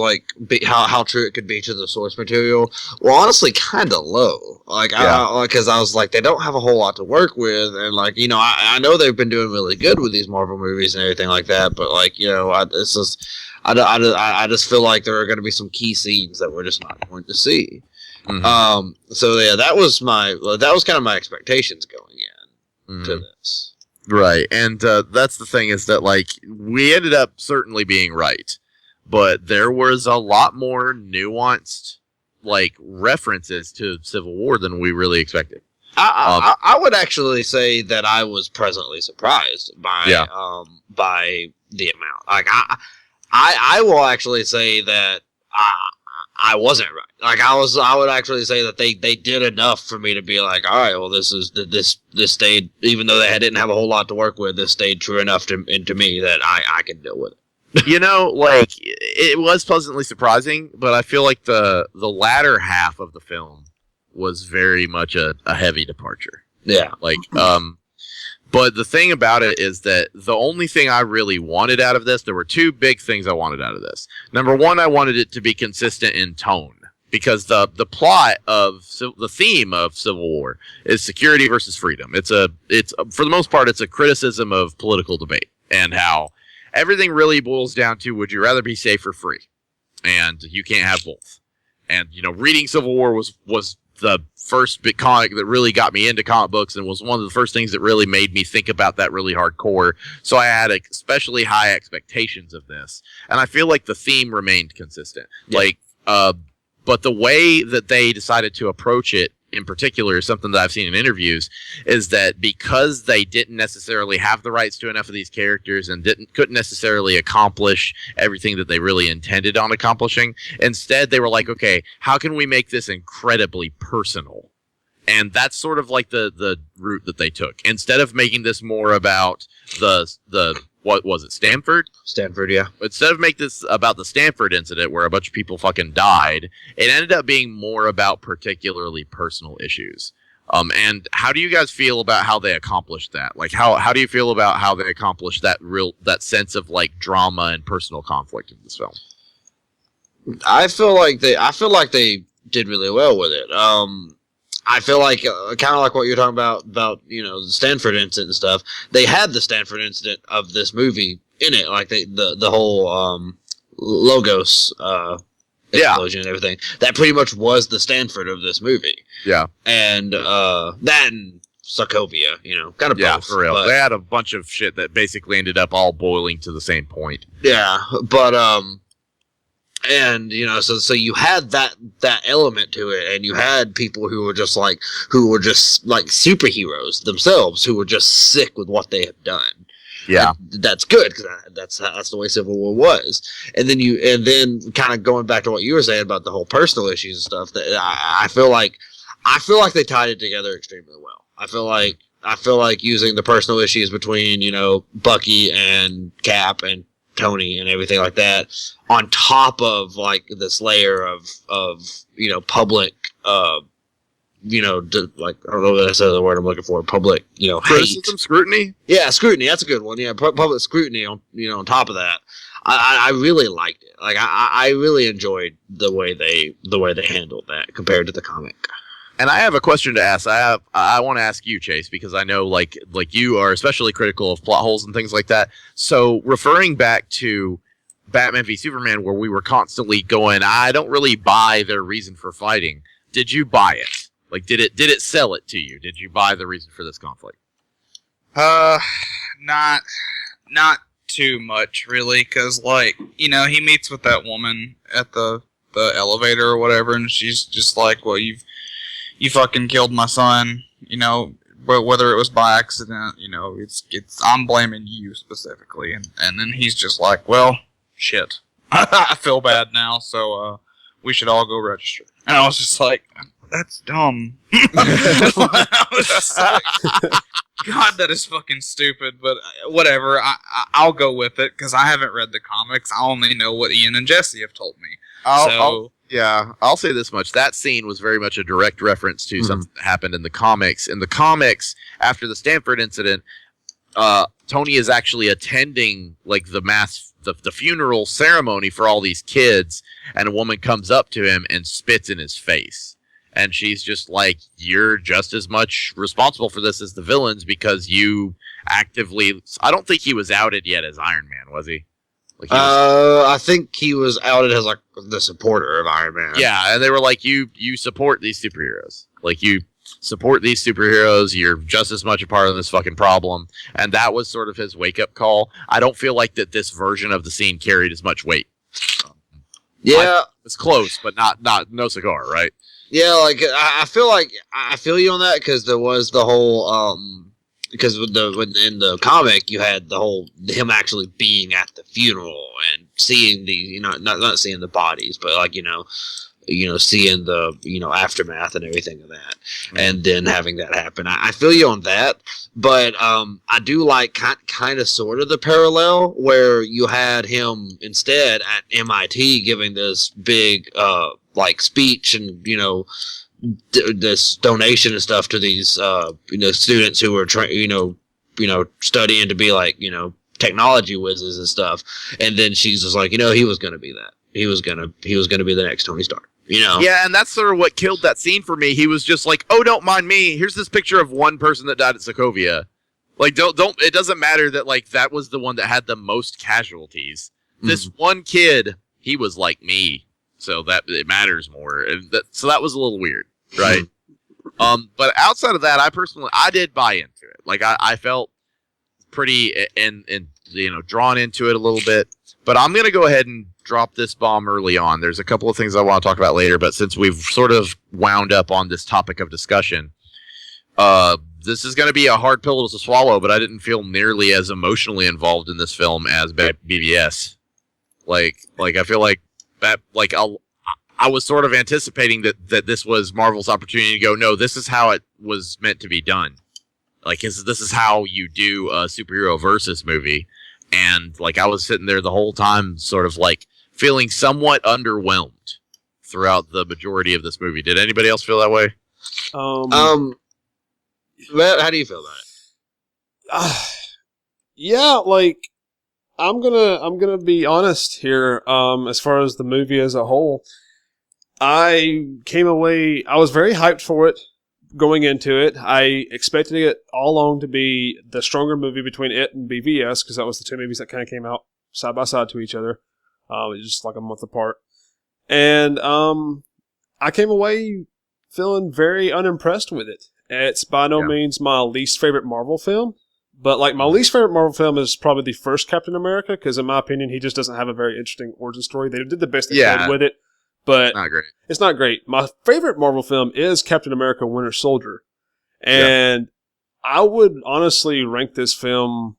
how true it could be to the source material, were honestly kind of low. Because I was like, they don't have a whole lot to work with, and I know they've been doing really good with these Marvel movies and everything like that, but I just feel like there are going to be some key scenes that we're just not going to see. So yeah, that was kind of my expectations going in to this. Right, and that's the thing is that we ended up certainly being right, but there was a lot more nuanced references to Civil War than we really expected. I would actually say that I was pleasantly surprised by the amount. I will actually say that I wasn't right. I would actually say that they did enough for me to be like, all right, well, this stayed, even though they didn't have a whole lot to work with, this stayed true enough to me that I can deal with it. It was pleasantly surprising, but I feel like the latter half of the film was very much a heavy departure. Yeah. Like, but the thing about it is that the only thing I really wanted out of this, there were two big things I wanted out of this. Number one, I wanted it to be consistent in tone, because the plot of the theme of Civil War is security versus freedom. It's for the most part, it's a criticism of political debate and how everything really boils down to, would you rather be safe or free? And you can't have both. And, you know, reading Civil War was the first big comic that really got me into comic books, and was one of the first things that really made me think about that really hardcore. So I had especially high expectations of this, and I feel like the theme remained consistent. Yeah. Like, but the way that they decided to approach it, in particular, is something that I've seen in interviews, is that because they didn't necessarily have the rights to enough of these characters and couldn't necessarily accomplish everything that they really intended on accomplishing, instead they were like, okay, how can we make this incredibly personal? And that's sort of like the route that they took. Instead of making this more about the what was it, Stanford? Stanford, yeah. Instead of make this about the Stanford incident where a bunch of people fucking died, it ended up being more about particularly personal issues. And how do you guys feel about how they accomplished that? Like, how do you feel about how they accomplished that sense of like drama and personal conflict in this film? I feel like they did really well with it. I feel like kind of like what you're talking about, you know, the Stanford incident and stuff. They had the Stanford incident of this movie in it, like the whole Logos explosion and everything. That pretty much was the Stanford of this movie. Yeah, and that and Sokovia, you know, kind of both. For real. But, they had a bunch of shit that basically ended up all boiling to the same point. Yeah, but and you know, so you had that element to it, and you had people who were just like superheroes themselves, who were just sick with what they had done. Yeah, and that's good, because that's the way Civil War was. And then kind of going back to what you were saying about the whole personal issues and stuff, that I feel like they tied it together extremely well. I feel like using the personal issues between, you know, Bucky and Cap and Tony and everything like that, on top of like this layer of you know, public you know, like, I don't know if that's the word I'm looking for, public, you know, criticism, hate. Scrutiny. Yeah, scrutiny. That's a good one. Yeah, public scrutiny on, you know, on top of that. I really liked it. Like, I really enjoyed the way they handled that compared to the comic. And I have a question to ask. I want to ask you, Chase, because I know like you are especially critical of plot holes and things like that. So referring back to Batman v Superman, where we were constantly going, I don't really buy their reason for fighting. Did you buy it? Like, did it sell it to you? Did you buy the reason for this conflict? Not too much, really, because, like, you know, he meets with that woman at the elevator or whatever, and she's just like, well, you fucking killed my son, you know, but whether it was by accident, you know, it's I'm blaming you specifically, and then he's just like, well, shit, I feel bad now, so we should all go register. And I was just like, that's dumb. I was just like, God, that is fucking stupid, but whatever, I'll go with it, because I haven't read the comics. I only know what Ian and Jesse have told me. I'll say this much. That scene was very much a direct reference to something that happened in the comics. In the comics, after the Stanford incident, Tony is actually attending like the funeral ceremony for all these kids, and a woman comes up to him and spits in his face. And she's just like, you're just as much responsible for this as the villains, because you actively... I don't think he was outed yet as Iron Man, was he? Like I think he was outed as like the supporter of Iron Man. Yeah, and they were like, you support these superheroes. Like, you support these superheroes, you're just as much a part of this fucking problem. And that was sort of his wake-up call. I don't feel like that this version of the scene carried as much weight. Yeah. It's close, but not no cigar, right? Yeah, like, I feel you on that, because there was the whole, because in the comic, you had the whole, him actually being at the funeral and seeing the, you know, not seeing the bodies, but like, you know, seeing the, you know, aftermath and everything of that, and then having that happen. I feel you on that, but I do like kind of sort of the parallel where you had him instead at MIT giving this big like speech and, you know, this donation and stuff to these students who were studying to be like technology whizzes and stuff, and then she's just like, he was going to be that. He was going to be the next Tony Stark. Yeah, and that's sort of what killed that scene for me. He was just like, "Oh, don't mind me. Here's this picture of one person that died at Sokovia." Like, don't. It doesn't matter that like that was the one that had the most casualties. This one kid, he was like me, so that it matters more. And so that was a little weird, right? But outside of that, I did buy into it. Like, I felt pretty and drawn into it a little bit. But I'm gonna go ahead and drop this bomb early on. There's a couple of things I want to talk about later, but since we've sort of wound up on this topic of discussion, this is going to be a hard pill to swallow, but I didn't feel nearly as emotionally involved in this film as BVS. Like I feel like that, like I was sort of anticipating that this was Marvel's opportunity to go, no, this is how it was meant to be done. Like, this is how you do a superhero versus movie. And like, I was sitting there the whole time sort of like feeling somewhat underwhelmed throughout the majority of this movie. Did anybody else feel that way? Matt, how do you feel about it? Yeah, like I'm gonna be honest here. As far as the movie as a whole, I came away. I was very hyped for it going into it. I expected it all along to be the stronger movie between it and BVS, because that was the two movies that kind of came out side by side to each other, just like a month apart. And I came away feeling very unimpressed with it. It's by no means my least favorite Marvel film, but like my least favorite Marvel film is probably the first Captain America, because in my opinion, he just doesn't have a very interesting origin story. They did the best they could with it, but not great. It's not great. My favorite Marvel film is Captain America: Winter Soldier, and I would honestly rank this film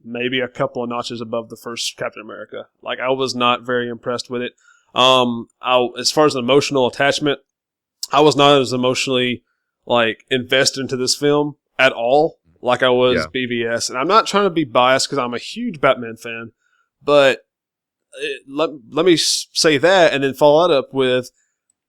maybe a couple of notches above the first Captain America. Like, I was not very impressed with it. As far as an emotional attachment, I was not as emotionally like invested into this film at all like I was BVS. And I'm not trying to be biased because I'm a huge Batman fan, but let me say that and then follow that up with,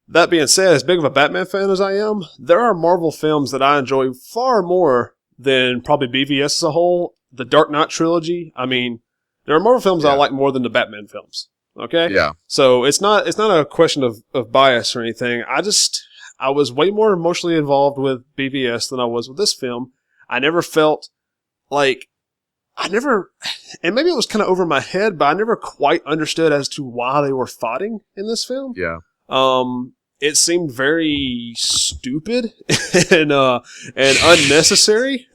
that being said, as big of a Batman fan as I am, there are Marvel films that I enjoy far more than probably BVS as a whole. The Dark Knight trilogy, I mean, there are Marvel films I like more than the Batman films. Okay? Yeah. So it's not a question of bias or anything. I was way more emotionally involved with BVS than I was with this film. I never felt like, and maybe it was kind of over my head, but I never quite understood as to why they were fighting in this film. Yeah. It seemed very stupid and unnecessary,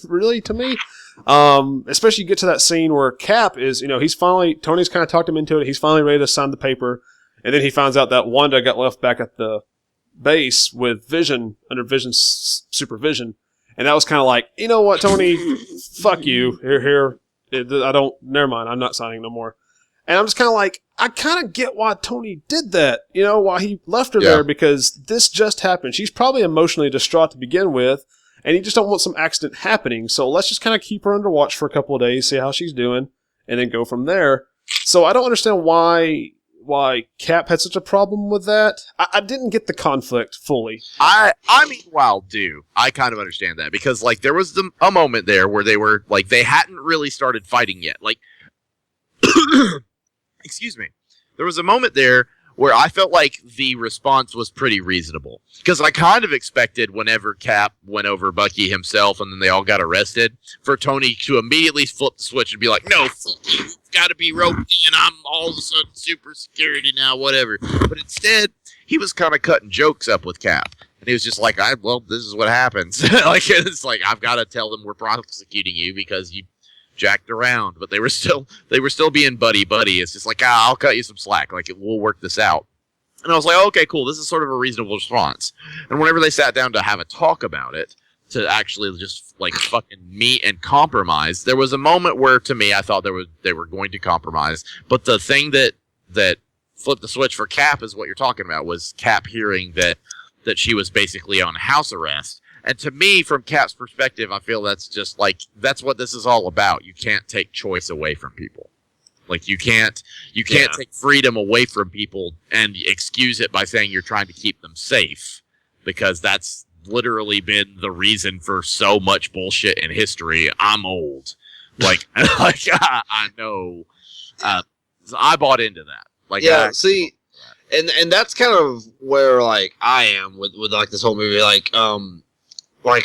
really, to me. Especially you get to that scene where Cap is, Tony's kind of talked him into it. He's finally ready to sign the paper. And then he finds out that Wanda got left back at the base with Vision, under Vision's supervision. And that was kind of like, you know what, Tony, fuck you. Here. Never mind. I'm not signing no more. And I'm just kind of like, I kind of get why Tony did that, why he left her there, because this just happened. She's probably emotionally distraught to begin with, and you just don't want some accident happening. So let's just kind of keep her under watch for a couple of days, see how she's doing, and then go from there. So I don't understand why Cap had such a problem with that. I didn't get the conflict fully. I meanwhile do. I kind of understand that, because like there was a moment there where they were like, they hadn't really started fighting yet. Like, excuse me. There was a moment there where I felt like the response was pretty reasonable, because I kind of expected whenever Cap went over Bucky himself and then they all got arrested, for Tony to immediately flip the switch and be like, no, it's got to be roped in, I'm all of a sudden super security now, whatever. But instead, he was kind of cutting jokes up with Cap. And he was just like, this is what happens. Like, it's like, I've got to tell them we're prosecuting you because you jacked around. But they were still being buddy-buddy. It's just like, I'll cut you some slack. Like, we'll work this out. And I was like, okay, cool. This is sort of a reasonable response. And whenever they sat down to have a talk about it, to actually just like fucking meet and compromise, there was a moment where, to me, I thought they were going to compromise. But the thing that flipped the switch for Cap is what you're talking about, was Cap hearing that she was basically on house arrest. And to me, from Cap's perspective, I feel that's just like, that's what this is all about. You can't take choice away from people. Like, you can't take freedom away from people and excuse it by saying you're trying to keep them safe. because that's literally been the reason for so much bullshit in history. I'm old. Like, I know. So I bought into that. Like, yeah, see, and that's kind of where, like, I am with like, this whole movie. Like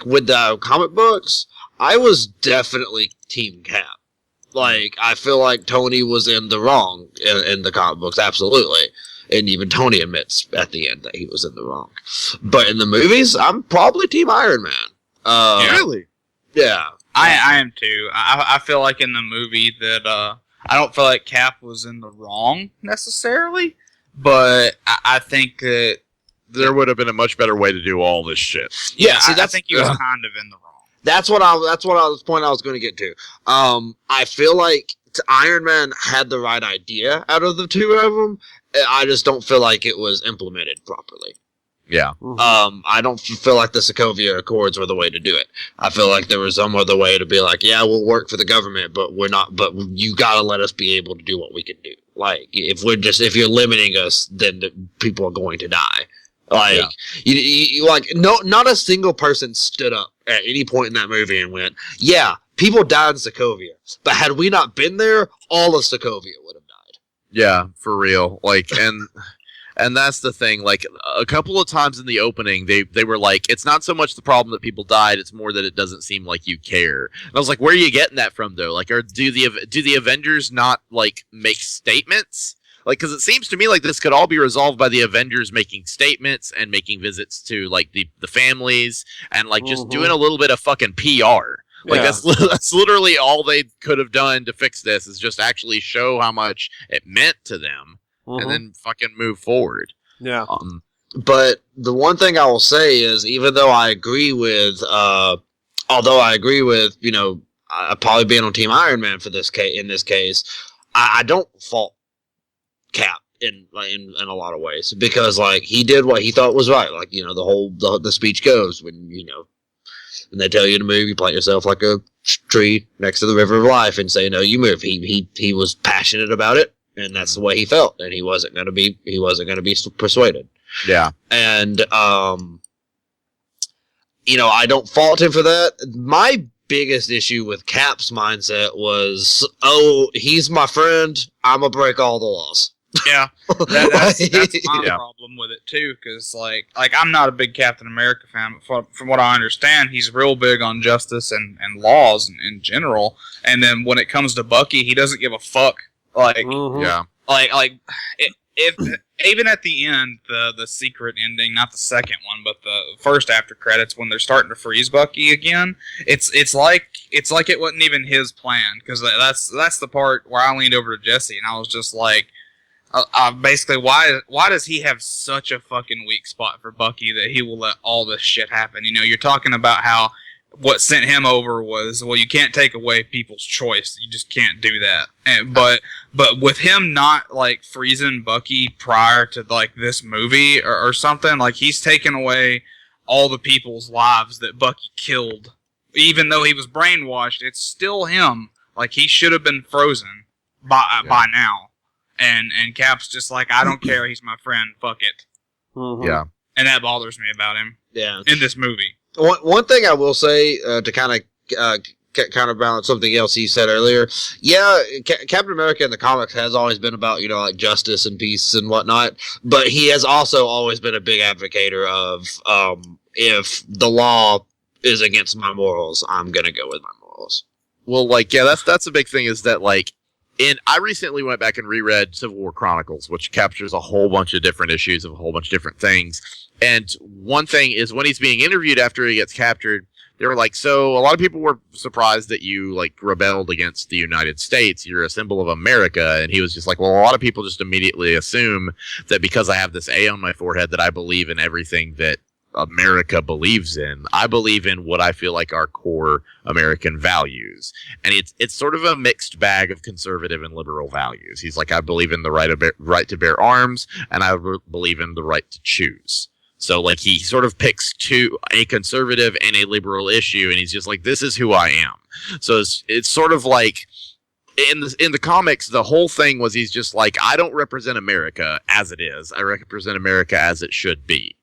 with the comic books, I was definitely Team Cap. Like, I feel like Tony was in the wrong in the comic books, absolutely. And even Tony admits at the end that he was in the wrong. But in the movies, I'm probably Team Iron Man. Really? Yeah. I am too. I feel like in the movie that I don't feel like Cap was in the wrong necessarily, but I think that there would have been a much better way to do all this shit. Yeah, see, I think he was kind of in the wrong. That's what I was point I was going to get to. I feel like Iron Man had the right idea out of the two of them. I just don't feel like it was implemented properly. Yeah. I don't feel like the Sokovia Accords were the way to do it. I feel like there was some other way to be like, yeah, we'll work for the government, but we're not. But you gotta let us be able to do what we can do. Like, if you're limiting us, then people are going to die. Like, not a single person stood up at any point in that movie and went, yeah, people died in Sokovia, but had we not been there, all of Sokovia would have died. Yeah, for real. Like, and that's the thing. Like, a couple of times in the opening, they were like, it's not so much the problem that people died, it's more that it doesn't seem like you care. And I was like, where are you getting that from, though? Like, do the Avengers not, like, make statements? Like, because it seems to me like this could all be resolved by the Avengers making statements and making visits to, like, the families and, like, just doing a little bit of fucking PR. Like, that's literally all they could have done to fix this, is just actually show how much it meant to them and then fucking move forward. Yeah. But the one thing I will say is, even though I agree with, you know, probably being on Team Iron Man for this case, in this case, I don't fault Cap in a lot of ways, because, like, he did what he thought was right. Like, you know, the speech goes, when, you know, when they tell you to move, you plant yourself like a tree next to the river of life and say, no, you move. He was passionate about it, and that's the way he felt, and he wasn't going to be persuaded. Yeah. And you know, I don't fault him for that. My biggest issue with Cap's mindset was, oh, he's my friend, I'm gonna break all the laws. Yeah, that's my problem with it too. Because like I'm not a big Captain America fan, but from what I understand, he's real big on justice and laws in general. And then when it comes to Bucky, he doesn't give a fuck. Like, yeah, if even at the end, the secret ending, not the second one, but the first after credits, when they're starting to freeze Bucky again, it's like it wasn't even his plan. Because that's the part where I leaned over to Jesse and I was just like, basically, why does he have such a fucking weak spot for Bucky that he will let all this shit happen? You know, you're talking about how what sent him over was, well, you can't take away people's choice. You just can't do that. But with him not, like, freezing Bucky prior to, like, this movie or something, like, he's taken away all the people's lives that Bucky killed. Even though he was brainwashed, it's still him. Like, he should have been frozen by now. And Cap's just like, I don't care, he's my friend, fuck it. Yeah. And that bothers me about him. Yeah. In this movie. One thing I will say, to kind of counterbalance something else he said earlier, yeah, Captain America in the comics has always been about, you know, like, justice and peace and whatnot, but he has also always been a big advocator of, if the law is against my morals, I'm gonna go with my morals. Well, like, yeah, that's a big thing, is that, like, I recently went back and reread Civil War Chronicles, which captures a whole bunch of different issues of a whole bunch of different things. And one thing is, when he's being interviewed after he gets captured, they were like, so a lot of people were surprised that you, like, rebelled against the United States. You're a symbol of America. And he was just like, well, a lot of people just immediately assume that because I have this A on my forehead that I believe in everything that America believes in. I believe in what I feel like are core American values. And it's sort of a mixed bag of conservative and liberal values. He's like, I believe in the right to bear arms, and I believe in the right to choose. So, like, he sort of picks a conservative and a liberal issue, and he's just like, this is who I am. So it's sort of like, in the comics, the whole thing was, he's just like, I don't represent America as it is. I represent America as it should be.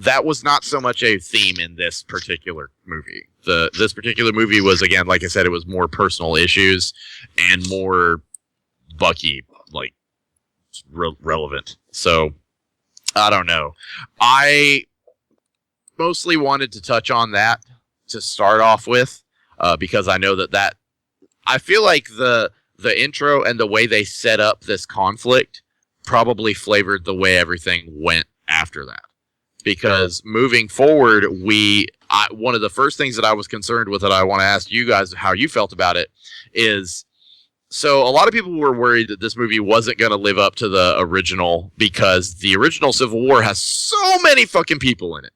that was not so much a theme in this particular movie. This particular movie was, again, like I said, it was more personal issues and more Bucky, like, relevant. So, I don't know. I mostly wanted to touch on that to start off with, because I know that I feel like the intro and the way they set up this conflict probably flavored the way everything went after that. Because moving forward, one of the first things that I was concerned with that I want to ask you guys how you felt about it is, so a lot of people were worried that this movie wasn't going to live up to the original because the original Civil War has so many fucking people in it.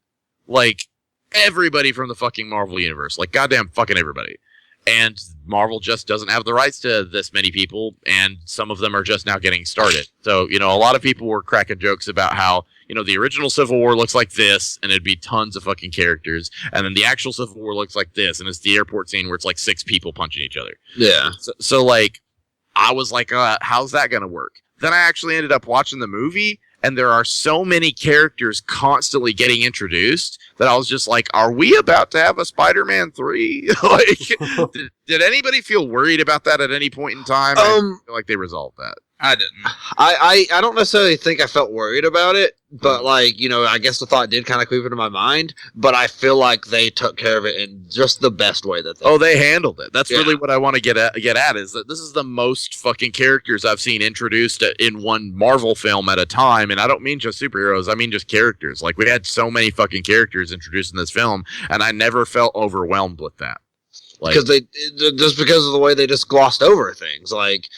Like, everybody from the fucking Marvel universe. Like, goddamn fucking everybody. And Marvel just doesn't have the rights to this many people, and some of them are just now getting started. So, a lot of people were cracking jokes about how, the original Civil War looks like this, and it'd be tons of fucking characters, and then the actual Civil War looks like this, and it's the airport scene where it's like 6 people punching each other. Yeah. So like, I was like, how's that gonna work? Then I actually ended up watching the movie, and there are so many characters constantly getting introduced that I was just like, are we about to have a Spider-Man 3? Like, did anybody feel worried about that at any point in time? I feel like they resolved that. I didn't. I don't necessarily think I felt worried about it, but like, I guess the thought did kind of creep into my mind, but I feel like they took care of it in just the best way that they handled it. That's really what I want to get at is that this is the most fucking characters I've seen introduced in one Marvel film at a time, and I don't mean just superheroes, I mean just characters. Like, we had so many fucking characters introduced in this film, and I never felt overwhelmed with that. Because because of the way they just glossed over things. Like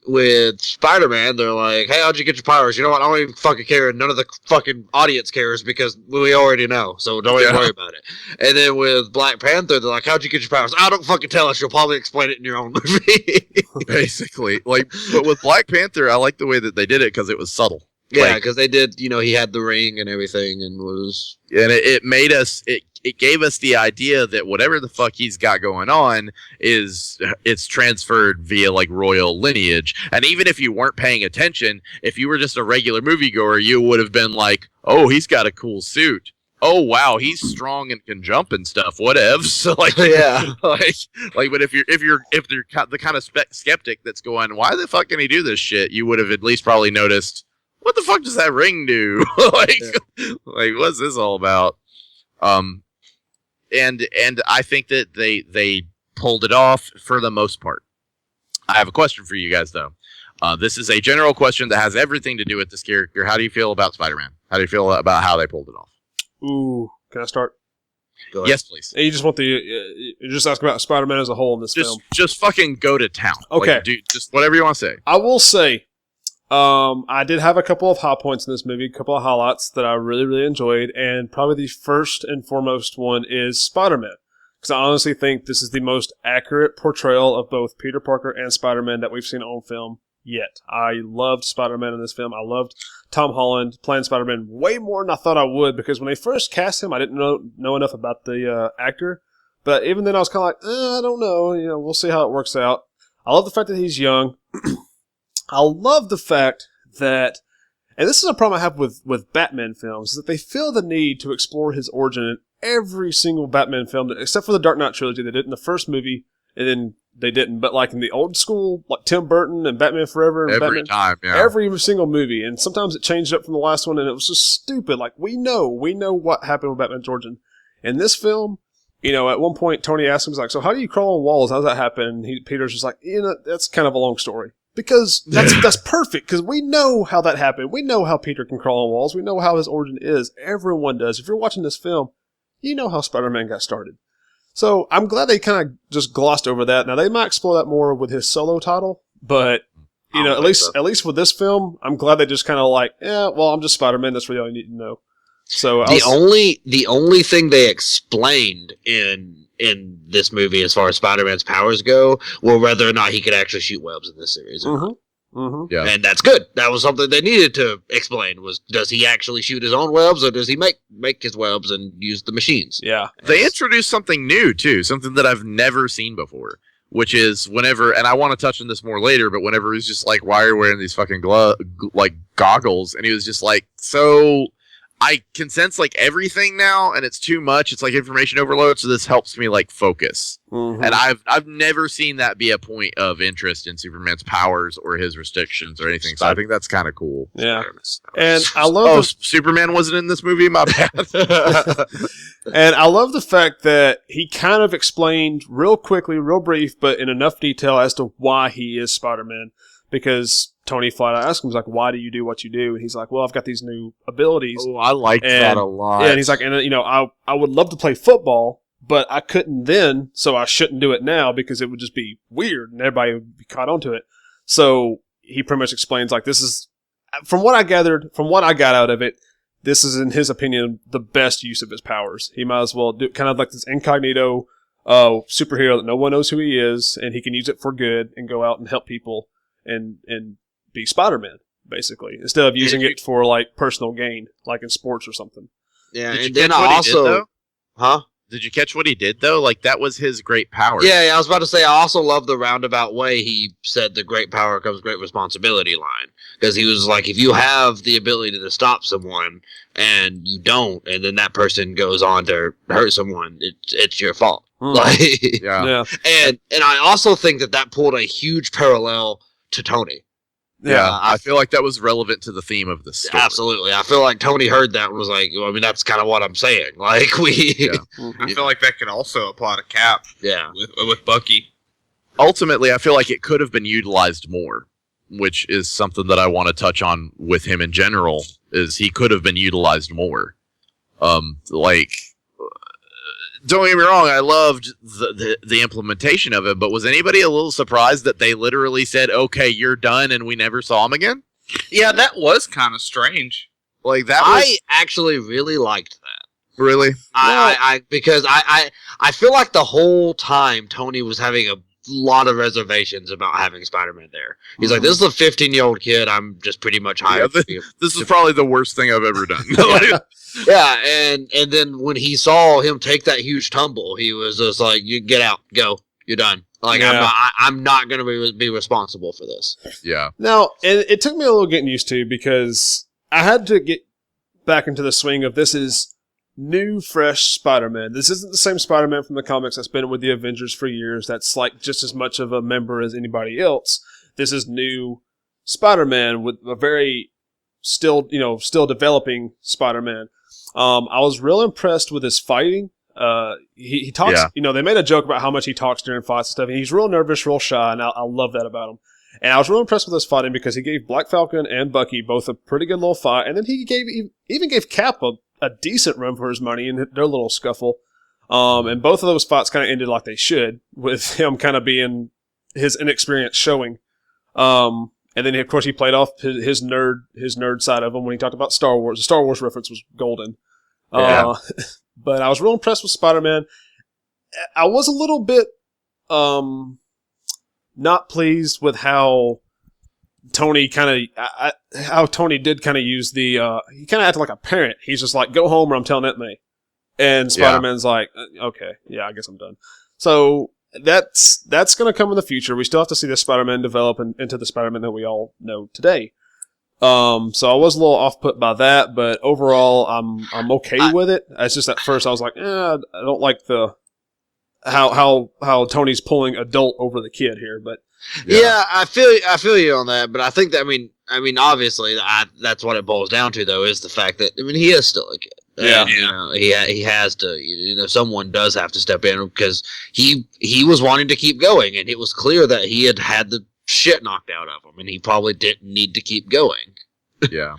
with Spider-Man, they're like, hey, how'd you get your powers? You know what? I don't even fucking care. None of the fucking audience cares because we already know. So don't even worry about it. And then with Black Panther, they're like, how'd you get your powers? I don't fucking tell us. You'll probably explain it in your own movie. Basically. But with Black Panther, I like the way that they did it because it was subtle. Yeah, because they did, he had the ring and everything and was... And it made us... It gave us the idea that whatever the fuck he's got going on it's transferred via like royal lineage. And even if you weren't paying attention, if you were just a regular moviegoer, you would have been like, oh, he's got a cool suit. Oh wow, he's strong and can jump and stuff. Whatevs. So but if you're the kind of skeptic that's going, why the fuck can he do this shit? You would have at least probably noticed, what the fuck does that ring do? What's this all about? And I think that they pulled it off for the most part. I have a question for you guys, though. This is a general question that has everything to do with this character. How do you feel about Spider-Man? How do you feel about how they pulled it off? Ooh, can I start? Go ahead. Yes, please. You just want you just ask about Spider-Man as a whole in this film. Just fucking go to town. Okay. Just whatever you want to say. I will say, I did have a couple of high points in this movie, a couple of highlights that I really, really enjoyed, and probably the first and foremost one is Spider-Man. Because I honestly think this is the most accurate portrayal of both Peter Parker and Spider-Man that we've seen on film yet. I loved Spider-Man in this film. I loved Tom Holland playing Spider-Man way more than I thought I would, because when they first cast him, I didn't know enough about the actor. But even then, I was kind of like, I don't know. We'll see how it works out. I love the fact that he's young. I love the fact that, and this is a problem I have with Batman films, is that they feel the need to explore his origin in every single Batman film, except for the Dark Knight trilogy. They did in the first movie, and then they didn't. But like in the old school, like Tim Burton and Batman Forever, and every single movie. And sometimes it changed up from the last one, and it was just stupid. Like, we know what happened with Batman's origin. In this film, at one point, Tony asked him, he's like, so how do you crawl on walls? How does that happen? And Peter's just like, that's kind of a long story. Because that's perfect, because we know how that happened. We know how Peter can crawl on walls. We know how his origin is. Everyone does. If you're watching this film, you know how Spider-Man got started. So I'm glad they kind of just glossed over that. Now, they might explore that more with his solo title, but at least with this film, I'm glad they just kind of like, I'm just Spider-Man. That's really all you need to know. So the only thing they explained in this movie, as far as Spider-Man's powers go, were whether or not he could actually shoot webs in this series. Yeah. And that's good. That was something they needed to explain, was does he actually shoot his own webs, or does he make his webs and use the machines? Yeah. They introduced something new, too, something that I've never seen before, which is whenever, and I want to touch on this more later, but whenever he's just like, why are you wearing these fucking goggles? And he was just like, so I can sense like everything now, and it's too much. It's like information overload. So this helps me like focus. Mm-hmm. And I've never seen that be a point of interest in Superman's powers or his restrictions or anything. So I think that's kind of cool. Yeah, and I love. Superman wasn't in this movie. My bad. And I love the fact that he kind of explained real quickly, real brief, but in enough detail as to why he is Spider-Man. Because Tony flat out asked him, he's like, "Why do you do what you do?" And he's like, "Well, I've got these new abilities." Oh, I liked that a lot. Yeah, and he's like, "And I would love to play football, but I couldn't then, so I shouldn't do it now because it would just be weird and everybody would be caught onto it." So he pretty much explains like, this is, from what I gathered, from what I got out of it, this is, in his opinion, the best use of his powers. He might as well do kind of like this incognito superhero that no one knows who he is, and he can use it for good and go out and help people and be Spider-Man, basically, instead of using it for like personal gain, like in sports or something. Yeah, Did and you then catch I what he also, did, though? huh? Did you catch what he did though? Like that was his great power. Yeah, I was about to say, I also love the roundabout way he said the great power comes great responsibility line. Because he was like, if you have the ability to stop someone and you don't, and then that person goes on to hurt someone, it's your fault. Like, Yeah. and I also think that pulled a huge parallel to Tony. Yeah, I feel like that was relevant to the theme of the story. Absolutely. I feel like Tony heard that and was like, well, I mean, that's kind of what I'm saying. Like, I feel like that could also apply to Cap. Yeah. With Bucky. Ultimately, I feel like it could have been utilized more, which is something that I want to touch on with him in general, is he could have been utilized more. Don't get me wrong, I loved the implementation of it, but was anybody a little surprised that they literally said, "Okay, you're done," and we never saw him again? Yeah, that was kind of strange. Like that. I actually really liked that. Really? Because I feel like the whole time Tony was having a lot of reservations about having Spider-Man there. He's like, this is a 15-year-old kid. I'm just pretty much hired. This is probably the worst thing I've ever done. Yeah, and then when he saw him take that huge tumble, he was just like, "You get out, go, you're done." Like, I'm not going to be responsible for this. Yeah. Now, and it took me a little getting used to, because I had to get back into the swing of, this is new, fresh Spider-Man. This isn't the same Spider-Man from the comics that's been with the Avengers for years. That's like just as much of a member as anybody else. This is new Spider-Man with a very still developing Spider-Man. I was real impressed with his fighting. He talks, they made a joke about how much he talks during fights and stuff, and he's real nervous, real shy, and I love that about him. And I was real impressed with his fighting because he gave Black Falcon and Bucky both a pretty good little fight, and then he even gave Cap a decent run for his money in their little scuffle. And both of those fights kind of ended like they should, with him kind of being his inexperience showing. And then, of course, he played off his nerd side of him when he talked about Star Wars. The Star Wars reference was golden. Yeah. But I was real impressed with Spider-Man. I was a little bit not pleased with how Tony did kind of use the he kind of acted like a parent. He's just like, "Go home or I'm telling Aunt May." And Spider-Man's like, "Okay, yeah, I guess I'm done." So that's going to come in the future. We still have to see this Spider-Man develop into the Spider-Man that we all know today. So I was a little off-put by that, but overall, I'm okay with it. It's just at first I was like, I don't like the how Tony's pulling adult over the kid here. But yeah, I feel you on that. But I think that I mean, obviously, that's what it boils down to, though, is the fact that he is still a kid. Yeah, he has to. Someone does have to step in, because he was wanting to keep going, and it was clear that he had the shit knocked out of him, and he probably didn't need to keep going. Yeah.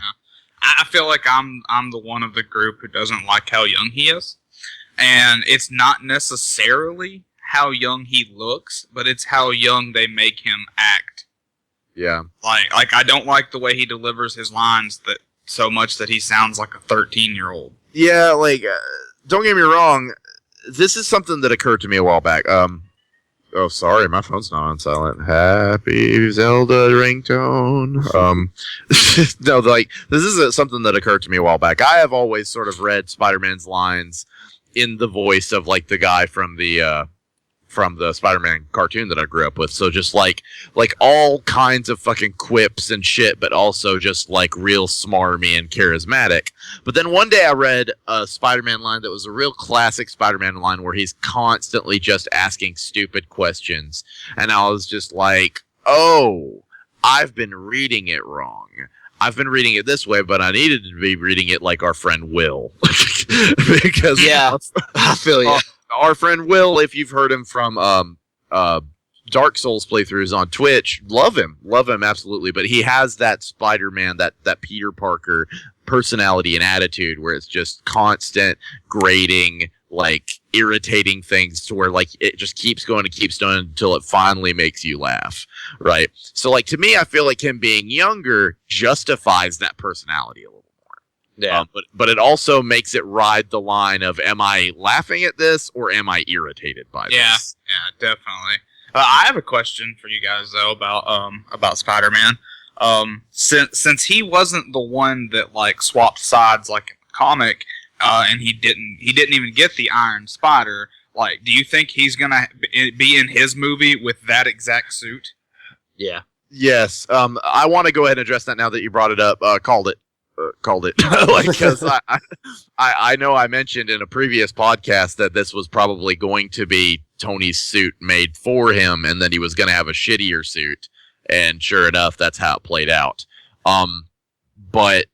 I feel like I'm the one of the group who doesn't like how young he is, and it's not necessarily how young he looks, but it's how young they make him act. Yeah. Like I don't like the way he delivers his lines so much that he sounds like a 13-year-old. Yeah, don't get me wrong. This is something that occurred to me a while back. Oh, sorry, my phone's not on silent. Happy Zelda ringtone. No, this is something that occurred to me a while back. I have always sort of read Spider-Man's lines in the voice of the guy from the from the Spider-Man cartoon that I grew up with. So just like all kinds of fucking quips and shit, but also just like real smarmy and charismatic. But then one day I read a Spider-Man line that was a real classic Spider-Man line where he's constantly just asking stupid questions. And I was just like, oh, I've been reading it wrong. I've been reading it this way, but I needed to be reading it like our friend Will. Because I feel you. Our friend Will, if you've heard him from Dark Souls playthroughs on Twitch, love him absolutely. But he has that Spider-Man, that Peter Parker personality and attitude where it's just constant grating, like irritating things to where like it just keeps going until it finally makes you laugh, right? So like to me, I feel like him being younger justifies that personality a little. Yeah, but it also makes it ride the line of, am I laughing at this or am I irritated by this? Yeah, definitely. I have a question for you guys though about Spider-Man. Since he wasn't the one that like swapped sides like in the comic, and he didn't even get the Iron Spider. Like, do you think he's gonna be in his movie with that exact suit? Yeah. Yes. I want to go ahead and address that now that you brought it up. Called it. Like, because I know I mentioned in a previous podcast that this was probably going to be Tony's suit made for him, and then he was going to have a shittier suit, and sure enough, that's how it played out. But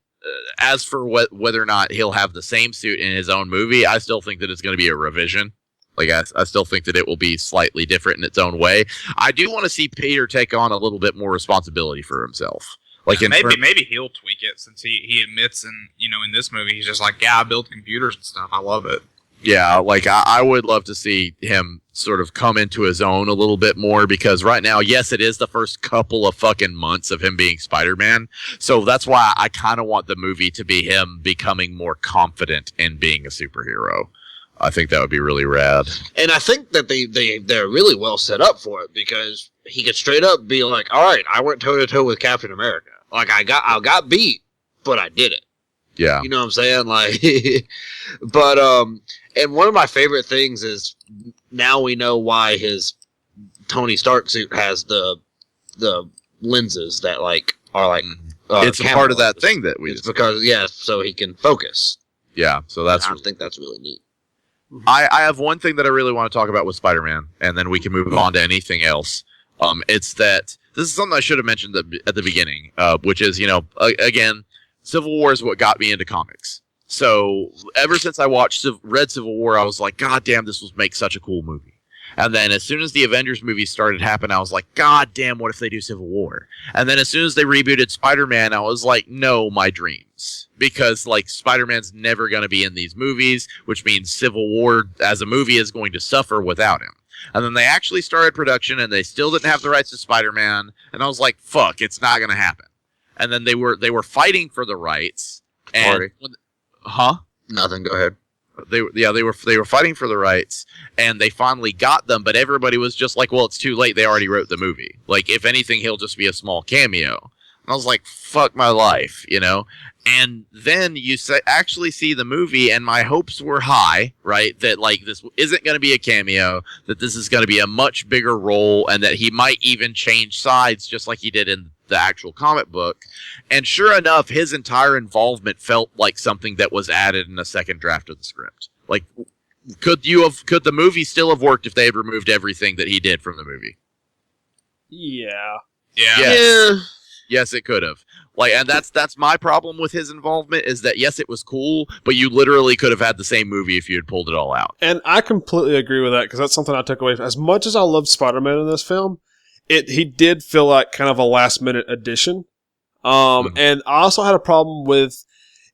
as for whether or not he'll have the same suit in his own movie, I still think that it's going to be a revision. Like, I still think that it will be slightly different in its own way. I do want to see Peter take on a little bit more responsibility for himself. Like maybe he'll tweak it since he admits in this movie he's just like, yeah, I build computers and stuff. I love it. Yeah, like I would love to see him sort of come into his own a little bit more, because right now, yes, it is the first couple of fucking months of him being Spider-Man. So that's why I kind of want the movie to be him becoming more confident in being a superhero. I think that would be really rad. And I think that they're really well set up for it, because he could straight up be like, all right, I went toe to toe with Captain America. Like, I got beat, but I did it. Yeah. You know what I'm saying? Like, but, and one of my favorite things is now we know why his Tony Stark suit has the lenses that like are like, it's a part of that thing that we it's because, so he can focus. Yeah. So I think that's really neat. I have one thing that I really want to talk about with Spider-Man, and then we can move on to anything else. It's that this is something I should have mentioned at the beginning, which is, again, Civil War is what got me into comics. So ever since I read Civil War, I was like, God damn, this will make such a cool movie. And then as soon as the Avengers movies started happening, I was like, God damn, what if they do Civil War? And then as soon as they rebooted Spider-Man, I was like, no, my dreams. Because, like, Spider-Man's never going to be in these movies, which means Civil War as a movie is going to suffer without him. And then they actually started production, and they still didn't have the rights to Spider-Man. And I was like, fuck, it's not going to happen. And then they were fighting for the rights. And Nothing. Go ahead. They were fighting for the rights, and they finally got them. But everybody was just like, well, it's too late. They already wrote the movie. Like, if anything, he'll just be a small cameo. And I was like, fuck my life, And then you actually see the movie, and my hopes were high, right? That, like, this isn't going to be a cameo, that this is going to be a much bigger role, and that he might even change sides just like he did in the actual comic book. And sure enough, his entire involvement felt like something that was added in a second draft of the script. Like, could the movie still have worked if they had removed everything that he did from the movie? Yeah. Yes, it could have. Like, and that's my problem with his involvement, is that yes, it was cool, but you literally could have had the same movie if you had pulled it all out. And I completely agree with that, because that's something I took away. As much as I loved Spider-Man in this film, he did feel like kind of a last-minute addition. And I also had a problem with,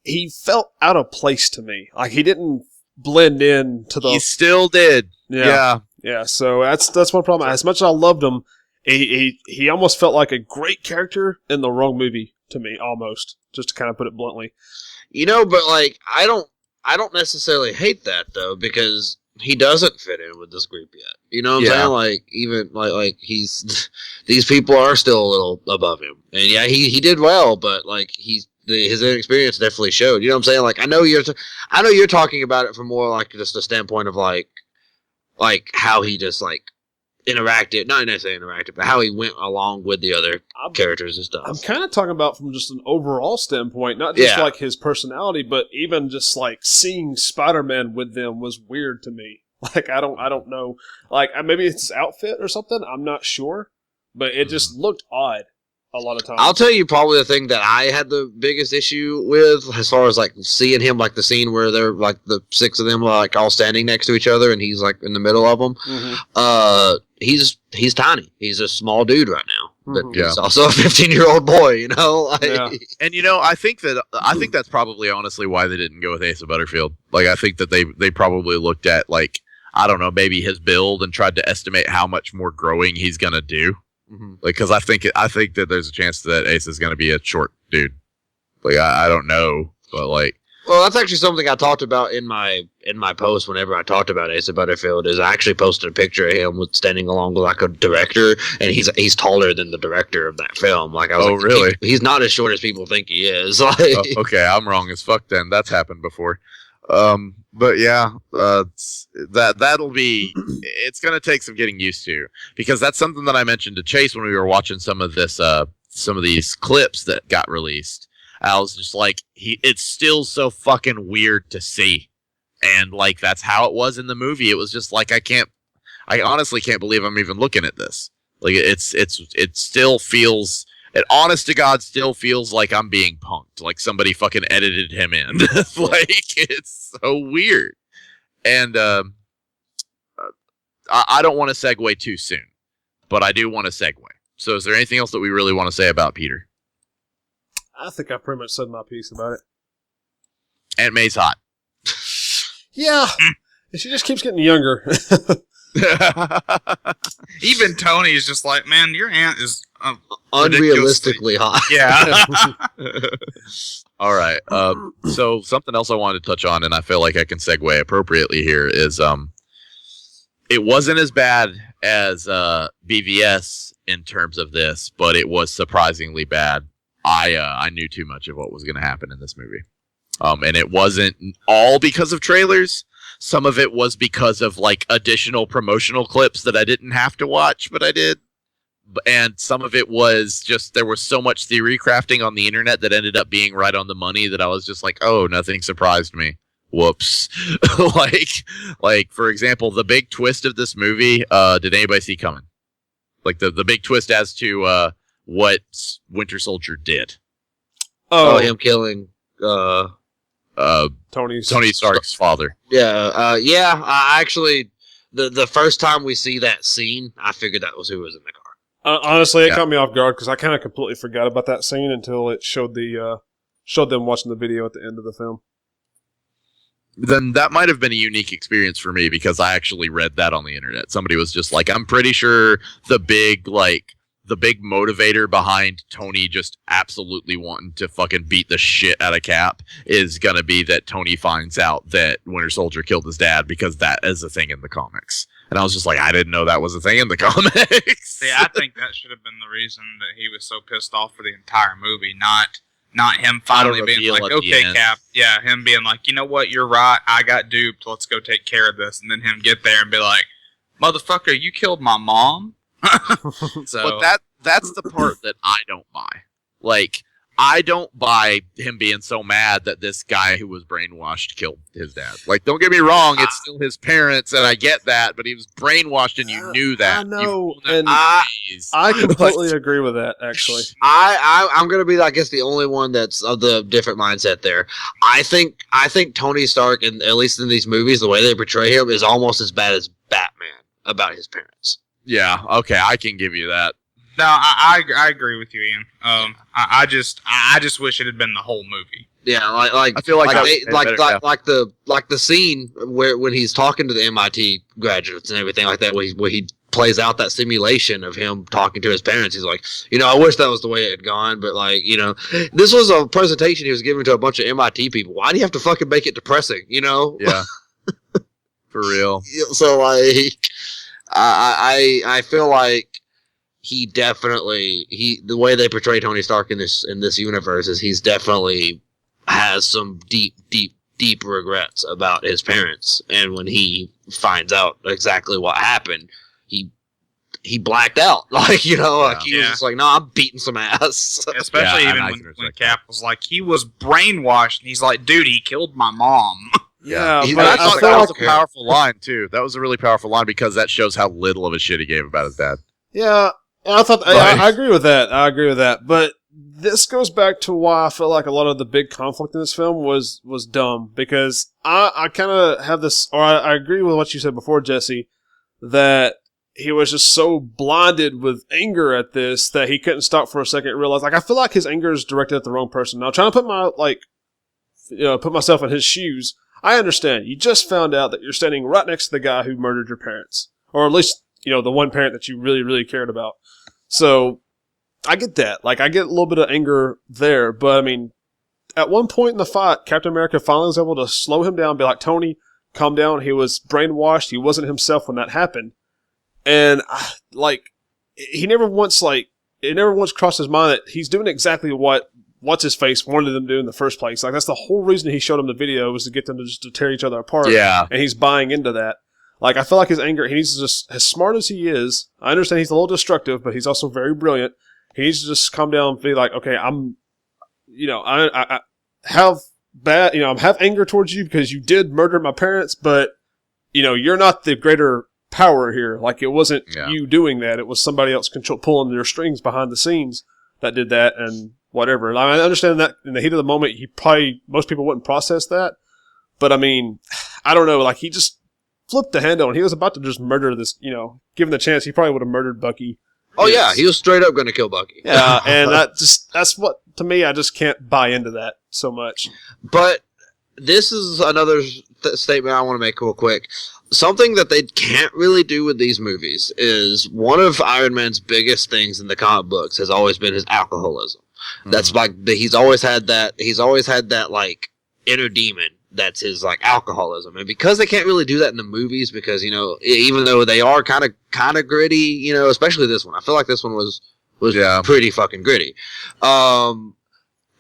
he felt out of place to me. Like, he didn't blend in to the... He still did. Yeah. So that's one problem. As much as I loved him, he almost felt like a great character in the wrong movie to me, almost, just to kind of put it bluntly. But like, I don't necessarily hate that though, because he doesn't fit in with this group yet. You know what I'm saying? Like, even like he's these people are still a little above him, and yeah, he did well, but like his inexperience definitely showed. You know what I'm saying? Like, I know you're talking about it from more like just a standpoint of like like how he just like interacted, not necessarily interacted, but how he went along with the other characters and stuff. I'm kind of talking about from just an overall standpoint, not just like his personality, but even just like seeing Spider-Man with them was weird to me. Like I don't know, like maybe it's his outfit or something. I'm not sure, but it just looked odd a lot of times. I'll tell you probably the thing that I had the biggest issue with, as far as like seeing him, like the scene where they're like the 6 of them like all standing next to each other, and he's like in the middle of them. He's tiny. He's a small dude right now. But he's also a 15-year-old boy, you know. Like, and you know, I think that's probably honestly why they didn't go with Asa Butterfield. Like, I think that they probably looked at, like, I don't know, maybe his build and tried to estimate how much more growing he's gonna do. Like, because I think that there's a chance that Ace is going to be a short dude. Like, I don't know, but like, well, that's actually something I talked about in my post. Whenever I talked about Asa Butterfield, is I actually posted a picture of him with standing along with like a director, and he's taller than the director of that film. Like, I was like, really? He's not as short as people think he is. Like, okay, I'm wrong as fuck. Then that's happened before. But yeah, that'll be, it's going to take some getting used to, because that's something that I mentioned to Chase when we were watching some of these clips that got released. I was just like, it's still so fucking weird to see. And like, that's how it was in the movie. It was just like, I honestly can't believe I'm even looking at this. Like, it still feels, it honest to God still feels like I'm being punked. Like somebody fucking edited him in. Like, it's so weird. And I don't want to segue too soon, but I do want to segue. So is there anything else that we really want to say about Peter? I think I pretty much said my piece about it. Aunt May's hot. Yeah. She just keeps getting younger. Even Tony is just like, man, your aunt is unrealistically hot. Yeah. All right. So something else I wanted to touch on, and I feel like I can segue appropriately here, is it wasn't as bad as BVS in terms of this, but it was surprisingly bad. I knew too much of what was going to happen in this movie. And it wasn't all because of trailers. Some of it was because of like additional promotional clips that I didn't have to watch, but I did. And some of it was just, there was so much theory crafting on the internet that ended up being right on the money that I was just like, oh, nothing surprised me. Whoops. like for example, the big twist of this movie, did anybody see coming? Like the big twist as to what Winter Soldier did. Oh, him killing Tony Stark's father. Yeah, I actually, the first time we see that scene, I figured that was who was in the car. Honestly, it caught me off guard because I kind of completely forgot about that scene until it showed them watching the video at the end of the film. Then that might have been a unique experience for me because I actually read that on the internet. Somebody was just like, I'm pretty sure the big motivator behind Tony just absolutely wanting to fucking beat the shit out of Cap is gonna be that Tony finds out that Winter Soldier killed his dad, because that is a thing in the comics. And I was just like, I didn't know that was a thing in the comics. See, I think that should have been the reason that he was so pissed off for the entire movie, not him finally being like, okay, Cap. Yeah, him being like, you know what, you're right, I got duped, let's go take care of this. And then him get there and be like, motherfucker, you killed my mom? So, but that's the part that I don't buy. Like, I don't buy him being so mad that this guy who was brainwashed killed his dad. Like, don't get me wrong, it's still his parents, and I get that, but he was brainwashed, and you knew that. I know, and I completely agree with that, actually. I'm going to be, I guess, the only one that's of the different mindset there. I think Tony Stark, and at least in these movies, the way they portray him is almost as bad as Batman about his parents. Yeah, okay, I can give you that. No, I agree with you, Ian. I just wish it had been the whole movie. Yeah, like I feel like the scene when he's talking to the MIT graduates and everything like that, where he plays out that simulation of him talking to his parents. He's like, I wish that was the way it had gone, but like, this was a presentation he was giving to a bunch of MIT people. Why do you have to fucking make it depressing? Yeah, for real. So like, I feel like he definitely the way they portray Tony Stark in this universe is he's definitely has some deep deep regrets about his parents, and when he finds out exactly what happened, he blacked out. Like, he was just like, no, I'm beating some ass. Especially even when Cap was like, he was brainwashed, and he's like, dude, he killed my mom. Yeah, but I thought that was a powerful line too. That was a really powerful line because that shows how little of a shit he gave about his dad. Yeah, I thought I agree with that. But this goes back to why I feel like a lot of the big conflict in this film was dumb, because I kind of have this, or I agree with what you said before, Jesse, that he was just so blinded with anger at this that he couldn't stop for a second and realize. Like, I feel like his anger is directed at the wrong person. Now, trying to put myself in his shoes. I understand. You just found out that you're standing right next to the guy who murdered your parents. Or at least, the one parent that you really, really cared about. So, I get that. Like, I get a little bit of anger there. But, I mean, at one point in the fight, Captain America finally was able to slow him down, be like, Tony, calm down. He was brainwashed. He wasn't himself when that happened. And, it never once crossed his mind that he's doing exactly what's-his-face wanted them to do in the first place. Like, that's the whole reason he showed them the video, was to get them to tear each other apart. Yeah. And he's buying into that. Like, I feel like his anger, he needs to just, as smart as he is, I understand he's a little destructive, but he's also very brilliant. He needs to just calm down and be like, okay, I have I have anger towards you because you did murder my parents, but, you're not the greater power here. Like, it wasn't you doing that. It was somebody else pulling their strings behind the scenes that did that, and whatever. And I understand that in the heat of the moment, most people wouldn't process that. But I mean, I don't know. Like, he just flipped the handle, and he was about to just murder this. Given the chance, he probably would have murdered Bucky. Oh yeah, he was straight up going to kill Bucky. Yeah, and that's what, to me, I just can't buy into that so much. But this is another statement I want to make real quick. Something that they can't really do with these movies is one of Iron Man's biggest things in the comic books has always been his alcoholism. That's like he's always had that like inner demon that's his like alcoholism, and because they can't really do that in the movies, because even though they are kind of gritty, especially this one, I feel like this one was pretty fucking gritty.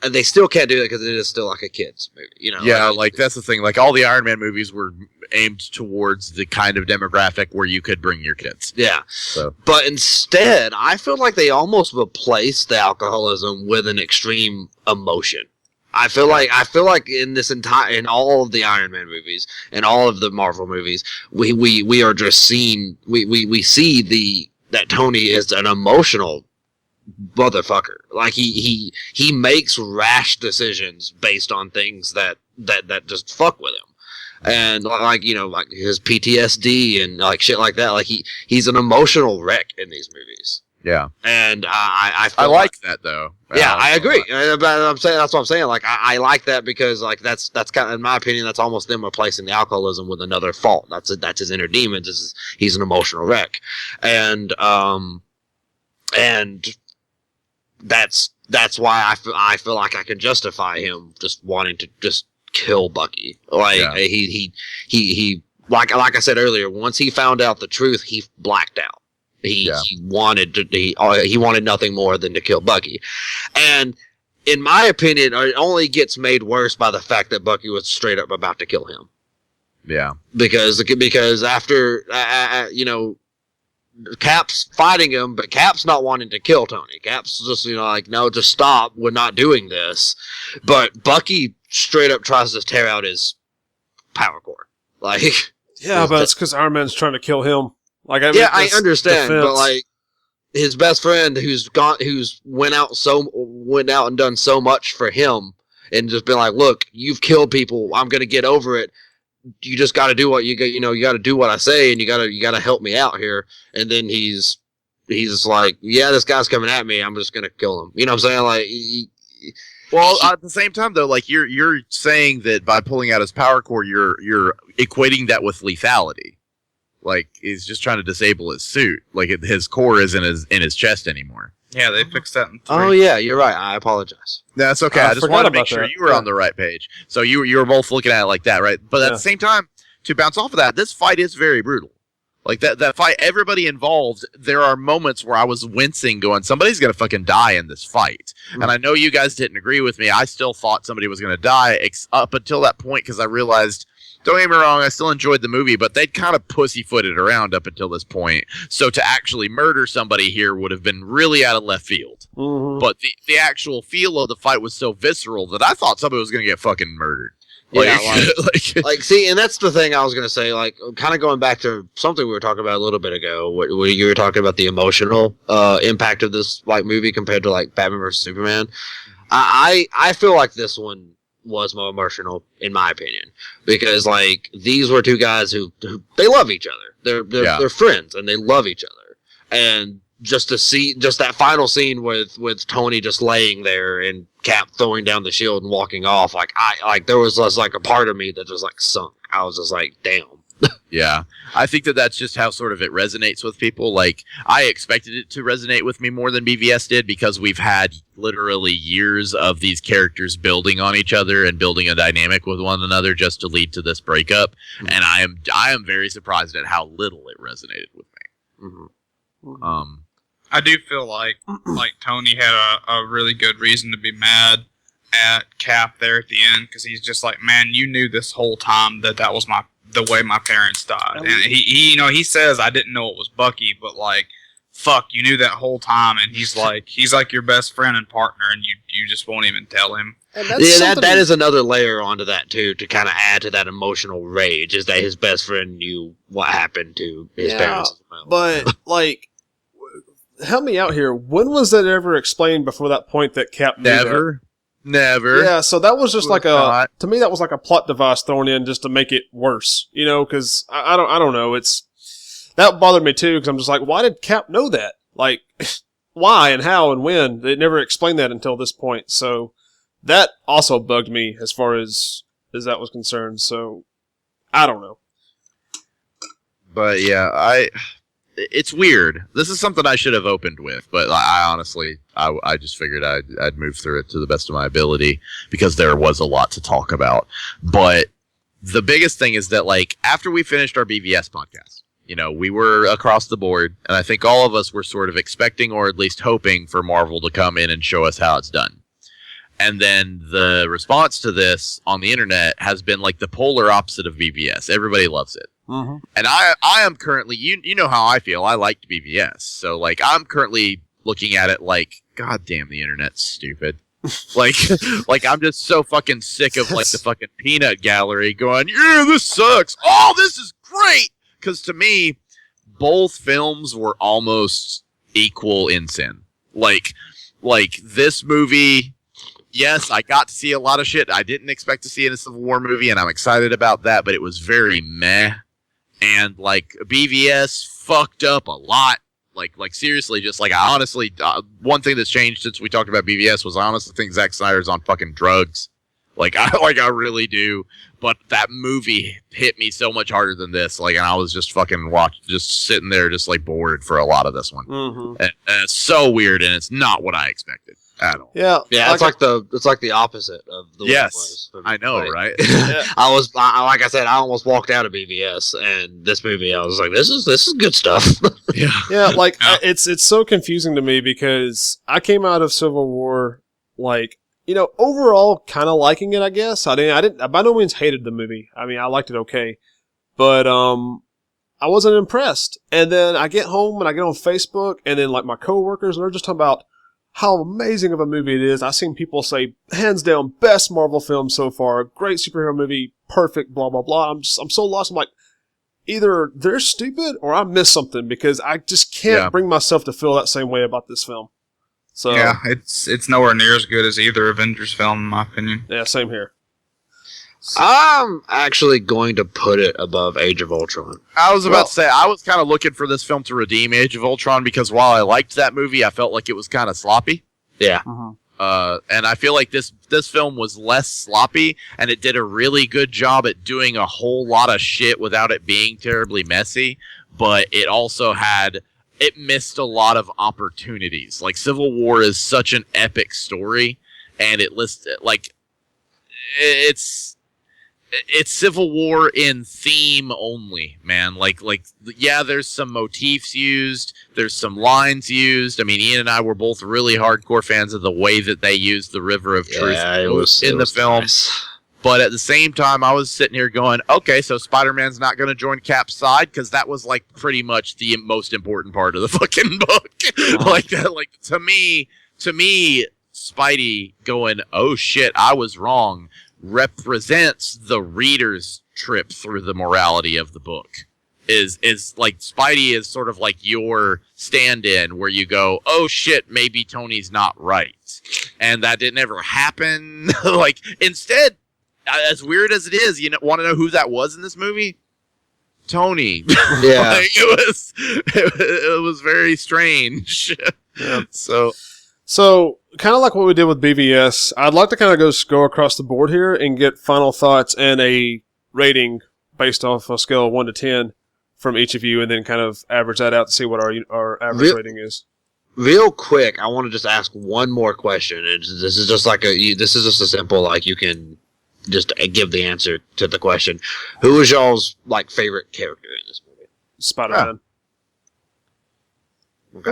And they still can't do that because it is still like a kid's movie, Yeah, like that's the thing. Like, all the Iron Man movies were aimed towards the kind of demographic where you could bring your kids. Yeah. So, but instead, I feel like they almost replaced the alcoholism with an extreme emotion. I feel like in all of the Iron Man movies and all of the Marvel movies, we are just seeing we see that Tony is an emotional motherfucker. Like, he makes rash decisions based on things that just fuck with him. And like his PTSD and like shit like that. Like, he's an emotional wreck in these movies. yeah. And I like that though. Yeah, I agree. But that's what I'm saying. Like, I like that because like that's kind of, in my opinion, that's almost them replacing the alcoholism with another fault. That's his inner demons. He's an emotional wreck, and that's why I feel like I can justify him just wanting to just kill Bucky. Like, he like I said earlier, once he found out the truth, he blacked out. He wanted nothing more than to kill Bucky. And in my opinion, it only gets made worse by the fact that Bucky was straight up about to kill him. Yeah. Because after Cap's fighting him, but Cap's not wanting to kill Tony. Cap's just, no, just stop. We're not doing this. But Bucky straight up tries to tear out his power core. Like, yeah, but it's because Iron Man's trying to kill him. Like, I understand, but like his best friend who's went out and done so much for him, and just been like, look, you've killed people. I'm gonna get over it. You just got to do what you got to do what I say, and you got to help me out here. And then he's just like, yeah, this guy's coming at me. I'm just gonna kill him. You know what I'm saying? Like, well, at the same time though, like you're saying that by pulling out his power core, you're equating that with lethality. Like, he's just trying to disable his suit. Like, his core isn't in his chest anymore. Yeah, they fixed that in 3. Oh yeah, you're right. I apologize. That's okay. I just wanted to make sure you were on the right page. So you were both looking at it like that, right? But at the same time, to bounce off of that, this fight is very brutal. Like that fight, everybody involved, there are moments where I was wincing going, somebody's going to fucking die in this fight. And I know you guys didn't agree with me. I still thought somebody was going to die up until that point because I realized, don't get me wrong, I still enjoyed the movie, but they'd kind of pussyfooted around up until this point. So to actually murder somebody here would have been really out of left field. Mm-hmm. But the actual feel of the fight was so visceral that I thought somebody was going to get fucking murdered. Like, yeah, like, see, and that's the thing I was going to say, like, kind of going back to something we were talking about a little bit ago, where you were talking about the emotional impact of this, like, movie compared to, like, Batman vs. Superman. I feel like this one was more emotional, in my opinion, because, like, these were two guys who they love each other. They're friends, and they love each other. And just to see, just that final scene with Tony just laying there and Cap throwing down the shield and walking off, there was just like a part of me that just like sunk. I was just like, damn. Yeah, I think that's just how sort of it resonates with people. Like, I expected it to resonate with me more than BVS did because we've had literally years of these characters building on each other and building a dynamic with one another just to lead to this breakup. Mm-hmm. And I am very surprised at how little it resonated with me. Mm-hmm. I do feel like Tony had a really good reason to be mad at Cap there at the end, because he's just like, man, you knew this whole time that was the way my parents died. And he says, I didn't know it was Bucky, but like, fuck, you knew that whole time. And he's like your best friend and partner, and you just won't even tell him. And that is another layer onto that too, to kind of add to that emotional rage, is that his best friend knew what happened to his parents as well. But like, help me out here. When was that ever explained before that point that Cap knew that? Never. Yeah, so that was just to me that was like a plot device thrown in just to make it worse, you know, because I don't know, that bothered me too, because I'm just like, why did Cap know that? Like, why and how and when? They never explained that until this point, so that also bugged me as far as that was concerned, so I don't know. But yeah, it's weird. This is something I should have opened with, but I honestly, I just figured I'd move through it to the best of my ability because there was a lot to talk about. But the biggest thing is that, like, after we finished our BVS podcast, you know, we were across the board, and I think all of us were sort of expecting or at least hoping for Marvel to come in and show us how it's done. And then the response to this on the internet has been like the polar opposite of BVS. Everybody loves it. Mm-hmm. And I am currently, you know how I feel. I liked BVS. So, like, I'm currently looking at it like, God damn, the internet's stupid. like, I'm just so fucking sick of, like, the fucking peanut gallery going, yeah, this sucks. Oh, this is great. Because to me, both films were almost equal in sin. Like this movie, yes, I got to see a lot of shit I didn't expect to see in a Civil War movie, and I'm excited about that, but it was very meh. And, like, BVS fucked up a lot. Like seriously, just, like, I honestly, one thing that's changed since we talked about BVS was I honestly think Zack Snyder's on fucking drugs. I really do. But that movie hit me so much harder than this. Like, and I was just fucking just sitting there, just, like, bored for a lot of this one. Mm-hmm. And it's so weird, and it's not what I expected at all. Yeah, it's like the opposite of the way it was. I know, like, right? like I said, I almost walked out of BVS, and this movie, I was like, this is good stuff. Yeah, like it's so confusing to me because I came out of Civil War like, you know, overall kind of liking it. I guess I didn't by no means hated the movie. I mean, I liked it okay, but I wasn't impressed. And then I get home and I get on Facebook, and then like my coworkers, and they're just talking about how amazing of a movie it is. I've seen people say, hands down, best Marvel film so far, great superhero movie, perfect, blah, blah, blah. I'm so lost. I'm like, either they're stupid or I missed something, because I just can't bring myself to feel that same way about this film. So yeah, it's nowhere near as good as either Avengers film, in my opinion. Yeah, same here. I'm actually going to put it above Age of Ultron. I was about to say, I was kind of looking for this film to redeem Age of Ultron, because while I liked that movie, I felt like it was kind of sloppy. Yeah. And I feel like this film was less sloppy, and it did a really good job at doing a whole lot of shit without it being terribly messy, but it also it missed a lot of opportunities. Like, Civil War is such an epic story, and it listed, like, it's Civil War in theme only, man. Like, yeah, there's some motifs used, there's some lines used. I mean, Ian and I were both really hardcore fans of the way that they used the River of Truth in the film. Nice. But at the same time, I was sitting here going, okay, so Spider-Man's not going to join Cap's side, because that was like pretty much the most important part of the fucking book. Like to me, Spidey going, oh shit, I was wrong, represents the reader's trip through the morality of the book. Is like Spidey is sort of like your stand-in where you go, oh shit, maybe Tony's not right, and that didn't ever happen. Like, instead, as weird as it is, you know, want to know who that was in this movie? Tony. Yeah. Like, it was very strange. Yeah. So kind of like what we did with BVS, I'd like to kind of go across the board here and get final thoughts and a rating based off a scale of 1 to 10 from each of you, and then kind of average that out to see what our average rating is. Real quick, I want to just ask one more question. This is just a simple, like, you can just give the answer to the question. Who is y'all's like favorite character in this movie? Spider-Man. Okay.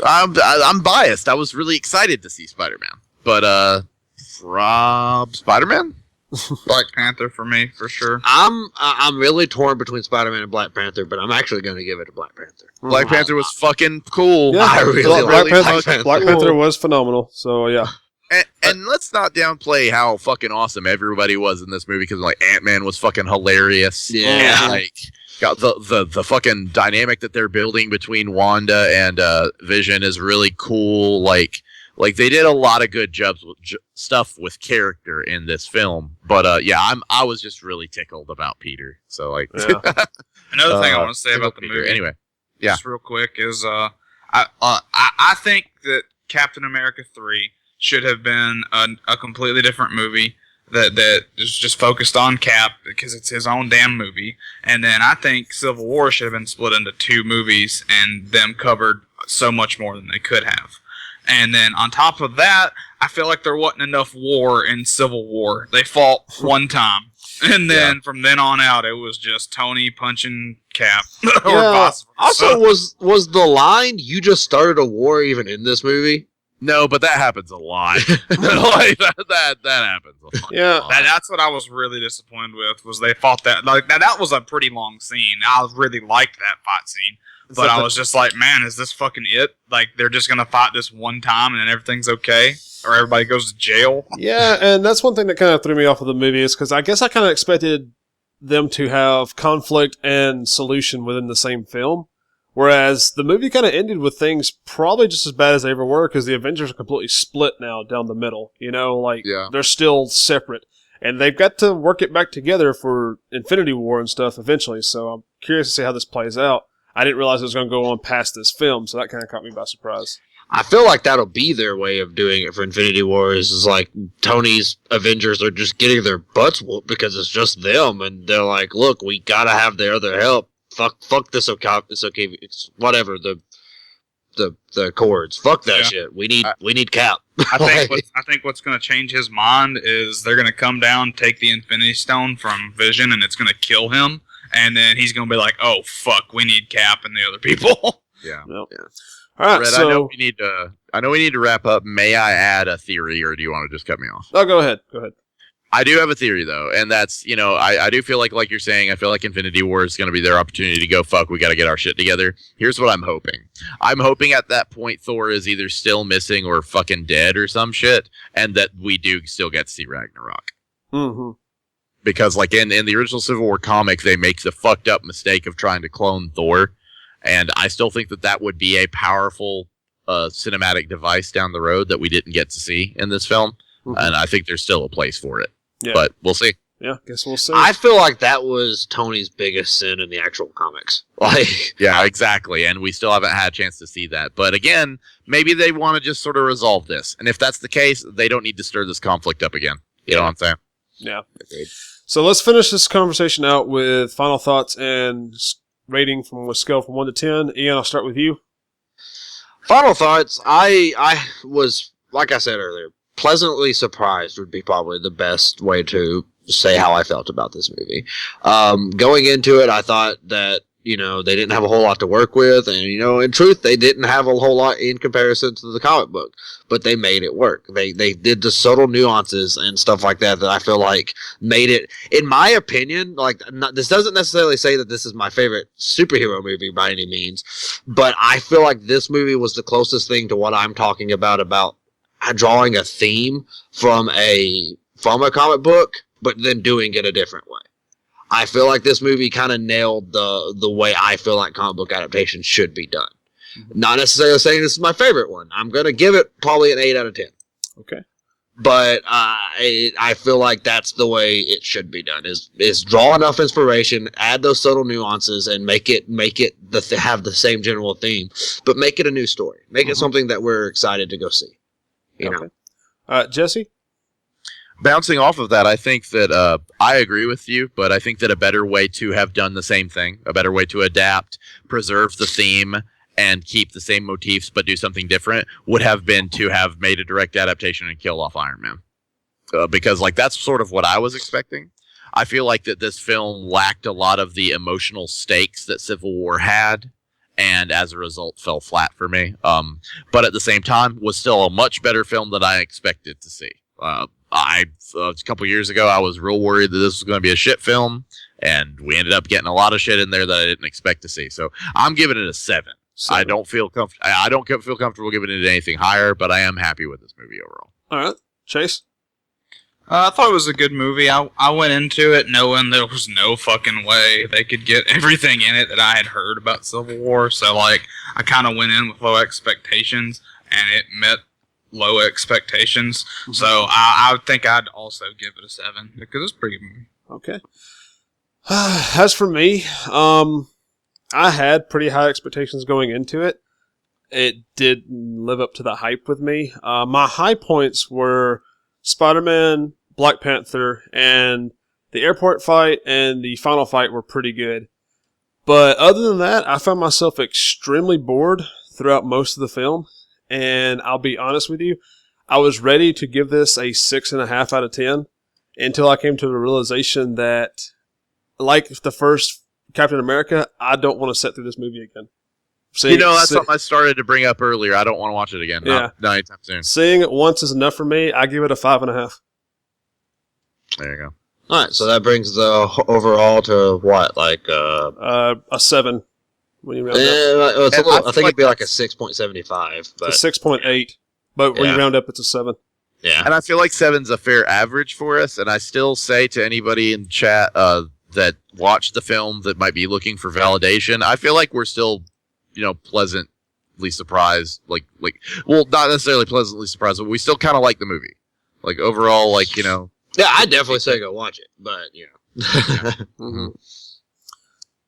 I'm biased. I was really excited to see Spider-Man, but Rob, Spider-Man, Black Panther for me for sure. I'm really torn between Spider-Man and Black Panther, but I'm actually going to give it to Black Panther. Black Panther was fucking cool. Yeah, I really Black Panther was phenomenal. So yeah. And let's not downplay how fucking awesome everybody was in this movie, because like Ant-Man was fucking hilarious. Yeah. And, like, got the fucking dynamic that they're building between Wanda and Vision is really cool. Like they did a lot of good stuff with character in this film. But yeah, I was just really tickled about Peter. So like, yeah. Another thing I want to say about the Peter. movie, Anyway, yeah, just real quick, is I think that Captain America 3 should have been a completely different movie that is just focused on Cap, because it's his own damn movie. And then I think Civil War should have been split into 2 movies and them covered so much more than they could have. And then on top of that, I feel like there wasn't enough war in Civil War. They fought one time. And then from then on out, it was just Tony punching Cap. Or vice versa. Also, was the line, "You just started a war," even in this movie? No, but that happens a lot. Like, that happens a lot. Yeah, that's what I was really disappointed with, was they fought that. Like, now that was a pretty long scene. I really liked that fight scene, but I was just like, man, is this fucking it? Like, they're just gonna fight this one time and then everything's okay, or everybody goes to jail? Yeah, and that's one thing that kind of threw me off of the movie, is because I guess I kind of expected them to have conflict and solution within the same film. Whereas the movie kind of ended with things probably just as bad as they ever were, because the Avengers are completely split now down the middle. You know, like, they're still separate. And they've got to work it back together for Infinity War and stuff eventually. So I'm curious to see how this plays out. I didn't realize it was going to go on past this film, so that kind of caught me by surprise. I feel like that'll be their way of doing it for Infinity War, is like Tony's Avengers are just getting their butts whooped because it's just them. And they're like, look, we got to have their other help. Fuck this, okay. It's whatever, the chords. Fuck that shit. We need Cap. I think what's going to change his mind is they're going to come down, take the Infinity Stone from Vision, and it's going to kill him. And then he's going to be like, "Oh fuck, we need Cap and the other people." Yeah. Yep. Yeah. All right. Rhett, So I know we need to wrap up. May I add a theory, or do you want to just cut me off? Oh, go ahead. Go ahead. I do have a theory, though, and that's, I do feel like you're saying, I feel like Infinity War is going to be their opportunity to go, fuck, we got to get our shit together. Here's what I'm hoping. I'm hoping at that point Thor is either still missing or fucking dead or some shit, and that we do still get to see Ragnarok. Mm-hmm. Because, like, in the original Civil War comic, they make the fucked up mistake of trying to clone Thor, and I still think that would be a powerful cinematic device down the road that we didn't get to see in this film, and I think there's still a place for it. Yeah. But we'll see. Yeah, guess we'll see. I feel like that was Tony's biggest sin in the actual comics. Like, yeah, exactly. And we still haven't had a chance to see that. But again, maybe they want to just sort of resolve this. And if that's the case, they don't need to stir this conflict up again. You know what I'm saying? Yeah. Agreed. So let's finish this conversation out with final thoughts and rating from a scale from 1 to 10. Ian, I'll start with you. Final thoughts. I was, like I said earlier, pleasantly surprised would be probably the best way to say how I felt about this movie. Going into it, I thought that, they didn't have a whole lot to work with, and, in truth, they didn't have a whole lot in comparison to the comic book, but they made it work. They did the subtle nuances and stuff like that I feel like made it, in my opinion, this doesn't necessarily say that this is my favorite superhero movie by any means, but I feel like this movie was the closest thing to what I'm talking about drawing a theme from a comic book, but then doing it a different way. I feel like this movie kind of nailed the way I feel like comic book adaptations should be done. Mm-hmm. Not necessarily saying this is my favorite one. I'm going to give it probably an 8 out of 10. Okay. But I feel like that's the way it should be done, is draw enough inspiration, add those subtle nuances, and make it have the same general theme, but make it a new story. Make it something that we're excited to go see. You know? Jesse? Bouncing off of that, I think that I agree with you, but I think that a better way to have done the same thing, a better way to adapt, preserve the theme, and keep the same motifs but do something different would have been to have made a direct adaptation and kill off Iron Man. Because that's sort of what I was expecting. I feel like that this film lacked a lot of the emotional stakes that Civil War had, and as a result fell flat for me. But at the same time, was still a much better film than I expected to see. A couple years ago, I was real worried that this was going to be a shit film, and we ended up getting a lot of shit in there that I didn't expect to see. So I'm giving it a 7. I don't feel comfortable giving it anything higher, but I am happy with this movie overall. All right, Chase. I thought it was a good movie. I went into it knowing there was no fucking way they could get everything in it that I had heard about Civil War. So I kind of went in with low expectations, and it met low expectations. Mm-hmm. So I think I'd also give it a 7 because it's a pretty good movie. Okay. As for me, I had pretty high expectations going into it. It did live up to the hype with me. My high points were Spider-Man, Black Panther, and the airport fight and the final fight were pretty good. But other than that, I found myself extremely bored throughout most of the film. And I'll be honest with you, I was ready to give this a 6.5 out of 10 until I came to the realization that, like the first Captain America, I don't want to sit through this movie again. That's something I started to bring up earlier. I don't want to watch it again. Yeah. Not anytime soon. Seeing it once is enough for me. I give it a 5.5. There you go. All right, so that brings the overall to what, a 7. When you round up. I think it'd be like a 6.75. But it's a 6.8, but when you round up, it's a 7. Yeah. And I feel like 7's a fair average for us, and I still say to anybody in chat that watched the film that might be looking for validation, I feel like we're still, pleasantly surprised. Well, not necessarily pleasantly surprised, but we still kind of like the movie. Overall, Yeah, I'd definitely say go watch it, but, Mm-hmm.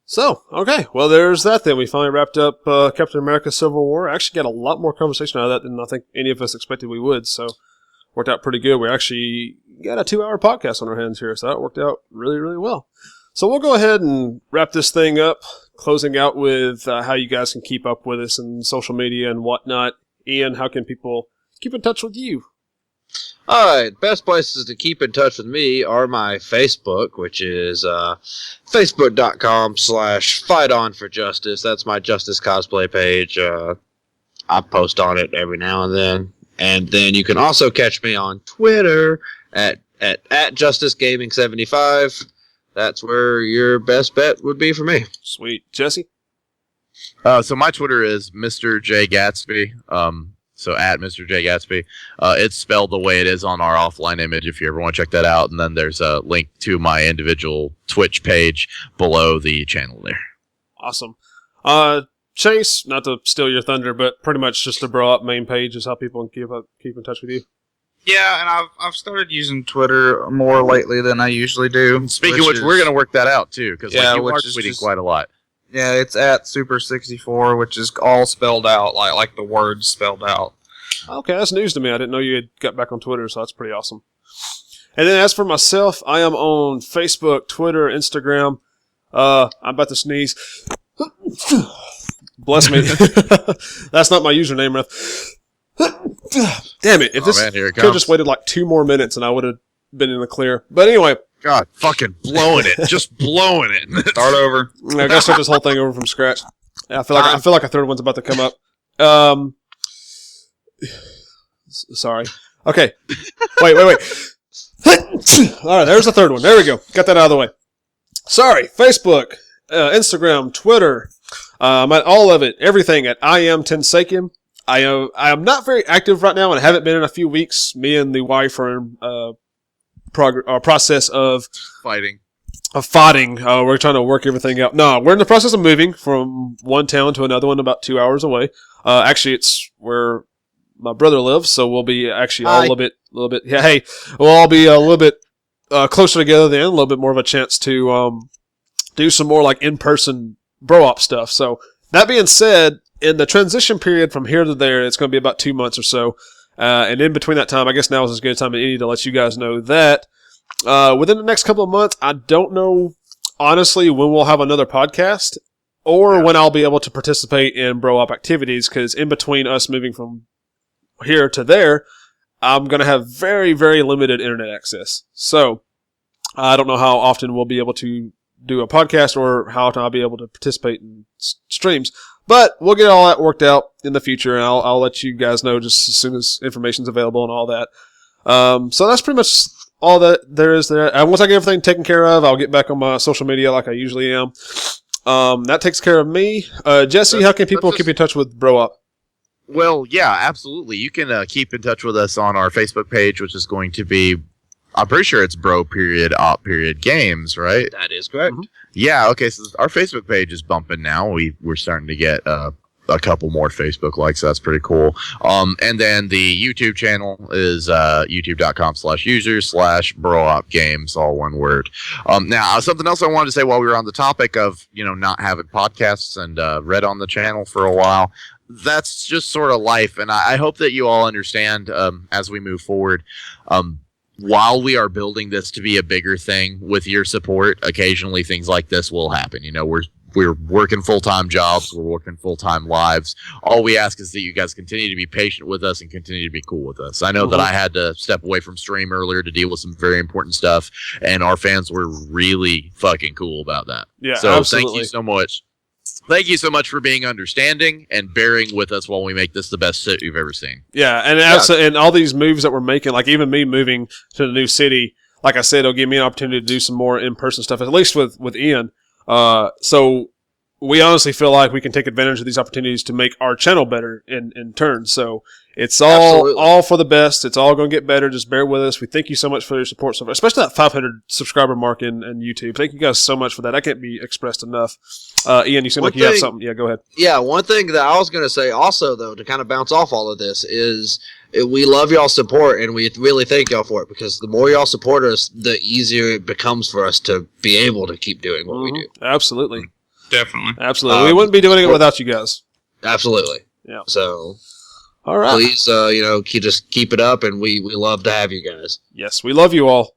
So, okay. Well, there's that then. We finally wrapped up Captain America Civil War. Actually got a lot more conversation out of that than I think any of us expected we would, so worked out pretty good. We actually got a 2-hour podcast on our hands here, so that worked out really, really well. So we'll go ahead and wrap this thing up, closing out with how you guys can keep up with us and social media and whatnot. Ian, how can people keep in touch with you? Alright, best places to keep in touch with me are my Facebook, which is facebook.com/fightonforjustice. That's my Justice cosplay page. I post on it every now and then. And then you can also catch me on Twitter at JusticeGaming75. That's where your best bet would be for me. Sweet. Jesse? So my Twitter is Mr. jGatzB. So at Mr. jGatzB. It's spelled the way it is on our offline image if you ever want to check that out. And then there's a link to my individual Twitch page below the channel there. Awesome. Chase, not to steal your thunder, but pretty much just to blow up main page is how people can keep in touch with you. Yeah, and I've started using Twitter more lately than I usually do. Speaking of which, we're going to work that out too, because you are tweeting quite a lot. Yeah, it's at Super64, which is all spelled out, like the words spelled out. Okay, that's news to me. I didn't know you had got back on Twitter, so that's pretty awesome. And then as for myself, I am on Facebook, Twitter, Instagram. I'm about to sneeze. Bless me. That's not my username, Rhett. Damn it! If this man, here it could have comes. just waited like 2 more minutes, and I would have been in the clear. But anyway, God, fucking blowing it, just blowing it. Start over. I gotta start this whole thing over from scratch. I feel like a third one's about to come up. Sorry. Okay. Wait. All right, there's the third one. There we go. Got that out of the way. Sorry. Facebook, Instagram, Twitter. I'm at all of it. Everything at I am Tenseiken. I am not very active right now, and I haven't been in a few weeks. Me and the wife are in process of Fighting. We're trying to work everything out. No, we're in the process of moving from one town to another one, about 2 hours away. Actually, it's where my brother lives, so we'll be actually all a little bit. Yeah, hey, we'll all be a little bit closer together then. A little bit more of a chance to do some more like in-person bro-op stuff. So that being said, in the transition period from here to there, it's going to be about 2 months or so. And in between that time, I guess now is as good a time as any to let you guys know that within the next couple of months, I don't know, honestly, when we'll have another podcast or when I'll be able to participate in bro-op activities, because in between us moving from here to there, I'm going to have very, very limited internet access. So I don't know how often we'll be able to do a podcast or how often I'll be able to participate in streams. But we'll get all that worked out in the future, and I'll let you guys know just as soon as information's available and all that. So that's pretty much all that there is there. And once I get everything taken care of, I'll get back on my social media like I usually am. That takes care of me. Jesse, how can people keep in touch with Bro Up? Well, yeah, absolutely. You can keep in touch with us on our Facebook page, which is going to be, I'm pretty sure it's Bro.Op.Games, right? That is correct. Mm-hmm. Yeah, okay, so our Facebook page is bumping now. We're starting to get a couple more Facebook likes, so that's pretty cool. And then the YouTube channel is youtube.com/users/BroOpGames, all one word. Now, something else I wanted to say while we were on the topic of, not having podcasts and Rhett on the channel for a while. That's just sort of life, and I hope that you all understand as we move forward. While we are building this to be a bigger thing with your support, occasionally things like this will happen. We're working full-time jobs, we're working full-time lives. All we ask is that you guys continue to be patient with us and continue to be cool with us. I know that I had to step away from stream earlier to deal with some very important stuff, and our fans were really fucking cool about that. Yeah, so absolutely. Thank you so much. Thank you so much for being understanding and bearing with us while we make this the best sit you've ever seen. Yeah, and all these moves that we're making, like even me moving to the new city, like I said, it'll give me an opportunity to do some more in-person stuff, at least with Ian. So we honestly feel like we can take advantage of these opportunities to make our channel better in turn. So it's all for the best. It's all going to get better. Just bear with us. We thank you so much for your support, especially that 500 subscriber mark in YouTube. Thank you guys so much for that. That can't be expressed enough. Ian, you seem like you have something. Yeah, go ahead. Yeah, one thing that I was going to say also, though, to kind of bounce off all of this is we love y'all's support, and we really thank y'all for it, because the more y'all support us, the easier it becomes for us to be able to keep doing what we do. Absolutely. Definitely. Absolutely. We wouldn't be doing it without you guys. Absolutely. Yeah. So, all right. please, just keep it up, and we love to have you guys. Yes, we love you all.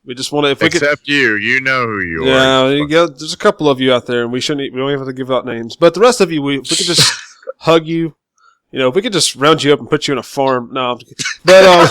We just want to, if we could, Except you know who you yeah, are. there's a couple of you out there, and we don't even have to give out names. But the rest of you, we could just hug you. If we could just round you up and put you in a farm. No, I'm kidding. But no,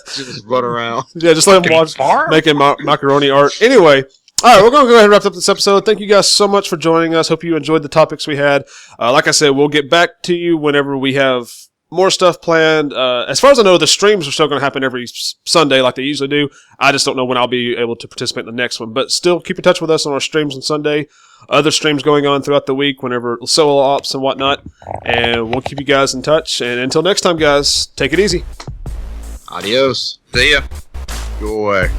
Just run around. yeah, just let them watch making macaroni art. Anyway. All right, we're going to go ahead and wrap up this episode. Thank you guys so much for joining us. Hope you enjoyed the topics we had. Like I said, we'll get back to you whenever we have more stuff planned. As far as I know, the streams are still going to happen every Sunday like they usually do. I just don't know when I'll be able to participate in the next one. But still, keep in touch with us on our streams on Sunday. Other streams going on throughout the week whenever solo ops and whatnot. And we'll keep you guys in touch. And until next time, guys, take it easy. Adios. See ya. Go away.